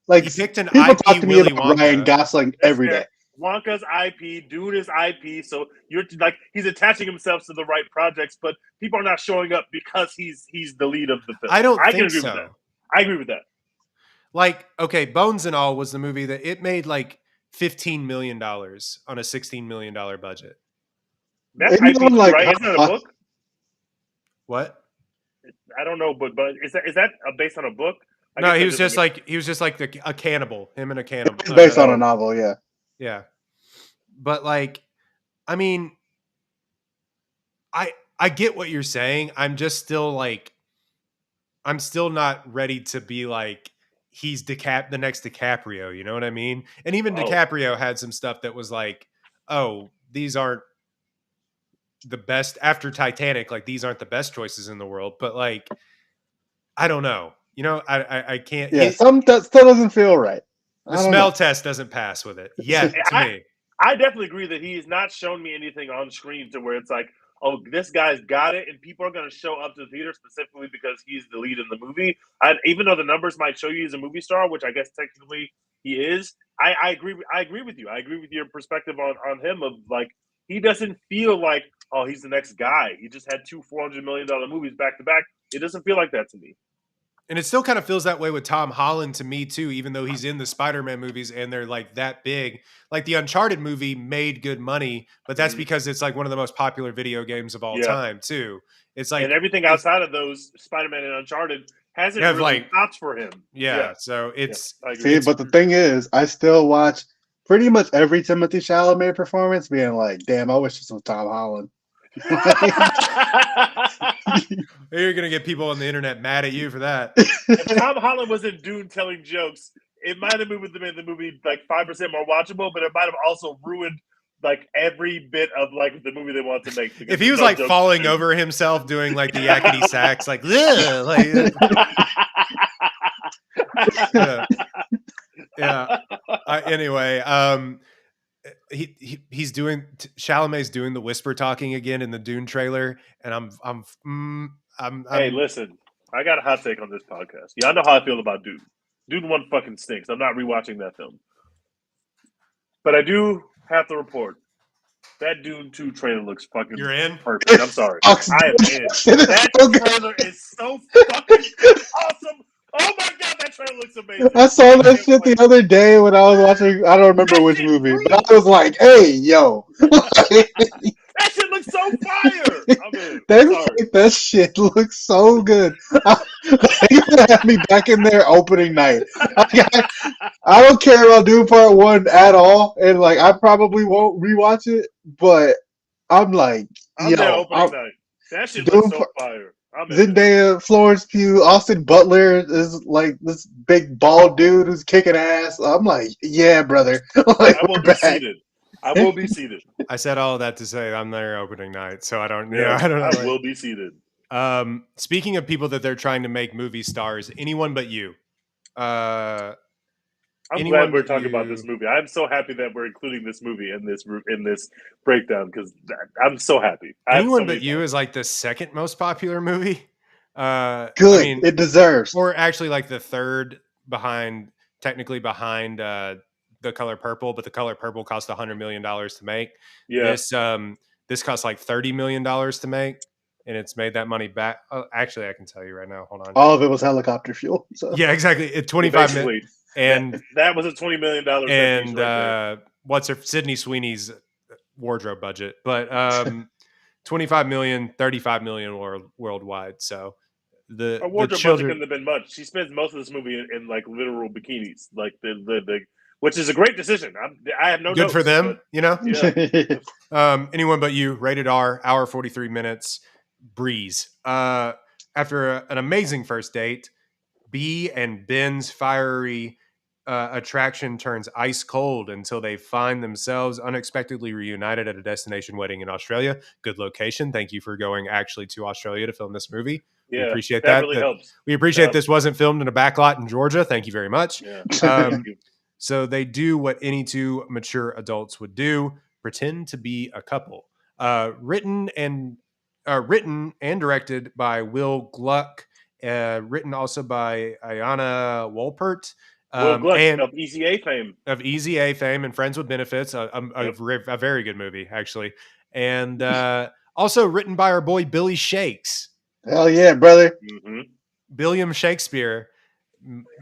Like, he picked an people IP talk to me Willy about Wonka. Ryan Gosling every day. Wonka's IP, Dune is IP, so you're like he's attaching himself to the right projects, but people are not showing up because he's the lead of the film. I can agree with that. I agree with that. Like, okay, Bones and All was the movie that it made like $15 million on a $16 million budget. That's IP, right? Isn't that a book? What? I don't know, but is that based on a book? No, he was just like a cannibal. Him and a cannibal. It's based on a novel, yeah. Yeah, but like, I mean, I get what you're saying. I'm just still like, I'm still not ready to be like he's the next DiCaprio. You know what I mean? And even DiCaprio had some stuff that was like, oh, these aren't the best after Titanic. Like, these aren't the best choices in the world. But like, I don't know. I can't. Yeah, some that still doesn't feel right. The smell test doesn't pass with it yet to me. I definitely agree that he has not shown me anything on screen to where it's like, oh, this guy's got it, and people are going to show up to the theater specifically because he's the lead in the movie. Even though the numbers might show you he's a movie star, which I guess technically he is, I agree. I agree with you. I agree with your perspective on him of like he doesn't feel like, oh, he's the next guy. He just had two $400 million movies back to back. It doesn't feel like that to me. And it still kind of feels that way with Tom Holland to me too, even though he's in the Spider-Man movies and they're like that big. Like the Uncharted movie made good money, but that's because it's like one of the most popular video games of all time too. It's like, and everything outside of those Spider-Man and Uncharted hasn't really popped for him. Yeah. So it's but the thing is, I still watch pretty much every Timothy Chalamet performance being like, damn, I wish this was Tom Holland. You're gonna get people on the internet mad at you for that. If Tom Holland was in Dune telling jokes, it might have made the movie like 5% more watchable, but it might have also ruined like every bit of like the movie they want to make. If he was like falling over himself doing like the yakety sax, like, yeah. Anyway, he's doing Chalamet's doing the whisper talking again in the Dune trailer, and Hey, listen, I got a hot take on this podcast. Y'all know how I feel about Dune. Dune 1 fucking stinks. I'm not rewatching that film. But I do have to report that Dune 2 trailer looks fucking You're in? perfect. I'm sorry. I am in. That trailer is so fucking awesome. Oh my god, that trailer looks amazing. I saw that shit the other day when I was watching. I don't remember which movie, but I was like, "Hey, yo, that shit looks so fire!" I'm in. that shit looks so good." They gonna have me back in there opening night. I don't care about Dune Part 1 at all, and like I probably won't rewatch it, but I'm like, I'm there opening night. That shit looks so fire. Zendaya, Florence Pugh, Austin Butler is like this big bald dude who's kicking ass. I'm like, yeah, brother. Like, I will be seated. I will be seated. I said all of that to say I'm there opening night, so I don't. Yeah, I don't know. I will be seated. Speaking of people that they're trying to make movie stars, anyone but you. I'm glad we're talking about this movie. I'm so happy that we're including this movie in this breakdown because I'm so happy. Anyone but you is like the second most popular movie. Good. I mean, it deserves. Or actually like the third technically behind The Color Purple, but The Color Purple cost $100 million to make. Yeah. This cost like $30 million to make, and it's made that money back. Oh, actually, I can tell you right now. Hold on. All of it was helicopter fuel. So. Yeah, exactly. It's 25 million. And that was a $20 million. And what's her Sydney Sweeney's wardrobe budget? But 25 million, 35 million worldwide. So her wardrobe budget couldn't have been much. She spends most of this movie in like literal bikinis, like the which is a great decision. I have no good notes, for them, you know. Yeah. Anyone but you. Rated R, hour 43 minutes. Breeze. After an amazing first date, B and Ben's fiery attraction turns ice cold until they find themselves unexpectedly reunited at a destination wedding in Australia. Good location. Thank you for going actually to Australia to film this movie. Yeah, we appreciate that. Really helps. We appreciate this wasn't filmed in a backlot in Georgia. Thank you very much. Yeah. So they do what any two mature adults would do: pretend to be a couple. Written and directed by Will Gluck. Written also by Ayanna Wolpert. Will Gluck of Easy A fame. Of Easy A fame and Friends with Benefits. A very good movie, actually. And also written by our boy Billy Shakes. Hell yeah, brother. Mm-hmm. Billiam Shakespeare,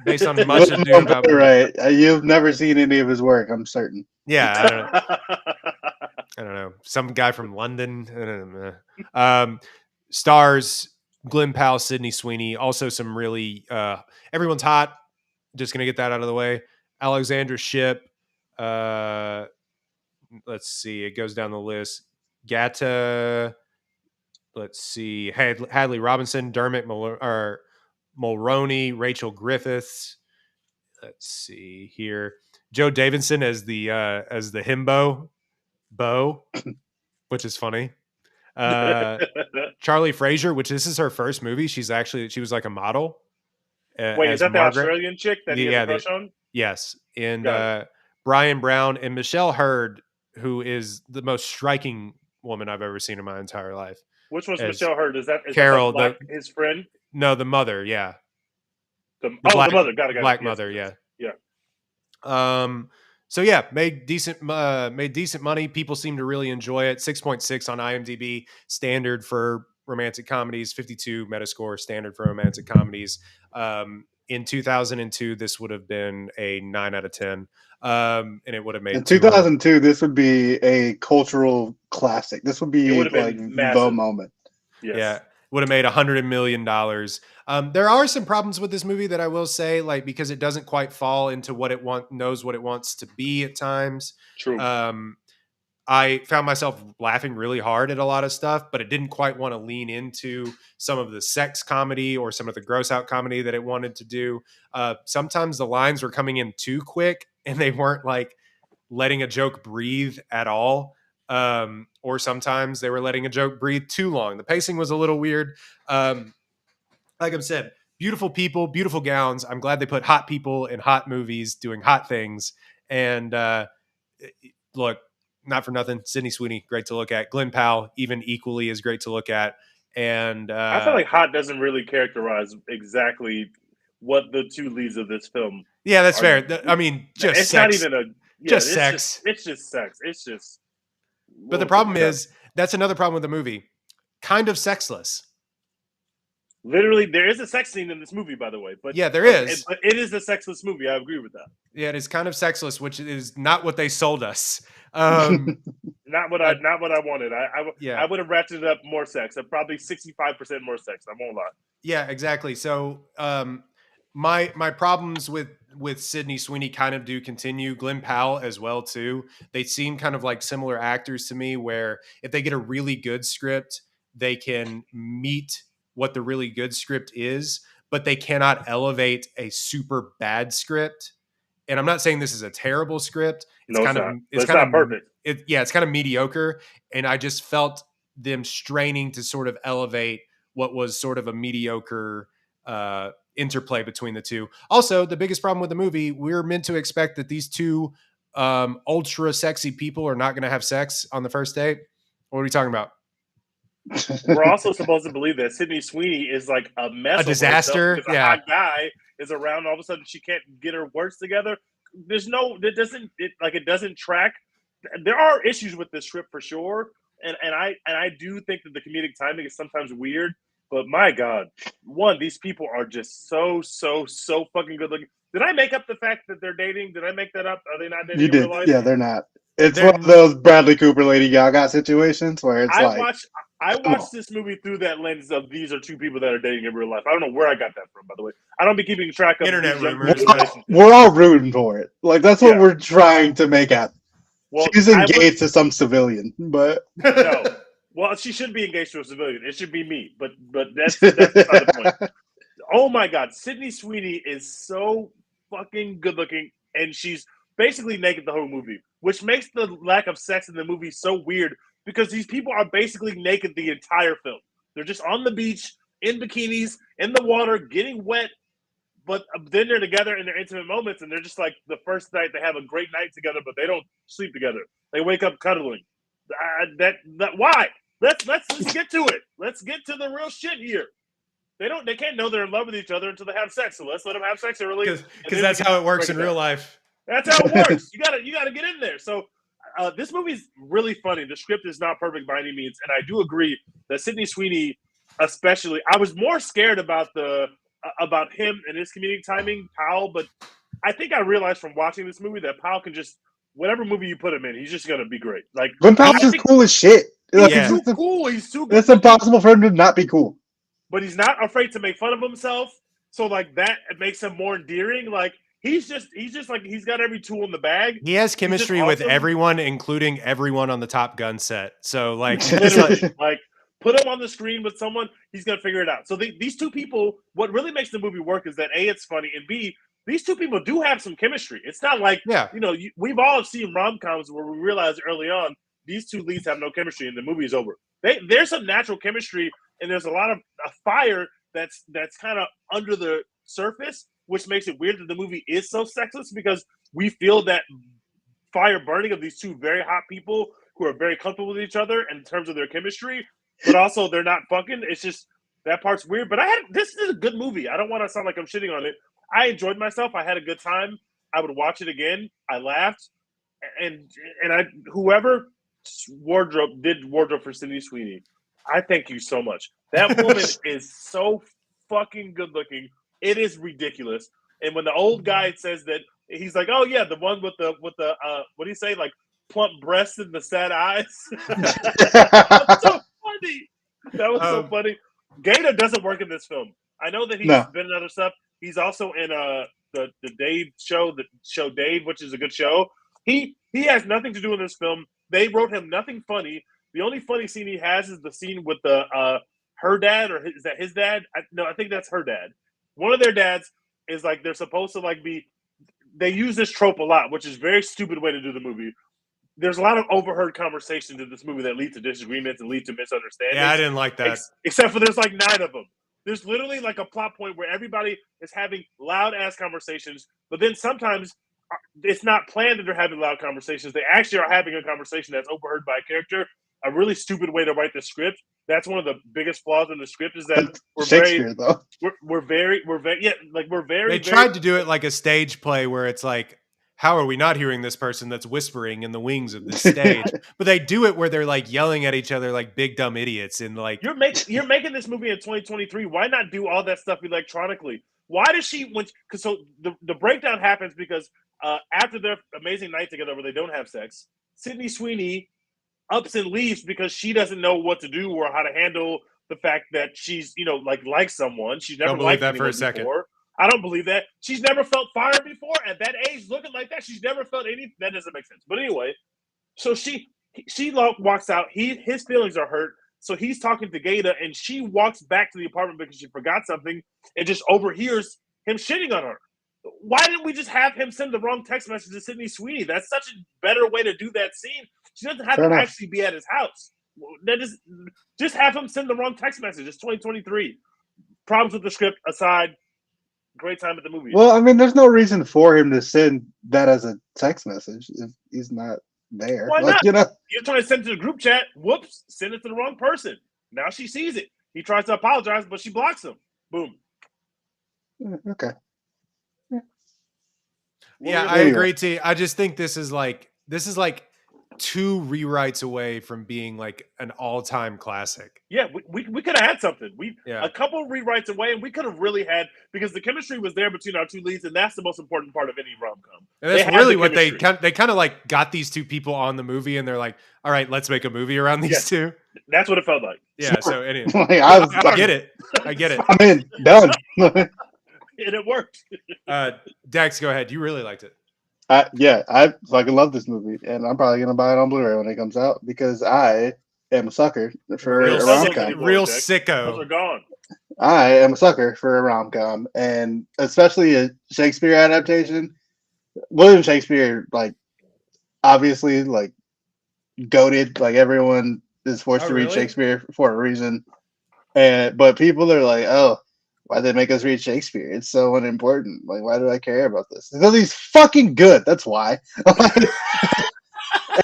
based on Much Ado About Right. You've never seen any of his work, I'm certain. Yeah, I don't know. Some guy from London. Stars Glenn Powell, Sydney Sweeney. Also some really everyone's hot. Just gonna get that out of the way. Alexandra Shipp. Let's see. It goes down the list. Gata. Let's see. Hadley Robinson, Dermot Mulroney, Rachel Griffiths. Let's see here. Joe Davidson as the himbo Bo, which is funny. Charlie Fraser, which this is her first movie. She was like a model. Wait, is that Margaret, the Australian chick that he has a crush on? Yes. And Brian Brown and Michelle Hurd, who is the most striking woman I've ever seen in my entire life. Which was Michelle Hurd? Is Carol, that his friend? No, the mother, yeah. The mother. Got it. Black mother, yeah. Yeah. So yeah, made decent money. People seem to really enjoy it. 6.6 on IMDb, standard for romantic comedies. 52 Metascore, standard for romantic comedies. In 2002, this would have been a 9 out of 10, and it would have made. In 2002, this would be a cultural classic. This would be like the moment. Yes. Yeah. Would have made $100 million. There are some problems with this movie that I will say, like, because it doesn't quite fall into what it knows what it wants to be at times. True. I found myself laughing really hard at a lot of stuff, but it didn't quite want to lean into some of the sex comedy or some of the gross out comedy that it wanted to do. Sometimes the lines were coming in too quick and they weren't like letting a joke breathe at all. Or sometimes they were letting a joke breathe too long. The pacing was a little weird. Like I said, beautiful people, beautiful gowns. I'm glad they put hot people in hot movies doing hot things. And look, not for nothing, Sydney Sweeney, great to look at. Glenn Powell, even equally is great to look at. And I feel like hot doesn't really characterize exactly what the two leads of this film. Yeah, that's are. fair. I mean, just it's sex. not even a just it's sex. It's just sex. It's just. But the problem is, that's another problem with the movie. Kind of sexless. Literally, there is a sex scene in this movie, by the way. But yeah, there is. It is a sexless movie. I agree with that. Yeah, it is kind of sexless, which is not what they sold us. Not what I wanted. I would have ratcheted up more sex. Probably 65% more sex. I won't lie. Yeah, exactly. So my problems with Sydney Sweeney kind of do continue. Glenn Powell as well too. They seem kind of like similar actors to me, where if they get a really good script, they can meet what the really good script is, but they cannot elevate a super bad script. And I'm not saying this is a terrible script. It's not perfect. It's kind of mediocre. And I just felt them straining to sort of elevate what was sort of a mediocre interplay between the two. Also, the biggest problem with the movie, we're meant to expect that these two ultra sexy people are not going to have sex on the first date. What are we talking about? We're also supposed to believe that Sydney Sweeney is like a mess, a disaster. A hot guy is around. All of a sudden, she can't get her words together. It doesn't track. There are issues with this script for sure, and I do think that the comedic timing is sometimes weird. But my God, these people are just so fucking good looking. Did I make up the fact that they're dating? Did I make that up? Are they not dating? You did. In real life? Yeah, they're not. It's one of those Bradley Cooper, Lady Gaga situations where it's I watched this movie through that lens of these are two people that are dating in real life. I don't know where I got that from, by the way. I don't be keeping track of internet rumors. We're all rooting for it. Like that's what we're trying to make happen. Well, she's engaged to some civilian, but no. Well, she should be engaged to a civilian. It should be me, but that's not the point. Oh my God, Sydney Sweeney is so fucking good looking, and she's basically naked the whole movie, which makes the lack of sex in the movie so weird because these people are basically naked the entire film. They're just on the beach, in bikinis, in the water, getting wet, but then they're together in their intimate moments, and they're just like the first night they have a great night together, but they don't sleep together. They wake up cuddling. Why? Let's get to it. Let's get to the real shit here. They can't know they're in love with each other until they have sex. So let's let them have sex early. Because that's how it works in real life. That's how it works. You gotta get in there. So this movie's really funny. The script is not perfect by any means, and I do agree that Sydney Sweeney, especially, I was more scared about him and his comedic timing, Powell. But I think I realized from watching this movie that Powell can just whatever movie you put him in, he's just gonna be great. Like Glenn Powell's just cool as shit. He's too cool. He's too good. It's impossible for him to not be cool. But he's not afraid to make fun of himself. So like that makes him more endearing. Like he's just like he's got every tool in the bag. He has chemistry with everyone, including everyone on the Top Gun set. So like, like put him on the screen with someone, he's gonna figure it out. So these two people, what really makes the movie work is that A, it's funny, and B, these two people do have some chemistry. It's not like we've all seen rom-coms where we realize early on these two leads have no chemistry and the movie is over. There's some natural chemistry. And there's a lot of fire that's kind of under the surface, which makes it weird that the movie is so sexless because we feel that fire burning of these two very hot people who are very comfortable with each other in terms of their chemistry, but also they're not fucking. It's just that part's weird. But this is a good movie. I don't want to sound like I'm shitting on it. I enjoyed myself. I had a good time. I would watch it again. I laughed, and whoever did wardrobe for Sydney Sweeney, I thank you so much. That woman is so fucking good looking. It is ridiculous. And when the old guy says that, he's like, "Oh yeah, the one with the what do you say? Like plump breasts and the sad eyes." That was so funny. That was so funny. Gator doesn't work in this film. I know that he's been in other stuff. He's also in the Dave show, Dave, which is a good show. He has nothing to do in this film. They wrote him nothing funny. The only funny scene he has is the scene with her dad, or is that his dad? I think that's her dad. One of their dads is like they're supposed to like be. They use this trope a lot, which is a very stupid way to do the movie. There's a lot of overheard conversations in this movie that lead to disagreements and lead to misunderstandings. Yeah, I didn't like that. Except for there's like 9 of them. There's literally like a plot point where everybody is having loud ass conversations, but then sometimes it's not planned that they're having loud conversations. They actually are having a conversation that's overheard by a character. A really stupid way to write the script. That's one of the biggest flaws in the script is that we're Shakespeare, though. we're very They tried to do it like a stage play where it's like, how are we not hearing this person that's whispering in the wings of this stage? But they do it where they're like yelling at each other like big dumb idiots and like You're making this movie in 2023. Why not do all that stuff electronically? Why does she? Because so the breakdown happens because after their amazing night together where they don't have sex, Sydney Sweeney ups and leaves because she doesn't know what to do or how to handle the fact that she's like someone. She's never Don't believe liked that for a anyone second. before. I don't believe that. She's never felt fire before at that age, looking like that. She's never felt anything. That doesn't make sense. But anyway, so she walks out. His feelings are hurt. So he's talking to Gaeta, and she walks back to the apartment because she forgot something and just overhears him shitting on her. Why didn't we just have him send the wrong text message to Sydney Sweeney? That's such a better way to do that scene. She doesn't have Fair to enough. actually be at his house. That is, just have him send the wrong text message. It's 2023. Problems with the script aside, great time at the movie. Well, I mean, there's no reason for him to send that as a text message if he's not there. Why Like, not? You're trying to send it to the group chat. Whoops, send it to the wrong person. Now she sees it. He tries to apologize, but she blocks him. Boom. Okay. Yeah, I Anyway. agree, T. I just think this is like two rewrites away from being like an all-time classic. Yeah, we could have had something. Yeah. A couple rewrites away, and we could have really had because the chemistry was there between our two leads, and that's the most important part of any rom-com. And that's They had really the what they chemistry. kind of like got these two people on the movie, and they're like, "All right, let's make a movie around these Yes. two." That's what it felt like. Yeah. So anyway, Like, I get it. I get it. I'm in. Done. And it worked. Dex, go ahead. You really liked it. Yeah, I fucking love this movie, and I'm probably gonna buy it on Blu-ray when it comes out because I am a sucker for Real a rom-com. rom-com. Real Those are sicko. gone. I am a sucker for a rom-com, and especially a Shakespeare adaptation. William Shakespeare, like, obviously, like, goated. Like, everyone is forced Oh, to read really? Shakespeare for a reason, but people are like, "Oh, why'd they make us read Shakespeare? It's so unimportant. Like, why do I care about this? Because he's fucking good. That's why."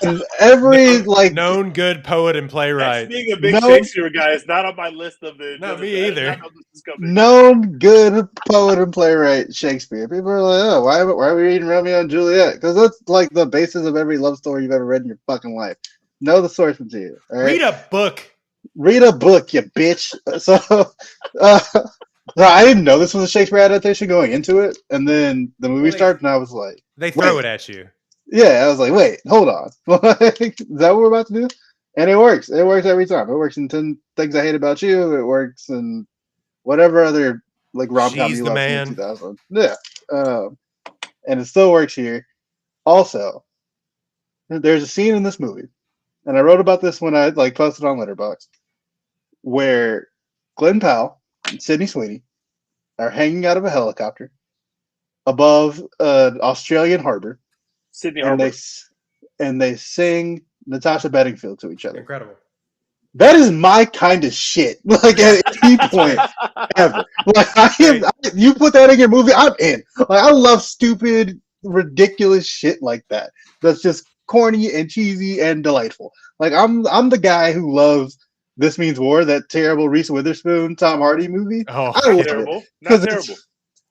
And every like Known good poet and playwright. Being a big No. Shakespeare guy is not on my list of the. No, the- me I either. did not know this was coming. known good poet and playwright Shakespeare. People are like, "Oh, why are we reading Romeo and Juliet?" Because that's like the basis of every love story you've ever read in your fucking life. Know the source material. All right? Read a book. Read a book, you bitch. So I didn't know this was a Shakespeare adaptation going into it, and then the movie Wait. started, and I was like, They throw Wait. it at you. "Yeah." I was like, "Wait, hold on. Is that what we're about to do?" And it works. It works every time. It works in 10 Things I Hate About You. It works in whatever other like rom-com She's you the love Man. from 2000. Yeah. And it still works here. Also, there's a scene in this movie, and I wrote about this when I like posted on Letterboxd, where Glenn Powell and Sydney Sweeney are hanging out of a helicopter above an Australian harbor, Sydney and Harbor. they sing Natasha Bedingfield to each other. Incredible. That is my kind of shit. Like at any point ever. Like you put that in your movie, I'm in. Like I love stupid, ridiculous shit like that. That's just corny and cheesy and delightful. Like I'm the guy who loves This Means War, that terrible Reese Witherspoon, Tom Hardy movie. Oh, I love it. Terrible. Not 'Cause terrible.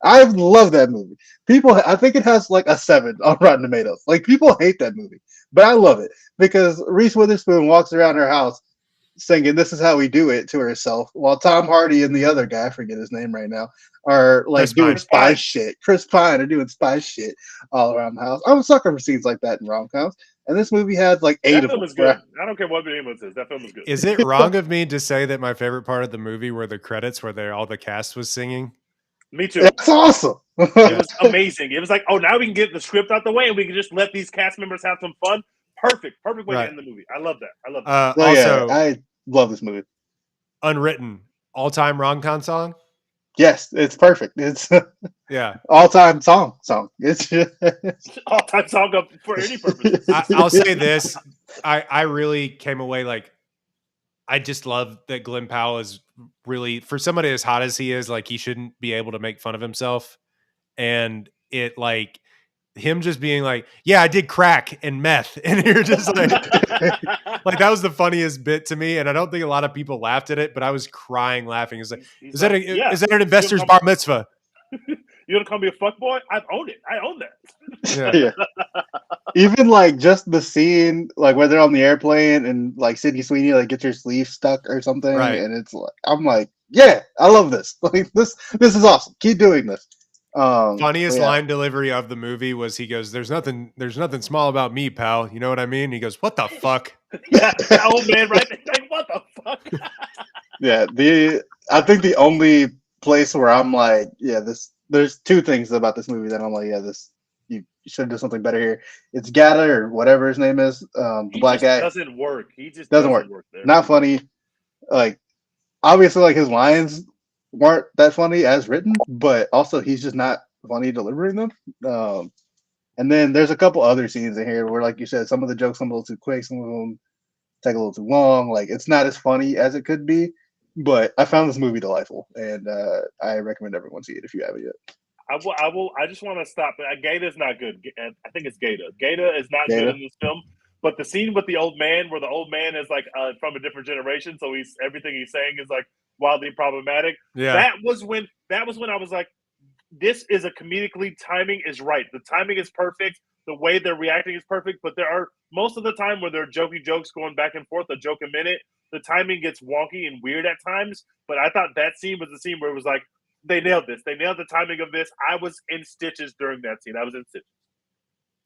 I love that movie. I think it has like a 7 on Rotten Tomatoes. Like people hate that movie, but I love it because Reese Witherspoon walks around her house singing "This Is How We Do It" to herself, while Tom Hardy and the other guy, I forget his name right now, are like Chris doing Pine. spy shit. Chris Pine are doing spy shit all around the house. I'm a sucker for scenes like that in rom-coms, and this movie had like 8 That of film them. is good. I don't care what the name is. That film is good. Is it wrong of me to say that my favorite part of the movie were the credits where all the cast was singing? Me too. That's awesome. It was amazing. It was like, oh, now we can get the script out the way and we can just let these cast members have some fun. Perfect way Right. to end the movie. I love that. I love that. So, Also, yeah, I love this movie. Unwritten, all-time rom-com song. Yes, it's perfect. It's Yeah, all-time song. It's All-time song up for any purpose. I'll say this: I really came away like I just love that Glenn Powell is really, for somebody as hot as he is, like he shouldn't be able to make fun of himself, and it like him just being like, "Yeah, I did crack and meth," and you're just like that was the funniest bit to me, and I don't think a lot of people laughed at it, but I was crying laughing. It's like, He's is that like, yeah, is that an investor's bar mitzvah? You gonna call me a fuck boy? I own it. I own that. Yeah. Yeah. Even like just the scene, like where they're on the airplane and like Sydney Sweeney like gets her sleeve stuck or something, Right. and it's like I'm like, yeah, I love this. Like this is awesome. Keep doing this. Funniest yeah. line delivery of the movie was he goes, there's nothing small about me, pal. You know what I mean? He goes, what the fuck? Yeah, that old man, right? Like, what the fuck? Yeah, I think the only place where I'm like, yeah, there's two things about this movie that I'm like, yeah, this you should do something better here. It's Gata or whatever his name is, the He black just guy. doesn't work. He just Doesn't doesn't work. there. Not funny. Like obviously, like his lines weren't that funny as written, but also he's just not funny delivering them. And then there's a couple other scenes in here where, like you said, some of the jokes come a little too quick, some of them take a little too long. Like it's not as funny as it could be. But I found this movie delightful, and I recommend everyone see it if you haven't yet. I will. I just want to stop. Gata is not good. I think it's Gata. Gata is not good in this film. But the scene with the old man, where the old man is like from a different generation, so everything he's saying is like wildly problematic. Yeah, that was when I was like, this is a comedically timing is right. The timing is perfect. The way they're reacting is perfect. But there are most of the time where they're jokey jokes going back and forth, a joke a minute. The timing gets wonky and weird at times. But I thought that scene was the scene where it was like, they nailed this. They nailed the timing of this. I was in stitches during that scene. I was in stitches.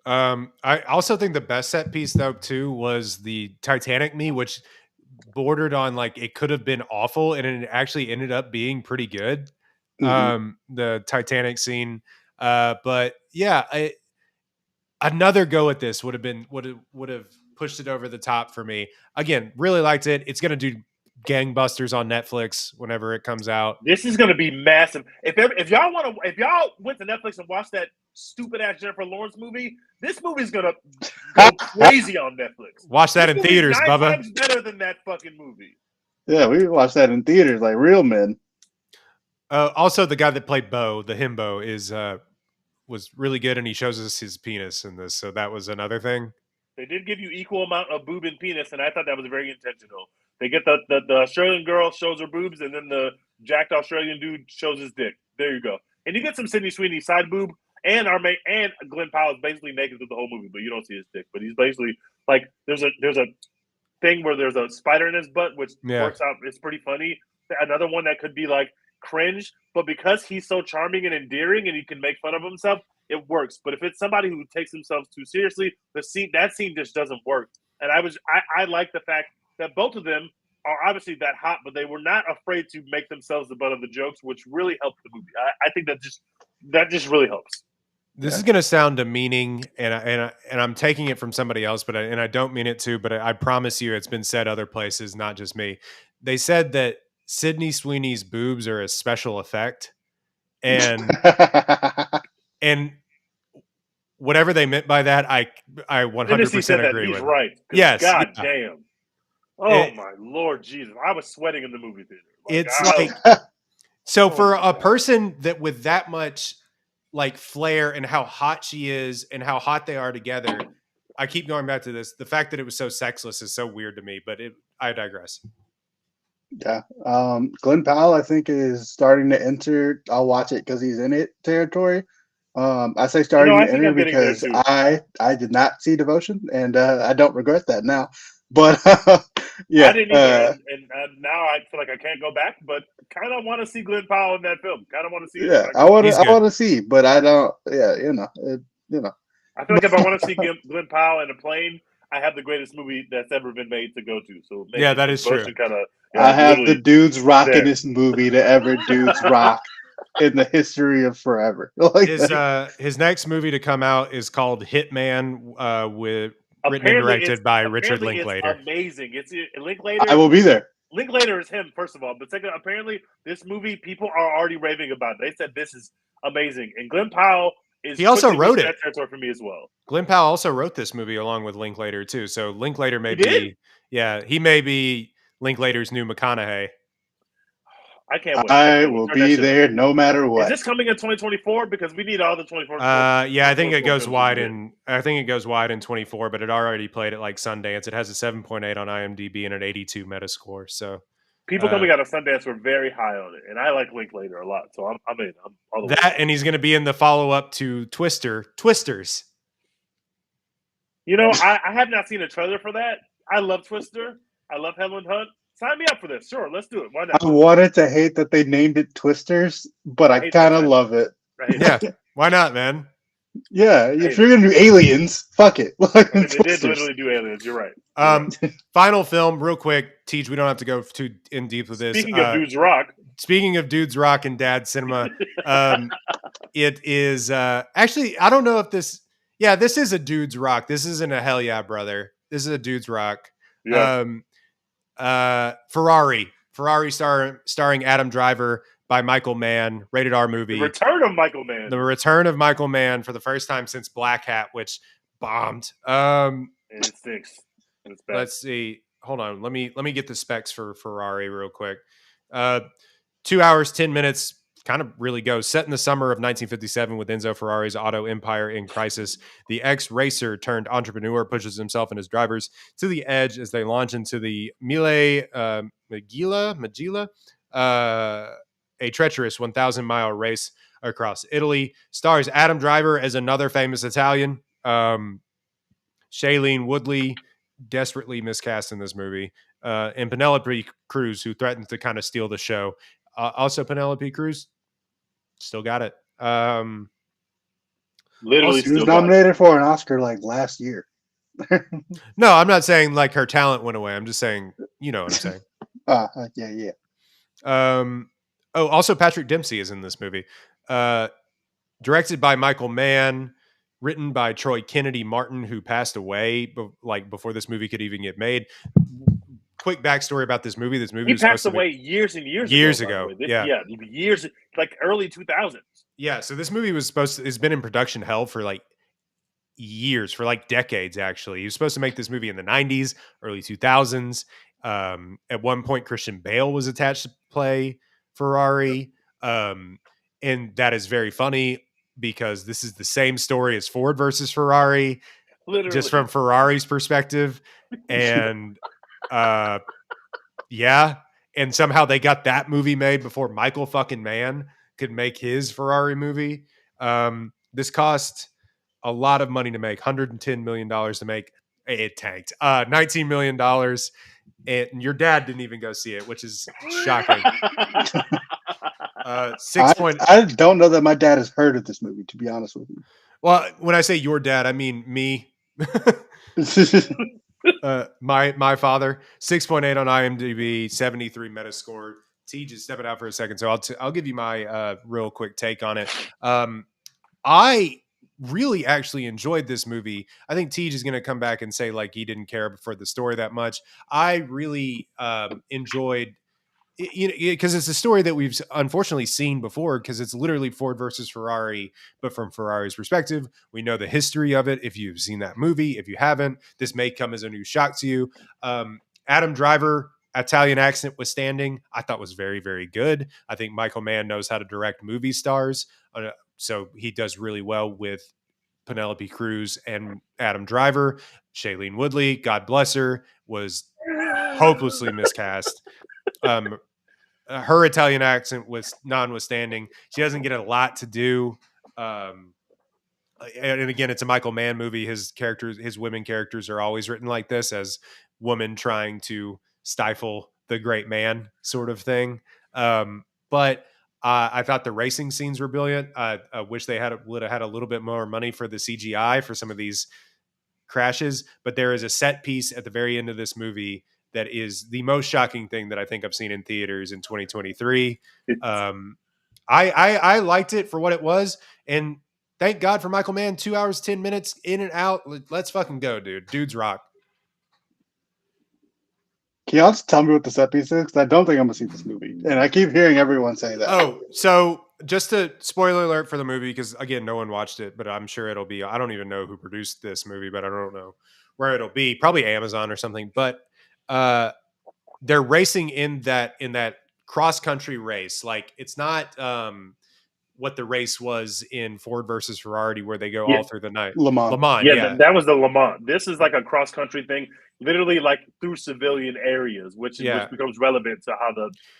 I also think the best set piece though too was the Titanic me, which bordered on like it could have been awful, and it actually ended up being pretty good. Mhm. The Titanic scene, but yeah, another go at this would have pushed it over the top for me. Again, really liked it. It's gonna do gangbusters on Netflix whenever it comes out. This is gonna be massive. If y'all went to Netflix and watched that stupid ass Jennifer Lawrence movie, this movie's gonna go crazy on Netflix. Watch that in theaters, 9 Bubba. times better than that fucking movie. Yeah, we watched that in theaters like real men. Also, the guy that played Bo, the himbo, was really good, and he shows us his penis in this, so that was another thing. They did give you equal amount of boob and penis, and I thought that was very intentional. They get the Australian girl shows her boobs, and then the jacked Australian dude shows his dick. There you go. And you get some Sydney Sweeney side boob, and Glenn Powell is basically naked through the whole movie, but you don't see his dick. But he's basically like there's a thing where there's a spider in his butt, which works out. It's pretty funny. Another one that could be like cringe, but because he's so charming and endearing, and he can make fun of himself, it works. But if it's somebody who takes themselves too seriously, that scene just doesn't work. And I like the fact that both of them are obviously that hot, but they were not afraid to make themselves the butt of the jokes, which really helped the movie. I think that just really helps. This is going to sound demeaning, and I'm taking it from somebody else, but I don't mean it to. But I promise you, it's been said other places, not just me. They said that Sydney Sweeney's boobs are a special effect, and and whatever they meant by that, I 100% agree with. He's right. Yes. God damn. Oh my Lord Jesus! I was sweating in the movie theater. So for a person that with that much like flair and how hot she is and how hot they are together, I keep going back to this. The fact that it was so sexless is so weird to me, but I digress. Yeah. Glenn Powell, I think, is starting to enter. I'll watch it because he's in it territory. I say starting to enter because I did not see Devotion, and I don't regret that now. But yeah, I didn't either, and now I feel like I can't go back. But kind of want to see Glenn Powell in that film. Kind of want to see. Yeah, I want to see, but I don't. Yeah, I feel like if I want to see Glenn Powell in a plane, I have the greatest movie that's ever been made to go to. So yeah, that is true. I have the dudes rocking movie to ever dudes rock in the history of forever. His next movie to come out is called Hitman, written and directed by Richard Linklater. It's amazing. It's Linklater. I will be there. Linklater is him, first of all. But second, apparently this movie, people are already raving about it. They said this is amazing. And Glenn Powell he also wrote it. That territory for me as well. Glenn Powell also wrote this movie along with Linklater too. So Linklater may be, he may be Linklater's new McConaughey. I can't wait. I will be there no matter Is what. this coming in 2024? Because we need all the 24. Yeah, I think it goes wide I think it goes wide in 24, but it already played at like Sundance. It has a 7.8 on IMDb and an 82 Metascore. So people coming out of Sundance were very high on it, and I like Linklater a lot. So I'm in. I'm all the that, and he's going to be in the follow up to Twisters. You know, I have not seen a trailer for that. I love Twister. I love Helen Hunt. Sign me up for this. Sure, let's do it. Why not? I wanted to hate that they named it Twisters, but I kind of love it. Yeah, why not, man? Yeah, if you're gonna do aliens, fuck it. They did literally do aliens. You're right. Final film, real quick. Teach, we don't have to go too in deep with this. Speaking of Dudes Rock. Speaking of Dudes Rock and Dad Cinema, it is actually, I don't know if this. Yeah, this is a Dudes Rock. This isn't a Hell Yeah Brother. This is a Dudes Rock. Yeah. Ferrari starring Adam Driver by Michael Mann, rated R movie. The return of Michael Mann. The return of Michael Mann for the first time since Black Hat, which bombed. And it stinks. And it's bad. Let's see. Hold on. Let me get the specs for Ferrari real quick. 2 hours, 10 minutes. Kind of really goes. Set in the summer of 1957 with Enzo Ferrari's auto empire in crisis, the ex-racer turned entrepreneur pushes himself and his drivers to the edge as they launch into the Magilla, a treacherous 1,000-mile race across Italy. Stars Adam Driver as another famous Italian. Shailene Woodley, desperately miscast in this movie. And Penelope Cruz, who threatens to kind of steal the show. Also, Penelope Cruz still got it. Literally, she was nominated for an Oscar like last year. No, I'm not saying like her talent went away. I'm just saying, you know what I'm saying. Yeah. Also Patrick Dempsey is in this movie. Directed by Michael Mann, written by Troy Kennedy Martin, who passed away before this movie could even get made. Quick backstory about this movie. This movie he passed away years and years ago. Years, like early 2000s. Yeah, so this movie has been in production hell for like years, for like decades actually. He was supposed to make this movie in the 90s, early 2000s. At one point Christian Bale was attached to play Ferrari. And that is very funny because this is the same story as Ford versus Ferrari, literally, just from Ferrari's perspective. And yeah, and somehow they got that movie made before Michael fucking Mann could make his Ferrari movie. This cost a lot of money to make, $110 million to make. It tanked. $19 million. And your dad didn't even go see it, which is shocking. I don't know that my dad has heard of this movie, to be honest with you. Well, when I say your dad, I mean me. My father. 6.8 on IMDb, 73 Metascore. T just stepping out for a second, so I'll give you my real quick take on it. I really actually enjoyed this movie. I think Tej is going to come back and say like he didn't care for the story that much. I really enjoyed, because it's a story that we've unfortunately seen before, because it's literally Ford versus Ferrari, but from Ferrari's perspective. We know the history of it. If you've seen that movie, if you haven't, this may come as a new shock to you. Adam Driver, Italian accent withstanding, I thought was very, very good. I think Michael Mann knows how to direct movie stars. So he does really well with Penelope Cruz and Adam Driver. Shailene Woodley, God bless her, was hopelessly miscast. Her Italian accent was notwithstanding. She doesn't get a lot to do. And again, it's a Michael Mann movie. His women characters are always written like this, as women trying to stifle the great man sort of thing. But I thought the racing scenes were brilliant. I wish they would have had a little bit more money for the CGI for some of these crashes. But there is a set piece at the very end of this movie that is the most shocking thing that I think I've seen in theaters in 2023. I liked it for what it was, and thank God for Michael Mann. 2 hours, 10 minutes, in and out. Let's fucking go, dude. Dudes rock. Can y'all just tell me what the set piece is? Because I don't think I'm going to see this movie. And I keep hearing everyone say that. Oh, so just a spoiler alert for the movie, because, again, no one watched it, but I'm sure it'll be – I don't even know who produced this movie, but I don't know where it'll be. Probably Amazon or something. But they're racing in that cross country race. Like it's not what the race was in Ford versus Ferrari, where they go Yeah. all through the night. Le Mans. Le Mans, Yeah, yeah. that was the Le Mans. This is like a cross country thing, literally like through civilian areas, which becomes relevant to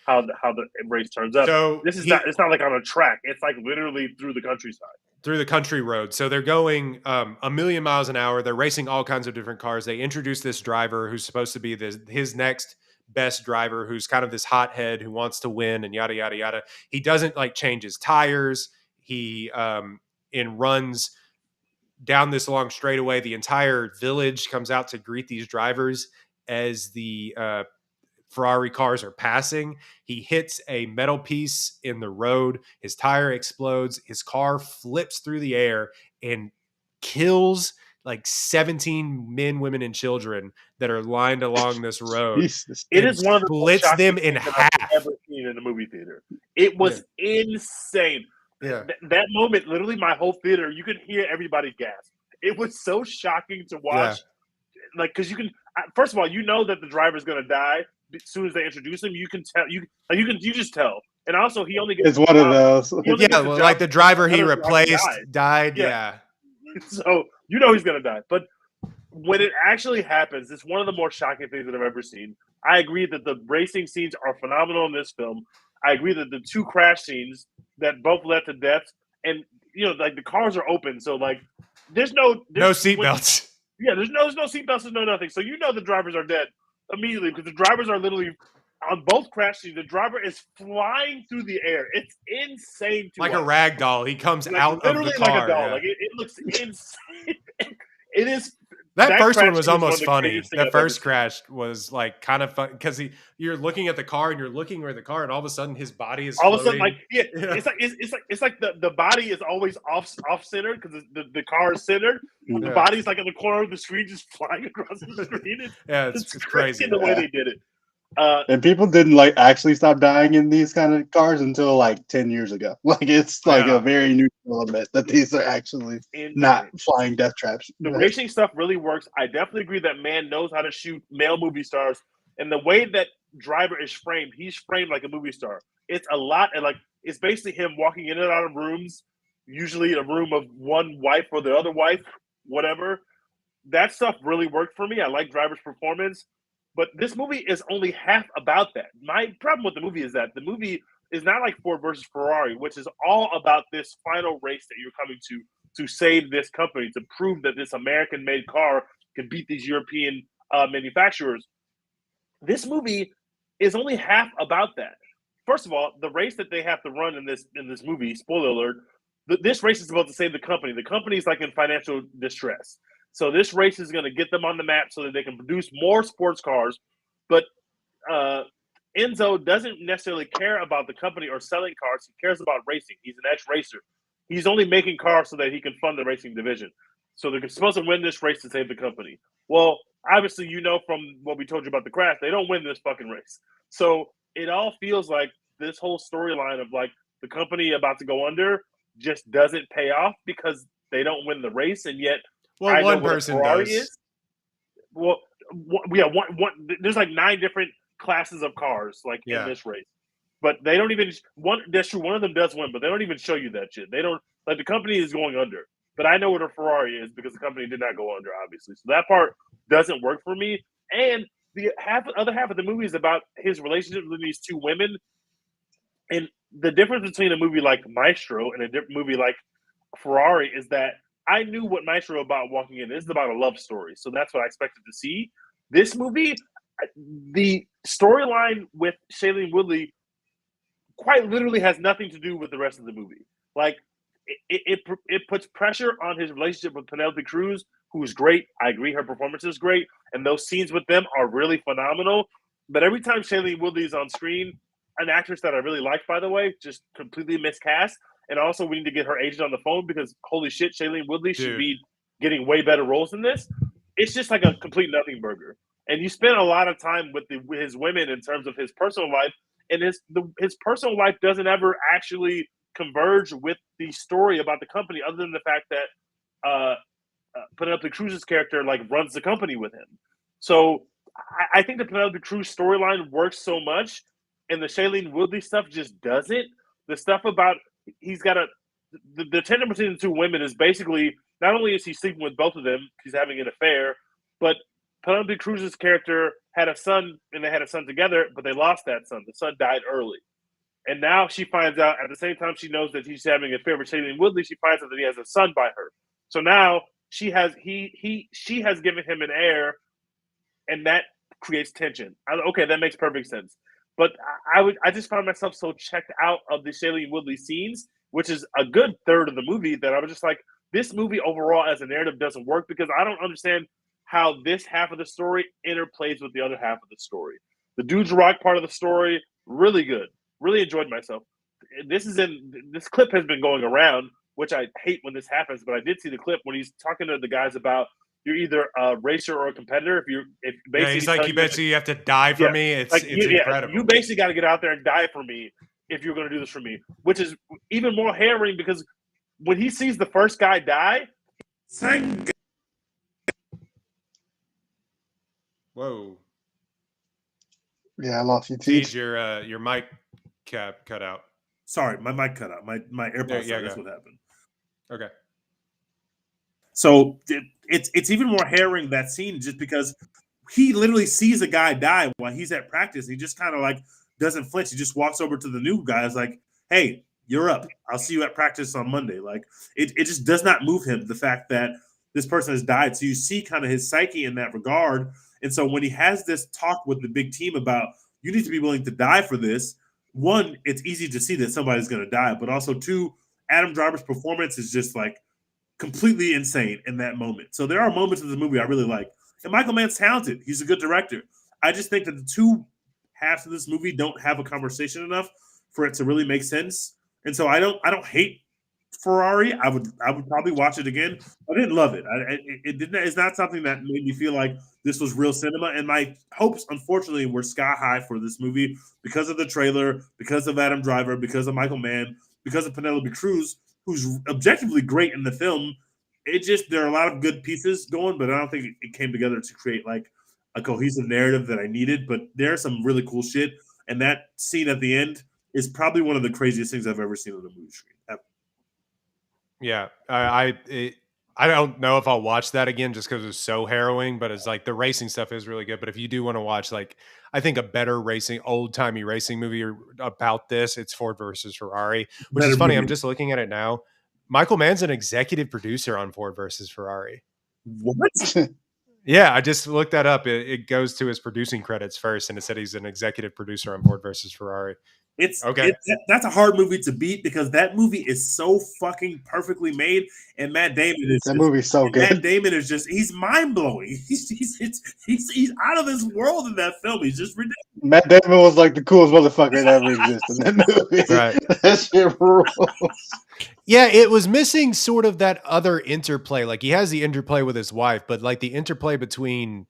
how the race turns up. So This is not it's not like on a track. It's like literally through the countryside. Through the country road. So they're going a million miles an hour. They're racing all kinds of different cars. They introduce this driver who's supposed to be his next best driver, who's kind of this hothead who wants to win and yada, yada, yada. He doesn't like change his tires. He runs down this long straightaway. The entire village comes out to greet these drivers as the Ferrari cars are passing. He hits a metal piece in the road. His tire explodes. His car flips through the air and kills like 17 men, women, and children that are lined along this road. Jesus. It is one of the most splits them shocking in things that half. I've ever seen in a movie theater. It was insane. Yeah. That moment, literally, my whole theater, you could hear everybody gasp. It was so shocking to watch. Like, because you can, first of all, you know that the driver's going to die as soon as they introduce him. You can tell. You just tell. And also, he only gets. It's one of those. Yeah, well, like the driver he replaced died. Yeah. So you know he's going to die. But when it actually happens, it's one of the more shocking things that I've ever seen. I agree that the racing scenes are phenomenal in this film. I agree that the two crash scenes that both led to deaths, and like the cars are open, so like there's no seatbelts. Yeah, there's no seatbelts, there's no nothing. So the drivers are dead immediately because the drivers are literally on both crash scenes. The driver is flying through the air. It's insane to like watch. A rag doll. He comes out of the car. Like a doll. Yeah. Like it looks insane. It is. That first one was almost funny. That first crash crash was like kind of fun because you're looking at the car and you're looking where the car, and all of a sudden his body is all of a sudden floating. It's like the body is always off centered because the car is centered. But the body's like in the corner of the screen, just flying across the screen. It's crazy the way they did it. And people didn't like actually stop dying in these kind of cars until like 10 years ago. Like it's like a very new element that these are actually not flying death traps. The racing stuff really works. I definitely agree that man knows how to shoot male movie stars, and the way that driver is framed, he's framed like a movie star. It's a lot, and like it's basically him walking in and out of rooms, usually a room of one wife or the other wife, whatever. That stuff really worked for me. I like driver's performance. But this movie is only half about that. My problem with the movie is that the movie is not like Ford versus Ferrari, which is all about this final race that you're coming to save this company, to prove that this American-made car can beat these European manufacturers. This movie is only half about that. First of all, the race that they have to run in this movie, spoiler alert, this race is supposed to save the company. The company is like in financial distress. So this race is going to get them on the map so that they can produce more sports cars. But Enzo doesn't necessarily care about the company or selling cars. He cares about racing. He's an ex-racer. He's only making cars so that he can fund the racing division. So they're supposed to win this race to save the company. Well, obviously, from what we told you about the crash, they don't win this fucking race. So it all feels like this whole storyline of like the company about to go under just doesn't pay off because they don't win the race, and yet one person does. Is. Well, one. There's like 9 different classes of cars like in this race, but they don't even one. That's true. One of them does win, but they don't even show you that shit. They don't like the company is going under, but I know what a Ferrari is because the company did not go under, obviously. So that part doesn't work for me. And the other half of the movie is about his relationship with these 2 women, and the difference between a movie like Maestro and a movie like Ferrari is that I knew what Maestro about walking in. This is about a love story, so that's what I expected to see. This movie, the storyline with Shailene Woodley quite literally has nothing to do with the rest of the movie. Like, it puts pressure on his relationship with Penelope Cruz, who is great. I agree, her performance is great, and those scenes with them are really phenomenal. But every time Shailene Woodley is on screen, an actress that I really like, by the way, just completely miscast. And also, we need to get her agent on the phone because, holy shit, Shailene Woodley should be getting way better roles than this. It's just like a complete nothing burger. And you spend a lot of time with his women in terms of his personal life, and his personal life doesn't ever actually converge with the story about the company, other than the fact that Penelope Cruz's character like runs the company with him. So I think the Penelope Cruz storyline works so much. and the Shailene Woodley stuff just doesn't. The stuff about he's got the tender between the two women is basically not only is he sleeping with both of them, he's having an affair, but Penelope Cruz's character had a son and they had a son together, but they lost that son. The son died early. And now she finds out at the same time she knows that he's having an affair with Shailene Woodley, she finds out that he has a son by her. So now she has given him an heir, and that creates tension. Okay, that makes perfect sense. But I just found myself so checked out of the Shailene Woodley scenes, which is a good third of the movie, that I was just like, this movie overall as a narrative doesn't work because I don't understand how this half of the story interplays with the other half of the story. The Dudes Rock part of the story, really good. Really enjoyed myself. This clip has been going around, which I hate when this happens, but I did see the clip when he's talking to the guys about you're either a racer or a competitor. If basically he's like, you basically you have to die for me. It's incredible. You basically got to get out there and die for me if you're going to do this for me, which is even more harrowing because when he sees the first guy die, whoa. Yeah, I lost you, Teach your mic cap cut out. Sorry, my mic cut out. My AirPods. That's what happened. Okay. So it's even more harrowing, that scene, just because he literally sees a guy die while he's at practice. He just kind of like doesn't flinch. He just walks over to the new guy. Is like, "Hey, you're up. I'll see you at practice on Monday." Like it just does not move him, the fact that this person has died. So you see kind of his psyche in that regard. And so when he has this talk with the big team about you need to be willing to die for this, one, it's easy to see that somebody's going to die, but also two, Adam Driver's performance is just like completely insane in that moment. So there are moments of the movie I really like. And Michael Mann's talented. He's a good director. I just think that the two halves of this movie don't have a conversation enough for it to really make sense. And so I don't hate Ferrari. I would probably watch it again. I didn't love it. It's not something that made me feel like this was real cinema. And my hopes, unfortunately, were sky high for this movie because of the trailer, because of Adam Driver, because of Michael Mann, because of Penelope Cruz, who's objectively great in the film. There are a lot of good pieces going, but I don't think it came together to create like a cohesive narrative that I needed. But there's some really cool shit. And that scene at the end is probably one of the craziest things I've ever seen on the movie screen. Yeah, I don't know if I'll watch that again just because it's so harrowing, but it's like the racing stuff is really good. But if you do want to watch, like, I think a better old timey racing movie about this, it's Ford versus Ferrari, which is funny. I'm just looking at it now. Michael Mann's an executive producer on Ford versus Ferrari. What? Yeah, I just looked that up. It goes to his producing credits first, and it said he's an executive producer on Ford versus Ferrari. That's a hard movie to beat because that movie is so fucking perfectly made, and Matt Damon is movie's so good. Matt Damon is he's mind blowing. He's out of this world in that film. He's just ridiculous. Matt Damon was like the coolest motherfucker that ever existed in that movie. Right. That shit rules. Yeah, it was missing sort of that other interplay. Like he has the interplay with his wife, but like the interplay between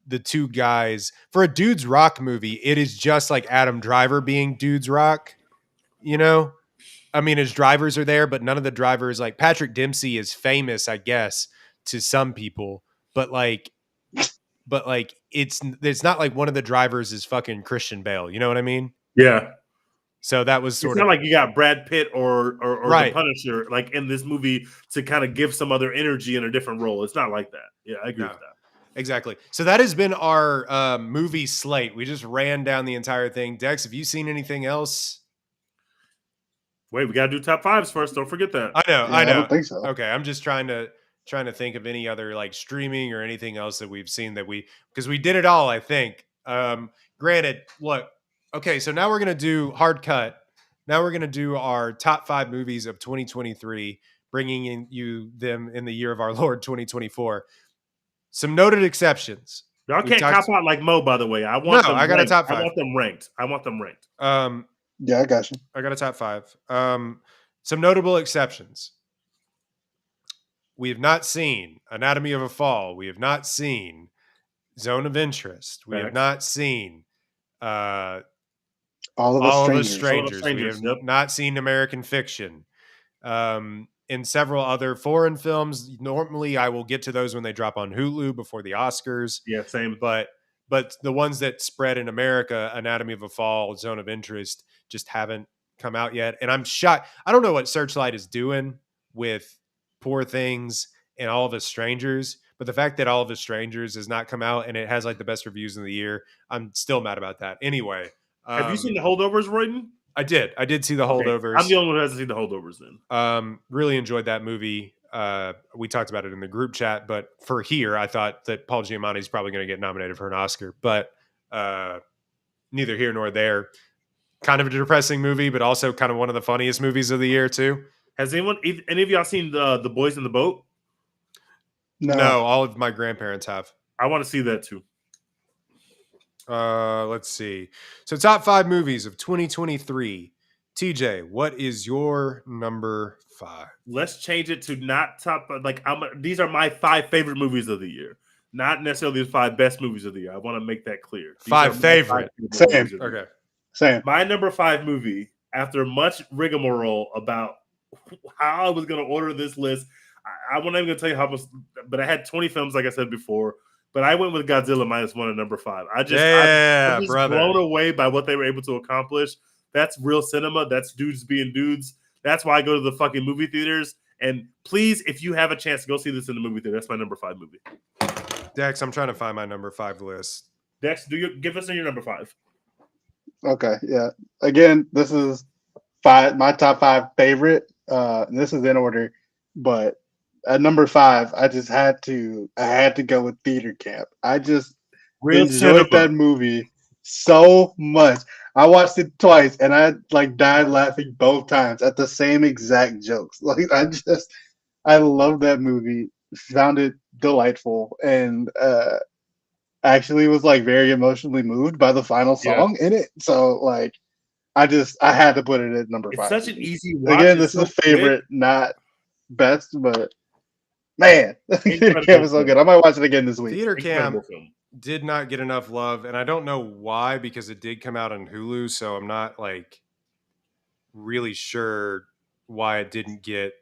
the two guys for a Dudes Rock movie, it is just like Adam Driver being Dudes Rock, you know? I mean, his drivers are there, but none of the drivers, like Patrick Dempsey is famous, I guess, to some people, but it's not like one of the drivers is fucking Christian Bale. You know what I mean? Yeah. So that was it's not like you got Brad Pitt or right. the Punisher like in this movie to kind of give some other energy in a different role. It's not like that. Yeah, I agree with that. Exactly. So that has been our movie slate. We just ran down the entire thing. Dex, have you seen anything else? Wait, we got to do top fives first. Don't forget that. I know. I don't think so. Okay, I'm just trying to think of any other like streaming or anything else that we've seen because we did it all, I think. Granted, look, okay, so now we're going to do hard cut. Now we're going to do our top 5 movies of 2023, bringing them in the year of our Lord 2024. Some noted exceptions. Y'all can't cop out like Mo, by the way. I got a top 5. I want them ranked. Yeah, I got you. I got a top 5. Some notable exceptions. We have not seen Anatomy of a Fall. We have not seen Zone of Interest. We have not seen All of the Strangers. We have not seen American Fiction. In several other foreign films, normally I will get to those when they drop on Hulu before the Oscars. Yeah, same. But but the ones that spread in America, Anatomy of a Fall, Zone of Interest, just haven't come out yet. And I'm shocked. I don't know what Searchlight is doing with Poor Things and All of Us Strangers, but the fact that All of Us Strangers has not come out and it has like the best reviews in the year, I'm still mad about that. Anyway, Have you seen The Holdovers, Royden? I did see The Okay, Holdovers. I'm the only one who hasn't seen The Holdovers then. Really enjoyed that movie. We talked about it in the group chat, but for here, I thought that Paul Giamatti is probably going to get nominated for an Oscar, but neither here nor there. Kind of a depressing movie, but also kind of one of the funniest movies of the year too. Has any of y'all seen the Boys in the Boat? No, all of my grandparents have. I want to see that too. Let's see. So top 5 movies of 2023. TJ, what is your number 5? Let's change it to not top. Like these are my 5 favorite movies of the year, not necessarily the 5 best movies of the year. I want to make that clear. These 5 are my favorite. movies Same. of the year. Okay. Same. My number 5 movie, after much rigmarole about how I was going to order this list, I'm not even going to tell you how much, but I had 20 films, like I said before, but I went with Godzilla -1 at number 5. I'm just blown away by what they were able to accomplish. That's real cinema. That's dudes being dudes. That's why I go to the fucking movie theaters. And please, if you have a chance to go see this in the movie theater, that's my number 5 movie. Dex, I'm trying to find my number 5 list. Dex, give us your number 5. Okay, yeah. Again, this is my top 5 favorite. And this is in order, but at number 5, I had to go with Theater Camp. I just enjoyed that movie so much. I watched it twice and I died laughing both times at the same exact jokes. I love that movie. Found it delightful and actually was very emotionally moved by the final song in it. So I had to put it at number 5. It's such an easy watch. Again, this is a favorite, not best, but man, Theater Camp is so good. I might watch it again this week. Theater Camp did not get enough love, and I don't know why, because it did come out on Hulu, so I'm not really sure why it didn't get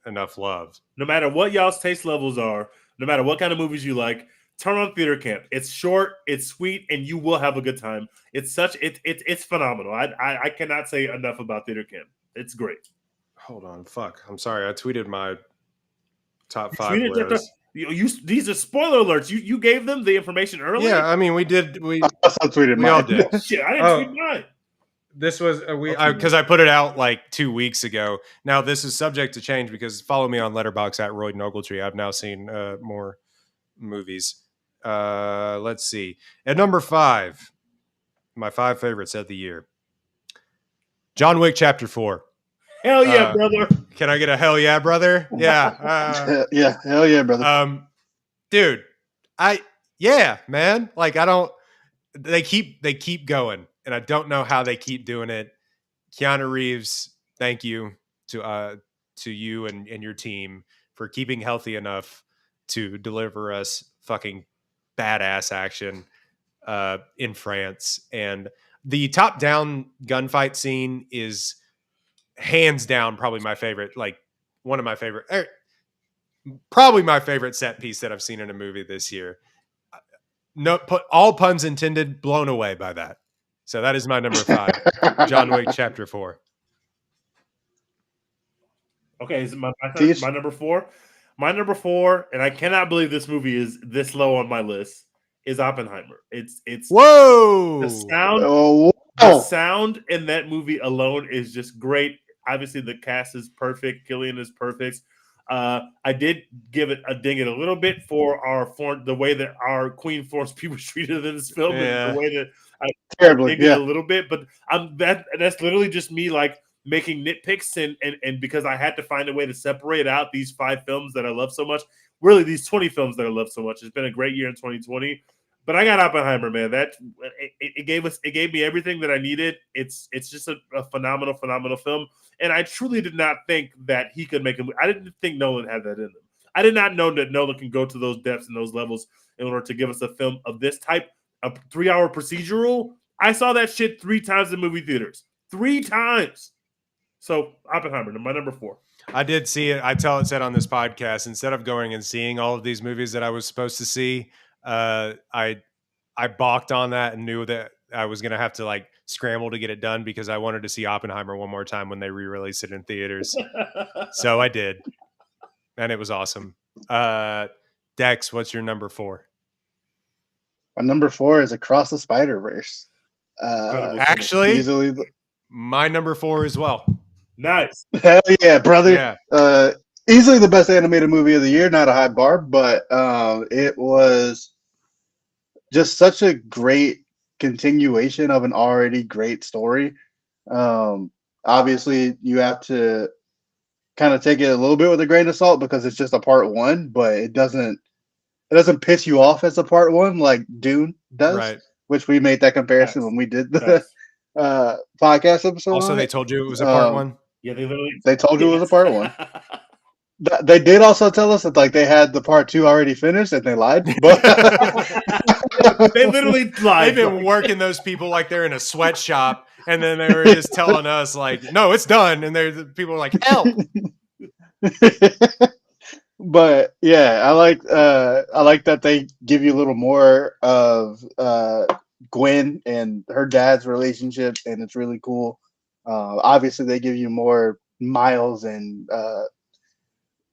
enough love. No matter what y'all's taste levels are, no matter what kind of movies you like, turn on Theater Camp. It's short, it's sweet, and you will have a good time. It's phenomenal. I cannot say enough about Theater Camp. It's great. Hold on, fuck. I'm sorry. I tweeted my top 5 list. These are spoiler alerts. You gave them the information earlier. Yeah, I mean we did. We also tweeted we all did. Shit, I didn't tweet mine. This was because I put it out 2 weeks ago. Now this is subject to change because follow me on Letterboxd at Royden Ogletree. I've now seen more movies. Let's see. At number 5, my 5 favorites of the year. John Wick Chapter 4. Hell yeah, brother. Can I get a hell yeah, brother? Yeah. Yeah, hell yeah, brother. Dude, man. They keep going, and I don't know how they keep doing it. Keanu Reeves, thank you to you and your team for keeping healthy enough to deliver us fucking badass action in France. And the top-down gunfight scene is hands down probably my favorite, one of my favorite, probably my favorite set piece that I've seen in a movie this year. No, all puns intended, blown away by that. So that is my number 5, John Wick Chapter 4. Okay, is my number 4? My number 4, and I cannot believe this movie is this low on my list, is Oppenheimer. It's whoa. The sound in that movie alone is just great. Obviously, the cast is perfect. Cillian is perfect. I did give it a ding it a little bit for the way that our Queen Florence Pugh was treated in this film, and the way that I did it a little bit. But that's literally just me making nitpicks and because I had to find a way to separate out these 5 films that I love so much. Really, these 20 films that I love so much. It's been a great year in 2020. But I got Oppenheimer, man. It gave me everything that I needed. It's just a phenomenal film. And I truly did not think that he could make a movie. I didn't think Nolan had that in him. I did not know that Nolan can go to those depths and those levels in order to give us a film of this type, a 3-hour procedural. I saw that shit 3 times in movie theaters. 3 times. So Oppenheimer, my number 4. I did see it. I said on this podcast, instead of going and seeing all of these movies that I was supposed to see, I I balked on that and knew that I was gonna have to like scramble to get it done because I wanted to see Oppenheimer one more time when they re-released it in theaters. So I did, and it was awesome. Dex, what's your number 4? My number 4 is Across the Spider-Verse. Incredible. Actually, Easily, my number 4 as well. Nice. hell yeah, brother. Yeah. Easily the best animated movie of the year. Not a high bar, but it was just such a great continuation of an already great story. Obviously, you have to kind of take it a little bit with a grain of salt because it's just a part 1, but it doesn't piss you off as a part 1 like Dune does. Right. Which we made that comparison Nice. when we did the podcast episode. Also, on they it. told you it was a part 1. Yeah, they literally. They told you it was a part 1. They did also tell us that like they had the part 2 already finished and they lied. But They literally lied. They've been working those people like they're in a sweatshop, and then they were just telling us like, "No, it's done," and the people are like, "Help!" But yeah, I like that they give you a little more of Gwen and her dad's relationship, and it's really cool. Obviously, they give you more Miles and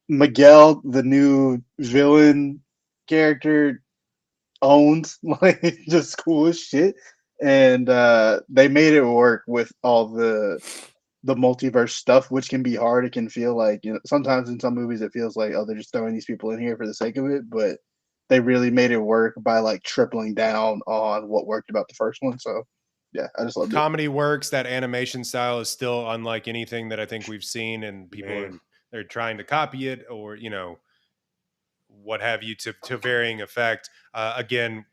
Miguel, the new villain character, owns like just cool as shit, and they made it work with all the multiverse stuff, which can be hard. It can feel like, you know, sometimes in some movies it feels like, oh, they're just throwing these people in here for the sake of it, but they really made it work by like tripling down on what worked about the first one. So yeah, I just love it. Comedy works. That animation style is still unlike anything that I think we've seen, and people they're trying to copy it, or you know, what have you, to varying effect. Again,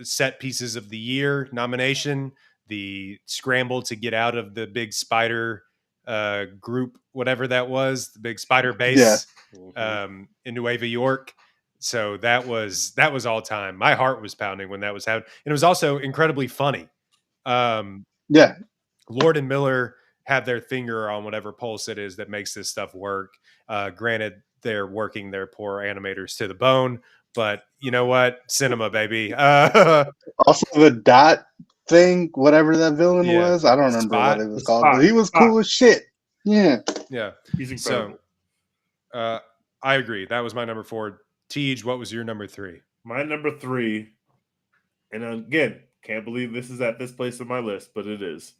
set pieces of the year nomination, the scramble to get out of the big spider group, whatever that was, the big spider base in Nueva York. So that was all time. My heart was pounding when that was happening. And it was also incredibly funny. Lord and Miller have their finger on whatever pulse it is that makes this stuff work. Granted, they're working their poor animators to the bone, but you know what? Cinema, baby. Also, the dot thing, whatever that villain was, I don't remember what it was called, but he was cool as shit. Yeah. He's incredible. So, I agree. That was my number 4. Tej, what was your number 3? My number 3, and again, can't believe this is at this place on my list, but it is.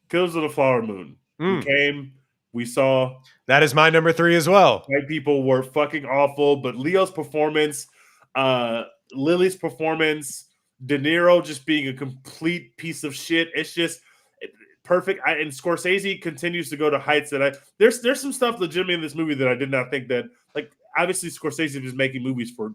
Killers of the Flower Moon. We came, we saw. That is my number 3 as well. White people were fucking awful, but Leo's performance, Lily's performance, De Niro just being a complete piece of shit. It's just perfect. And Scorsese continues to go to heights that there's some stuff legitimately in this movie that I did not think that, like, obviously Scorsese was making movies for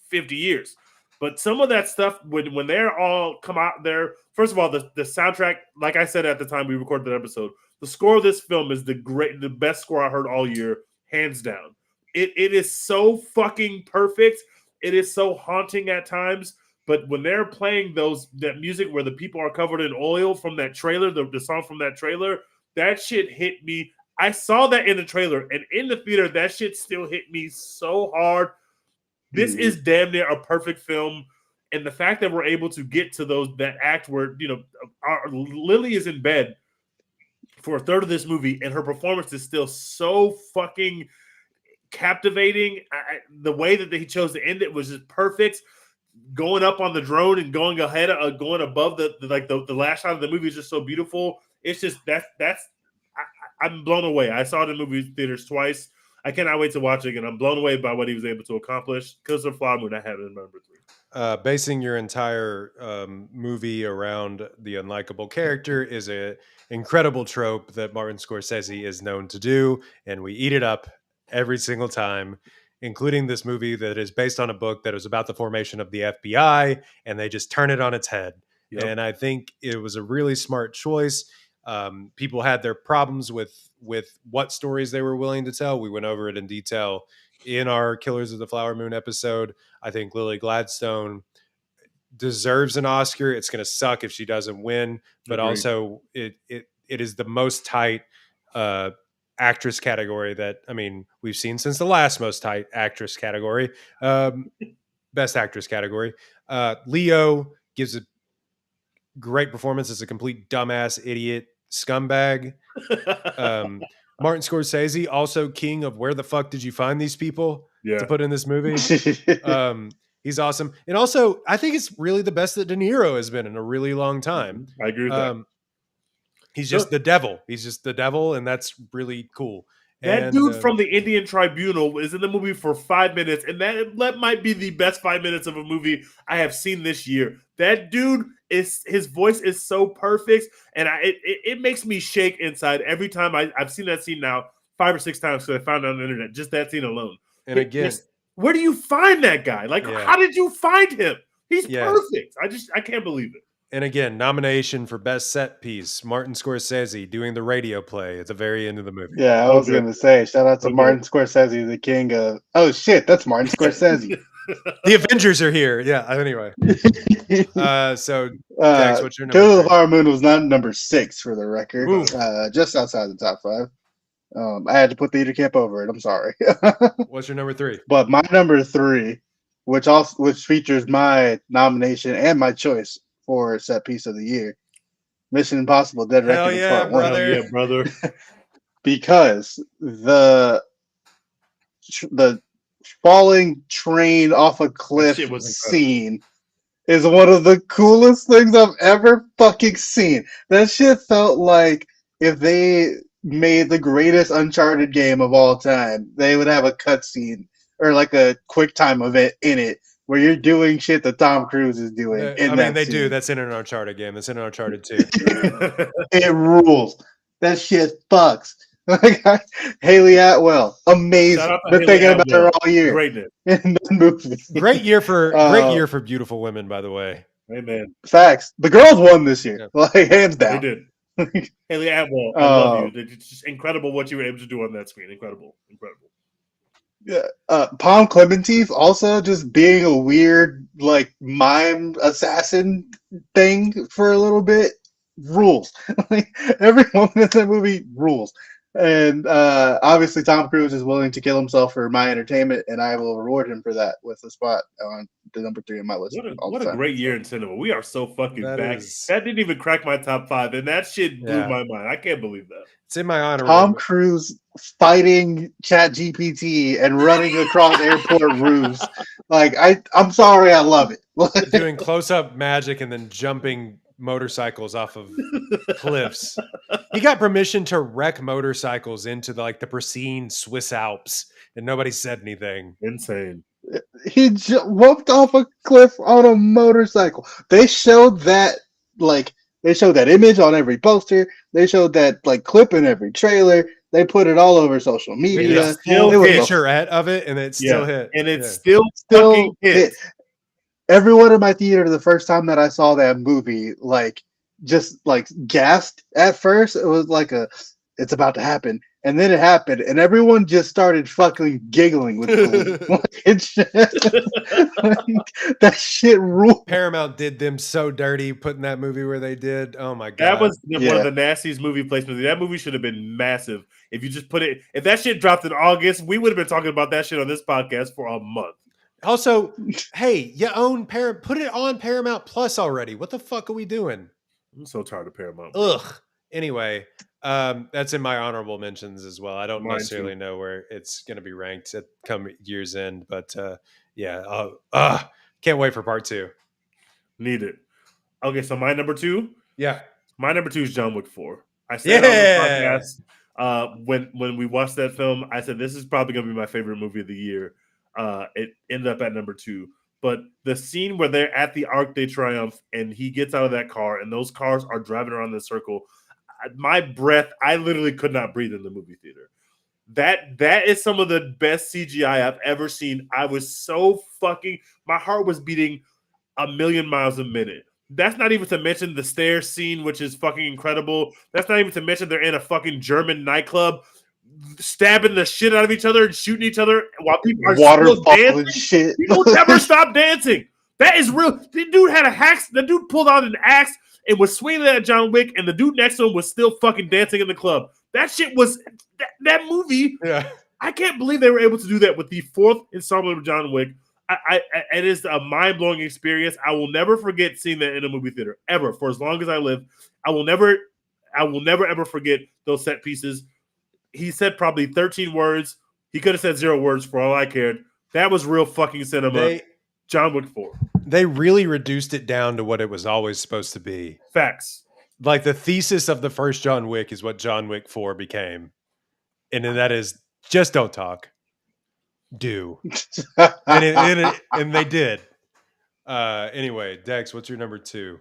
50 years. But some of that stuff, when they're all come out there, first of all, the soundtrack, like I said at the time we recorded that episode, the score of this film is the best score I heard all year, hands down. It is so fucking perfect. It is so haunting at times. But when they're playing that music where the people are covered in oil from that trailer, the song from that trailer, that shit hit me. I saw that in the trailer, and in the theater, that shit still hit me so hard. This is damn near a perfect film, and the fact that we're able to get to that act where, you know, Lily is in bed for a third of this movie, and her performance is still so fucking captivating. The way that he chose to end it was just perfect. Going up on the drone and going ahead, going above the last shot of the movie is just so beautiful. It's just I'm blown away. I saw it in movie theaters twice. I cannot wait to watch it again. I'm blown away by what he was able to accomplish. Killers of the Flower Moon, I have it in number 3. Basing your entire movie around the unlikable character is an incredible trope that Martin Scorsese is known to do, and we eat it up every single time, including this movie that is based on a book that was about the formation of the FBI, and they just turn it on its head. Yep. And I think it was a really smart choice. People had their problems with what stories they were willing to tell. We went over it in detail in our Killers of the Flower Moon episode. I think Lily Gladstone deserves an Oscar. It's going to suck if she doesn't win, but Agreed. Also it is the most tight actress category that, I mean, we've seen since the last most tight actress category, best actress category. Leo gives a great performance as a complete dumbass idiot scumbag. Martin Scorsese, also king of where the fuck did you find these people to put in this movie. He's awesome. And also, I think it's really the best that De Niro has been in a really long time. I agree with that. He's just the devil. He's just the devil, and that's really cool. That dude from the Indian Tribunal is in the movie for 5 minutes, and that might be the best 5 minutes of a movie I have seen this year. That dude his voice is so perfect, and it makes me shake inside every time I've seen that scene now 5 or 6 times because I found it on the internet, just that scene alone. And again, where do you find that guy? Like, how did you find him? He's perfect. I can't believe it. And again, nomination for best set piece, Martin Scorsese doing the radio play at the very end of the movie. Yeah, I was going to say, shout out to Martin Scorsese, the king of... Oh, shit, that's Martin Scorsese. The Avengers are here. Yeah, anyway. So, Dex, what's your number? Kill of the Flower Moon was not number 6 for the record. Just outside the top 5. I had to put Theater Camp over it. I'm sorry. What's your number 3? But my number 3, which features my nomination and my choice for set piece of the year, Mission Impossible: Dead Reckoning Part 1. Hell yeah, brother. Because the falling train off a cliff scene is one of the coolest things I've ever fucking seen. That shit felt like if they made the greatest Uncharted game of all time, they would have a cutscene or like a quick time event in it where you're doing shit that Tom Cruise is doing. They do. That's in an Uncharted game. That's in an Uncharted 2. It rules. That shit fucks. Haley Atwell, amazing. Been thinking about her all year. Greatness. In the movie. Great year for beautiful women, by the way. Amen. Facts. The girls won this year, like hands down. They did. Haley Atwell, I love you. It's just incredible what you were able to do on that screen. Incredible. Yeah. Palm Clementif also just being a weird like mime assassin thing for a little bit rules. Like every woman in that movie rules. And obviously Tom Cruise is willing to kill himself for my entertainment, and I will reward him for that with a spot on the number 3 on my list. What a great year in cinema. We are so fucking back. That didn't even crack my top 5, and that shit blew my mind. I can't believe that. It's in my honor. Tom Cruise fighting ChatGPT and running across airport roofs. Like I'm sorry, I love it. Doing close-up magic and then jumping motorcycles off of cliffs. He got permission to wreck motorcycles into the pristine Swiss Alps, and nobody said anything. Insane. He whooped off a cliff on a motorcycle. They showed that image on every poster. They showed that clip in every trailer. They put it all over social media. It's still a picturette of it, and it still hit. And it's still fucking hit. Everyone in my theater, the first time that I saw that movie, just gasped at first. It was it's about to happen. And then it happened, and everyone just started fucking giggling with that shit ruled. Paramount did them so dirty putting that movie where they did. Oh my god. That was one of the nastiest movie placements. That movie should have been massive. If you just put it, if that shit dropped in August, we would have been talking about that shit on this podcast for a month. Also, hey, you own put it on Paramount Plus already. What the fuck are we doing? I'm so tired of Paramount. Ugh. Anyway, that's in my honorable mentions as well. I don't necessarily know where it's going to be ranked at come year's end, but can't wait for part 2. Need it. Okay, so my number 2? Yeah. My number 2 is John Wick 4. I said on the podcast when we watched that film, I said this is probably going to be my favorite movie of the year. It ended up at number 2. But the scene where they're at the Arc de Triomphe and he gets out of that car and those cars are driving around the circle, my breath, I literally could not breathe in the movie theater. That is some of the best CGI I've ever seen. I was so my heart was beating a million miles a minute. That's not even to mention the stairs scene, which is fucking incredible. That's not even to mention they're in a fucking German nightclub stabbing the shit out of each other and shooting each other while people are still dancing. Shit. People never stop dancing. That is real. The dude had the dude pulled out an axe and was swinging at John Wick, and the dude next to him was still fucking dancing in the club. That shit was that movie. Yeah. I can't believe they were able to do that with the 4th installment of John Wick. it is a mind blowing experience. I will never forget seeing that in a movie theater ever. For as long as I live, I will never ever forget those set pieces. He said probably 13 words. He could have said 0 words for all I cared. That was real fucking cinema. John Wick 4. They really reduced it down to what it was always supposed to be. Facts. Like the thesis of the first John Wick is what John Wick 4 became. And then that is just don't talk. Do. And they did. Anyway, Dex, what's your number 2?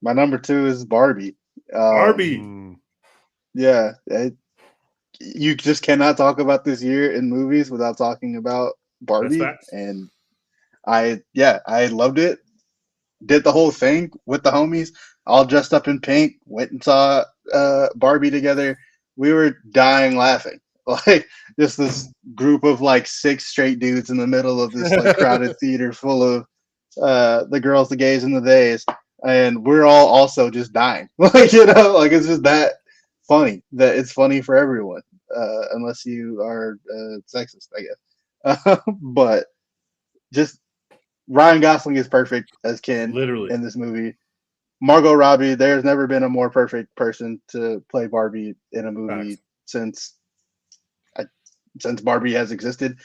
My number 2 is Barbie. Barbie. Yeah. You just cannot talk about this year in movies without talking about Barbie. And I loved it. Did the whole thing with the homies, all dressed up in pink, went and saw Barbie together. We were dying laughing. Like just this group of like 6 straight dudes in the middle of this like crowded theater full of the girls, the gays, and the theys. And we're all also just dying. Like, like it's just that funny that it's funny for everyone. Unless you are sexist, I guess. But just Ryan Gosling is perfect as Ken literally in this movie. Margot Robbie, there's never been a more perfect person to play Barbie in a movie since Barbie has existed.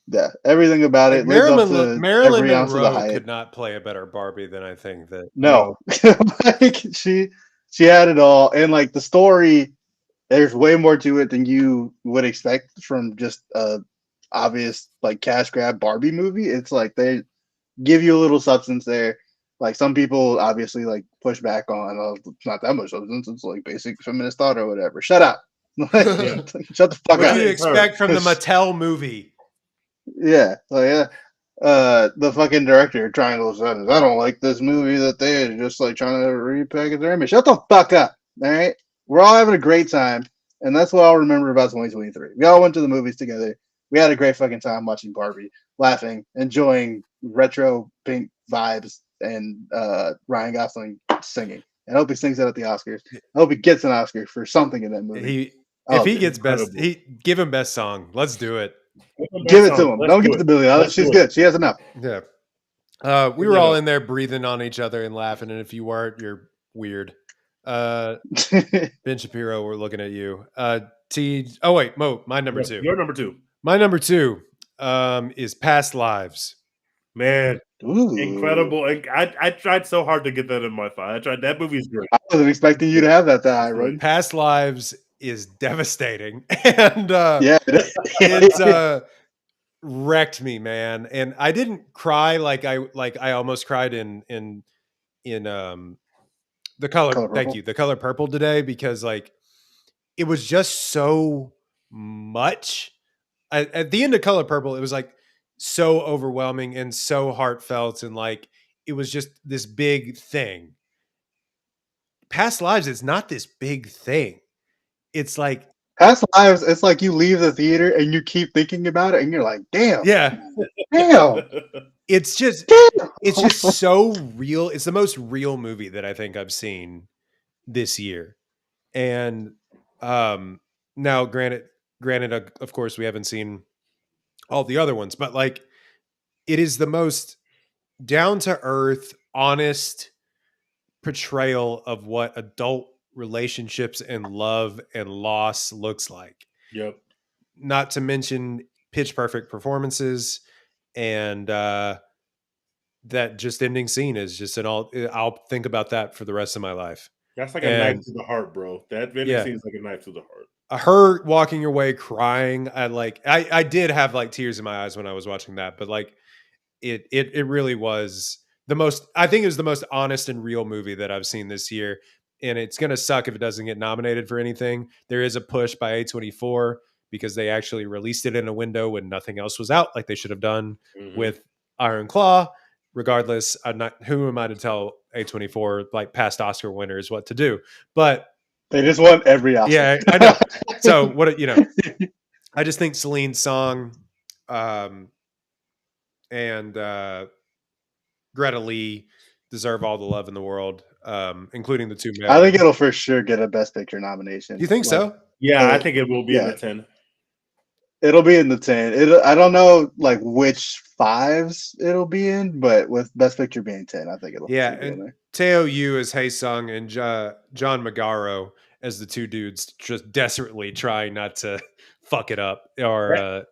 Yeah, everything about it. Marilyn Monroe could not play a better Barbie than I think that. No, like she had it all, and like the story, there's way more to it than you would expect from just a obvious like cash grab Barbie movie. It's like they give you a little substance there. Like some people obviously like push back on, oh, it's not that much substance. It's like basic feminist thought or whatever. Shut up. Shut the fuck up. What do you expect from the Mattel movie? Yeah, the fucking director of Triangle Sadness. I don't like this movie that they're just like trying to repackage their image. Shut the fuck up. All right, we're all having a great time, and that's what I'll remember about 2023. We all went to the movies together. We had a great fucking time watching Barbie, laughing, enjoying retro pink vibes, and Ryan Gosling singing. I hope he sings that at the Oscars. I hope he gets an Oscar for something in that movie. If he gets best, give him best song. Let's do it. Give it to him. Don't give it to Billie Eilish. She's good. She has enough. Yeah. We were all in there breathing on each other and laughing. And if you weren't, you're weird. Ben Shapiro, we're looking at you. Oh wait, Mo, my number 2. Your number 2. My number 2 is Past Lives. Man, Ooh. Incredible. I tried so hard to get that in my 5. That movie's great. I wasn't expecting you to have that high, right? Past Lives is devastating. And yeah, it's wrecked me, man. And I didn't cry like I almost cried in The Color Thank you. The Color Purple today, because like it was just so much. At the end of Color Purple, it was like so overwhelming and so heartfelt, and like it was just this big thing. Past Lives is not this big thing. It's like Past Lives, it's like you leave the theater and you keep thinking about it and you're like, damn. Yeah. Damn. It's just so real. It's the most real movie that I think I've seen this year. And now granted, of course, we haven't seen all the other ones, but like it is the most down to earth, honest portrayal of what adult relationships and love and loss looks like. Yep. Not to mention pitch perfect performances, and that just ending scene is just I'll think about that for the rest of my life. That's like a knife to the heart, bro. That ending scene is like a knife to the heart. Her walking away crying, I did have like tears in my eyes when I was watching that, but like it really was I think it was the most honest and real movie that I've seen this year. And it's going to suck if it doesn't get nominated for anything. There is a push by A24 because they actually released it in a window when nothing else was out, like they should have done with Iron Claw. Regardless, who am I to tell A24 like past Oscar winners what to do? But they just want every Oscar. Yeah, I know. So what I just think Celine's song and Greta Lee deserve all the love in the world, including the 2 men. I think it'll for sure get a Best Picture nomination. You think so? Yeah, I think it will be in the 10. It'll be in the 10. I don't know like which fives it'll be in, but with Best Picture being 10, I think it'll Yeah, be in and there. Teo Yu as Hae Sung and John Magaro as the two dudes just desperately trying not to fuck it up are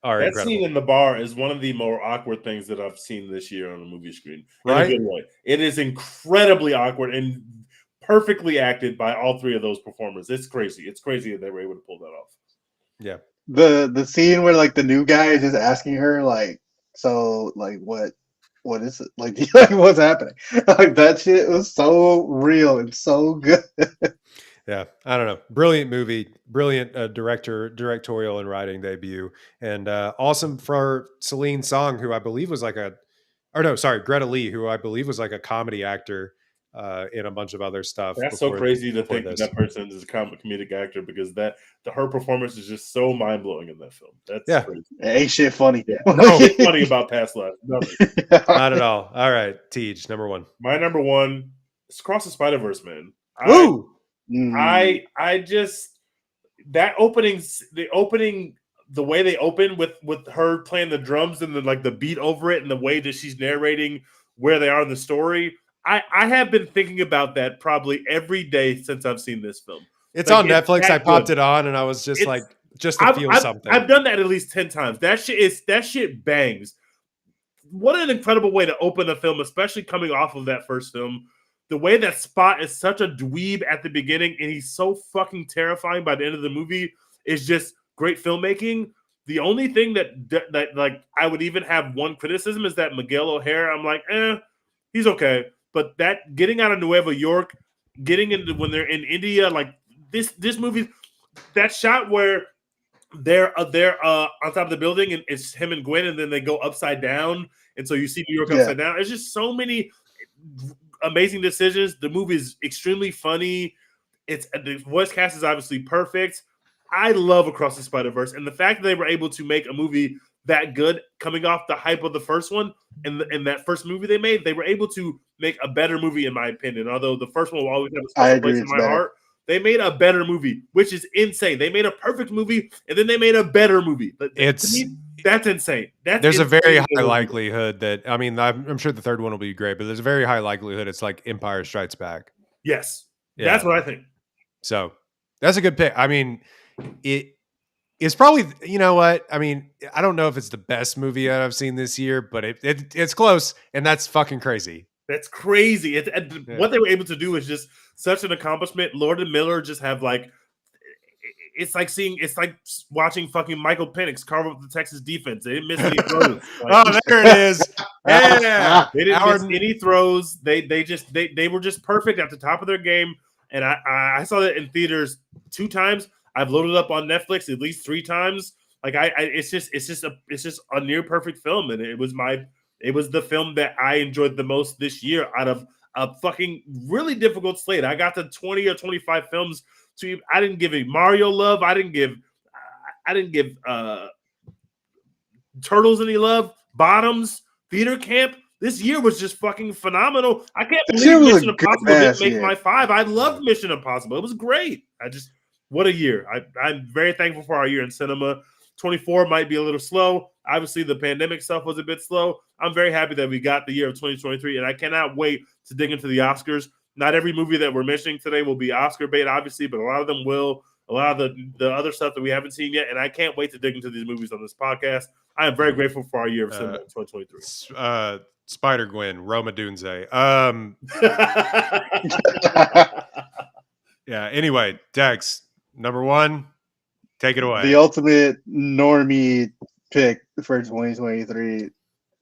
That incredible. scene in the bar is one of the more awkward things that I've seen this year on a movie screen. In Right? a good way. It is incredibly awkward and perfectly acted by all three of those performers. It's crazy. It's crazy that they were able to pull that off. Yeah. The scene where like the new guy is just asking her like, so like what is it like? Like what's happening? Like that shit was so real and so good. Yeah, I don't know. Brilliant movie, brilliant directorial and writing debut, and awesome for Celine Song, who I believe was like Greta Lee, who I believe was like a comedy actor in a bunch of other stuff. That's so crazy to think this. that person is a comedic actor because her performance is just so mind blowing in that film. That's crazy. Ain't shit funny. Yeah. No, it's funny about past lives. Not at all. All right, Tej, number one. My number one is Across the Spider-Verse, man. Ooh. I just that opening, the way they open with her playing the drums and the beat over it and the way that she's narrating where they are in the story. I have been thinking about that probably every day since I've seen this film. It's on Netflix. I popped it on and I was just to feel something. I've done that at least 10 times. That shit bangs. What an incredible way to open a film, especially coming off of that first film. The way that Spot is such a dweeb at the beginning and he's so fucking terrifying by the end of the movie is just great filmmaking. The only thing that like I would even have one criticism is that Miguel O'Hara, I'm like, he's okay. But that getting out of Nueva York, getting into when they're in India, like this movie, that shot where they're on top of the building and it's him and Gwen and then they go upside down and so you see New York upside down. It's just so many amazing decisions. The movie is extremely funny. The voice cast is obviously perfect. I love Across the Spider-Verse, and the fact that they were able to make a movie that good coming off the hype of the first one and that first movie they made, they were able to make a better movie in my opinion. Although the first one will always have a special place in my heart, they made a better movie, which is insane. They made a perfect movie, and then they made a better movie. That's insane. There's a very high likelihood that, I mean, I'm sure the third one will be great, but there's a very high likelihood it's like Empire Strikes Back. Yes. Yeah. That's what I think. So that's a good pick. I mean, it's probably, you know what? I mean, I don't know if it's the best movie that I've seen this year, but it's close, and that's fucking crazy. That's crazy. What they were able to do is just such an accomplishment. Lord and Miller just have like, it's like watching fucking Michael Penix carve up the Texas defense. They didn't miss any throws. There it is. Yeah, they didn't miss any throws. They were just perfect at the top of their game. And I saw that in theaters 2 times. I've loaded up on Netflix at least 3 times. Like it's just a near perfect film, and it was the film that I enjoyed the most this year out of a fucking really difficult slate. I got to 20 or 25 films. I didn't give a Mario love. I didn't give Turtles any love. Bottoms, Theater Camp. This year was just fucking phenomenal. I can't believe Mission Impossible didn't make my 5. I loved Mission Impossible. It was great. What a year. I'm very thankful for our year in cinema. 24 might be a little slow. Obviously, the pandemic stuff was a bit slow. I'm very happy that we got the year of 2023, and I cannot wait to dig into the Oscars. Not every movie that we're mentioning today will be Oscar bait, obviously, but a lot of them will. A lot of the other stuff that we haven't seen yet, and I can't wait to dig into these movies on this podcast. I am very grateful for our year of cinema in 2023. Spider-Gwen, Roma Dunze. Yeah, anyway, Dex, number 1, take it away. The ultimate normie pick for 2023.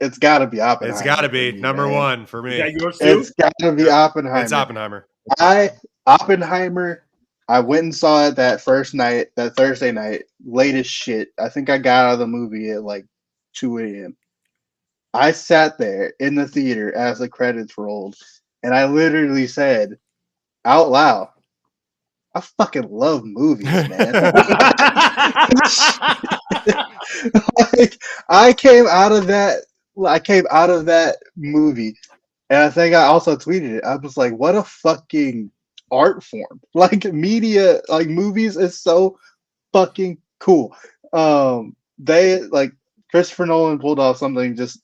It's got to be Oppenheimer. It's got to be number 1 for me. It's got to be Oppenheimer. It's Oppenheimer. Oppenheimer. I went and saw it that Thursday night, late as shit. I think I got out of the movie at like 2 a.m. I sat there in the theater as the credits rolled, and I literally said out loud, I fucking love movies, man. Like, I came out of that movie, and I think I also tweeted it. I was like, what a fucking art form. Like, media, like movies is so fucking cool. They like Christopher Nolan pulled off something just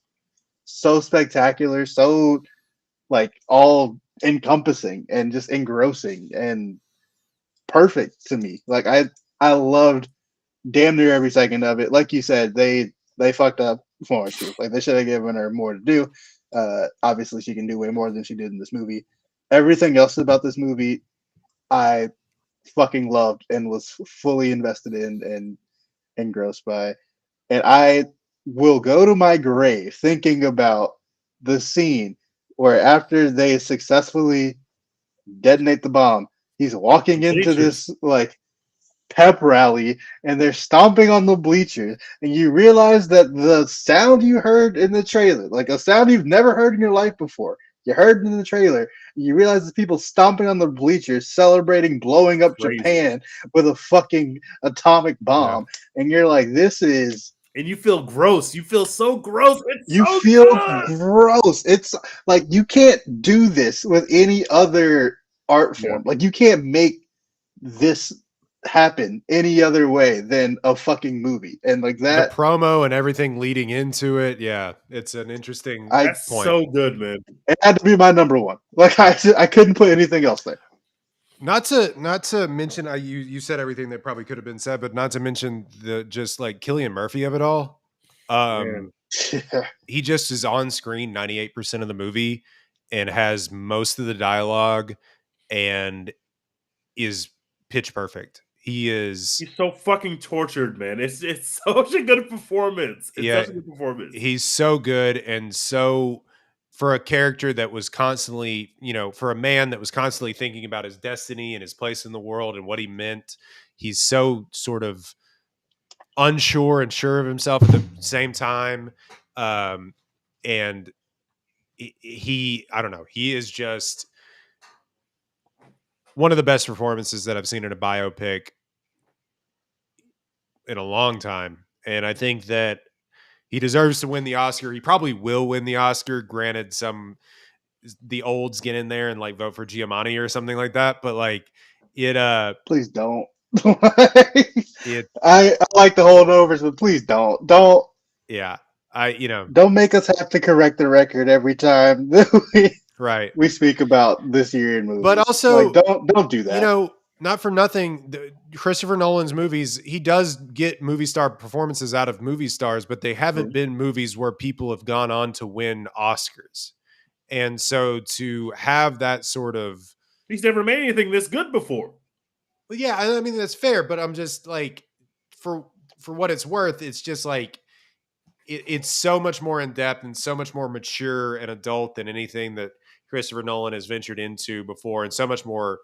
so spectacular, so like all encompassing and just engrossing and perfect to me. Like I loved damn near every second of it. Like you said, they fucked up Florence too. Like they should have given her more to do. Obviously, she can do way more than she did in this movie. Everything else about this movie, I fucking loved and was fully invested in and engrossed by. And I will go to my grave thinking about the scene where after they successfully detonate the bomb, he's walking into this like pep rally and they're stomping on the bleachers, and you realize that the sound you heard in the trailer, like a sound you've never heard in your life before, you heard it in the trailer, and you realize there's people stomping on the bleachers celebrating blowing up Crazy. Japan with a fucking atomic bomb. And you're like, this is, and you feel gross. You feel so gross. It's you so feel good. gross. It's like you can't do this with any other art form. Like you can't make this happen any other way than a fucking movie. And like that, the promo and everything leading into it, yeah, it's an interesting That's point. so good, man. it had to be my number one. Like I couldn't put anything else there. Not to mention, you said everything that probably could have been said, but not to mention the just like Cillian Murphy of it all. He just is on screen 98% of the movie and has most of the dialogue and is pitch perfect. He's so fucking tortured, man. It's such a good performance. It's such a good performance. He's so good, and so for a character that was constantly, for a man that was constantly thinking about his destiny and his place in the world and what he meant, he's so sort of unsure and sure of himself at the same time. And I don't know, he is just one of the best performances that I've seen in a biopic in a long time. And I think that he deserves to win the Oscar. He probably will win the Oscar. Granted, the olds get in there and like vote for Giamatti or something like that. But like please don't. I like the holdovers, but please don't. Yeah. Don't make us have to correct the record every time we speak about this year in movies. But also, like, don't do that. Not for nothing, Christopher Nolan's movies, he does get movie star performances out of movie stars, but they haven't been movies where people have gone on to win Oscars. And so to have that sort of... He's never made anything this good before. Well, yeah, I mean, that's fair, but I'm just like, for what it's worth, it's just like, it's so much more in depth and so much more mature and adult than anything that Christopher Nolan has ventured into before, and so much more...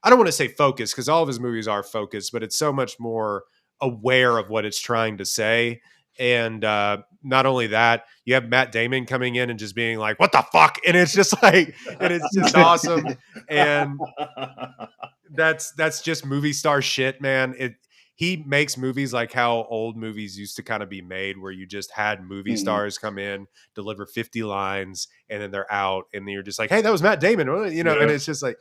I don't want to say focused because all of his movies are focused, but it's so much more aware of what it's trying to say. And not only that, you have Matt Damon coming in and just being like, what the fuck? And it's just like, and it's just awesome. And that's just movie star shit, man. He makes movies like how old movies used to kind of be made, where you just had movie stars come in, deliver 50 lines, and then they're out. And then you're just like, hey, that was Matt Damon, and it's just like,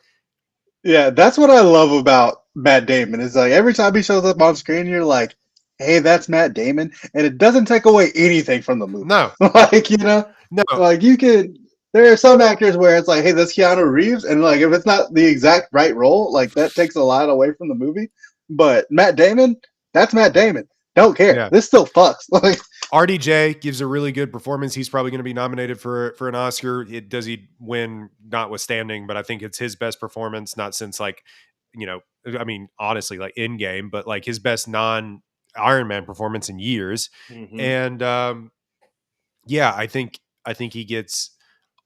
yeah, that's what I love about Matt Damon. Is like every time he shows up on screen, you're like, "Hey, that's Matt Damon," and it doesn't take away anything from the movie. No, like no, like you could. There are some actors where it's like, "Hey, that's Keanu Reeves," and like if it's not the exact right role, like that takes a lot away from the movie. But Matt Damon, that's Matt Damon. Don't care. Yeah. This still fucks. Like RDJ gives a really good performance. He's probably going to be nominated for an Oscar. Does he win? Notwithstanding, but I think it's his best performance, not since like, I mean, honestly, like Endgame, but like his best non-Iron Man performance in years. Mm-hmm. And yeah, I think he gets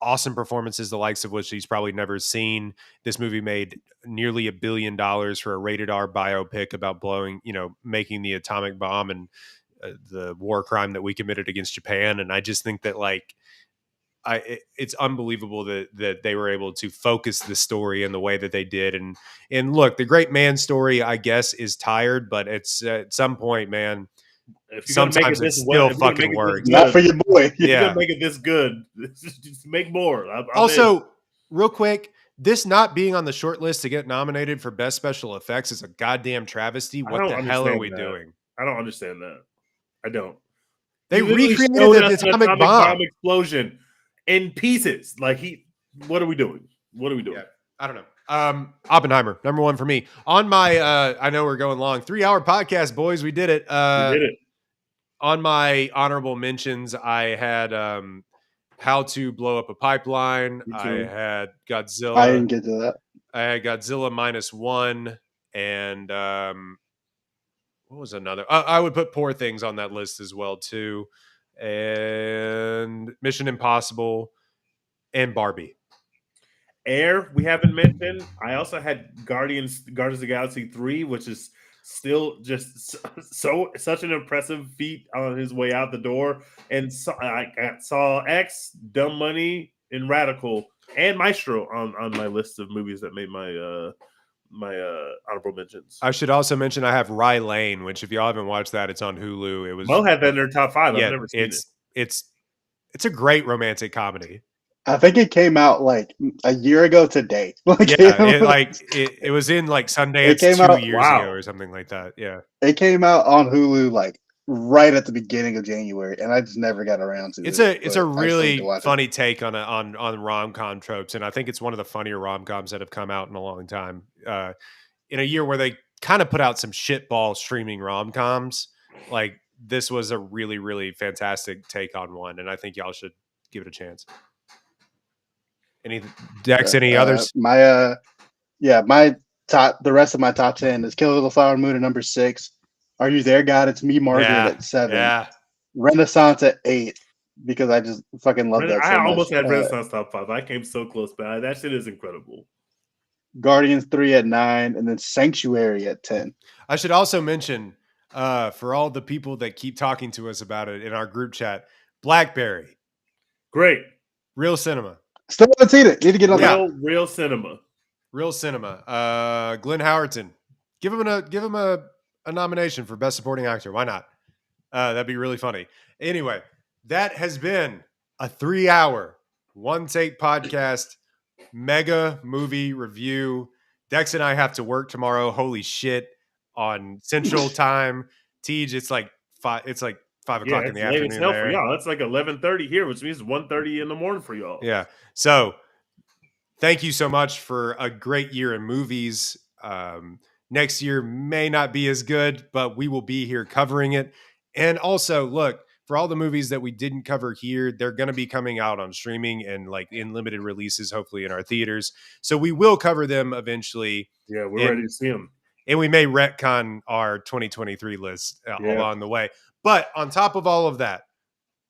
awesome performances, the likes of which he's probably never seen. This movie made nearly $1 billion for a rated R biopic about making the atomic bomb and the war crime that we committed against Japan. And I just think that like, it's unbelievable that they were able to focus the story in the way that they did. And look, the great man story, I guess, is tired, but it's at some point, man, sometimes it still fucking works. Not for your boy. You're gonna make it this good. Just make more. Also, real quick, this not being on the short list to get nominated for best special effects is a goddamn travesty. What the hell are we doing? I don't understand that. I don't. They He literally recreated showed the us an atomic bomb. explosion in pieces. Like what are we doing? What are we doing? Yeah, I don't know. Oppenheimer, number one for me. On my I know we're going long. 3-hour podcast, boys. We did it. We did it. On my honorable mentions, I had How to Blow Up a Pipeline. Me I too. had I Godzilla. didn't get to that. I had Godzilla -1, and what was another? I would put Poor Things on that list as well too, and Mission Impossible, and Barbie. Air, we haven't mentioned. I also had Guardians of the Galaxy 3, which is still just such an impressive feat on his way out the door. And I saw X, Dumb Money, and Radical, and Maestro on my list of movies that made my honorable mentions. I should also mention I have Rye Lane, which if y'all haven't watched that, it's on Hulu. It was Mo had that in their top 5. yeah, I've never seen it. It's a great romantic comedy. I think it came out like a year ago today. It was in like Sundance It came 2 out- years wow. ago or something like that. Yeah. It came out on Hulu like right at the beginning of January, and I just never got around to It's it. a but I still need really to watch it. funny take on rom-com tropes, and I think it's one of the funnier rom-coms that have come out in a long time. In a year where they kind of put out some shitball streaming rom-coms, like this was a really, really fantastic take on one, and I think y'all should give it a chance. Any others? My top. The rest of my top 10 is Kill the Flower Moon at number 6. Are You There, God? It's Me, Margaret at 7. Yeah. Renaissance at 8 because I just fucking love that. I so almost much. had Renaissance top 5. I came so close, but that shit is incredible. Guardians 3 at 9, and then Sanctuary at 10. I should also mention for all the people that keep talking to us about it in our group chat, Blackberry, Great. Real Cinema. Still haven't seen it. Need to get on that. Real cinema. Real Cinema. Glenn Howerton. Give him a nomination for Best Supporting Actor. Why not? That'd be really funny. Anyway, that has been a 3-hour, one take podcast, mega movie review. Dex and I have to work tomorrow. Holy shit! On Central Time. Tej, it's like 5. It's like 5 o'clock in the afternoon. It's hell there. for y'all. It's like 11:30 here, which means 1:30 in the morning for y'all. Yeah. So thank you so much for a great year in movies. Next year may not be as good, but we will be here covering it. And also, look, for all the movies that we didn't cover here, they're going to be coming out on streaming and like in limited releases, hopefully in our theaters. So we will cover them eventually. Yeah, we're ready to see them. And we may retcon our 2023 list along the way. But on top of all of that,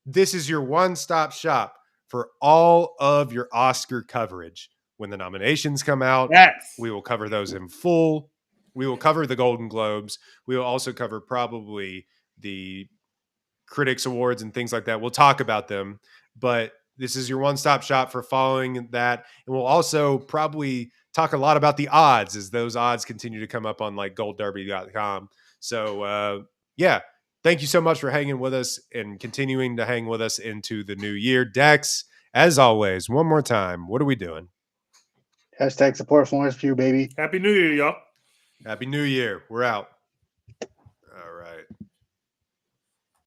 this is your one-stop shop for all of your Oscar coverage. When the nominations come out, Yes. we will cover those in full. We will cover the Golden Globes. We will also cover probably the Critics Awards and things like that. We'll talk about them, but this is your one-stop shop for following that. And we'll also probably talk a lot about the odds as those odds continue to come up on like goldderby.com. So yeah, thank you so much for hanging with us and continuing to hang with us into the new year. Dex, as always, one more time, what are we doing? Hashtag support Florence Pugh, baby. Happy New Year, y'all. Happy New Year. We're out.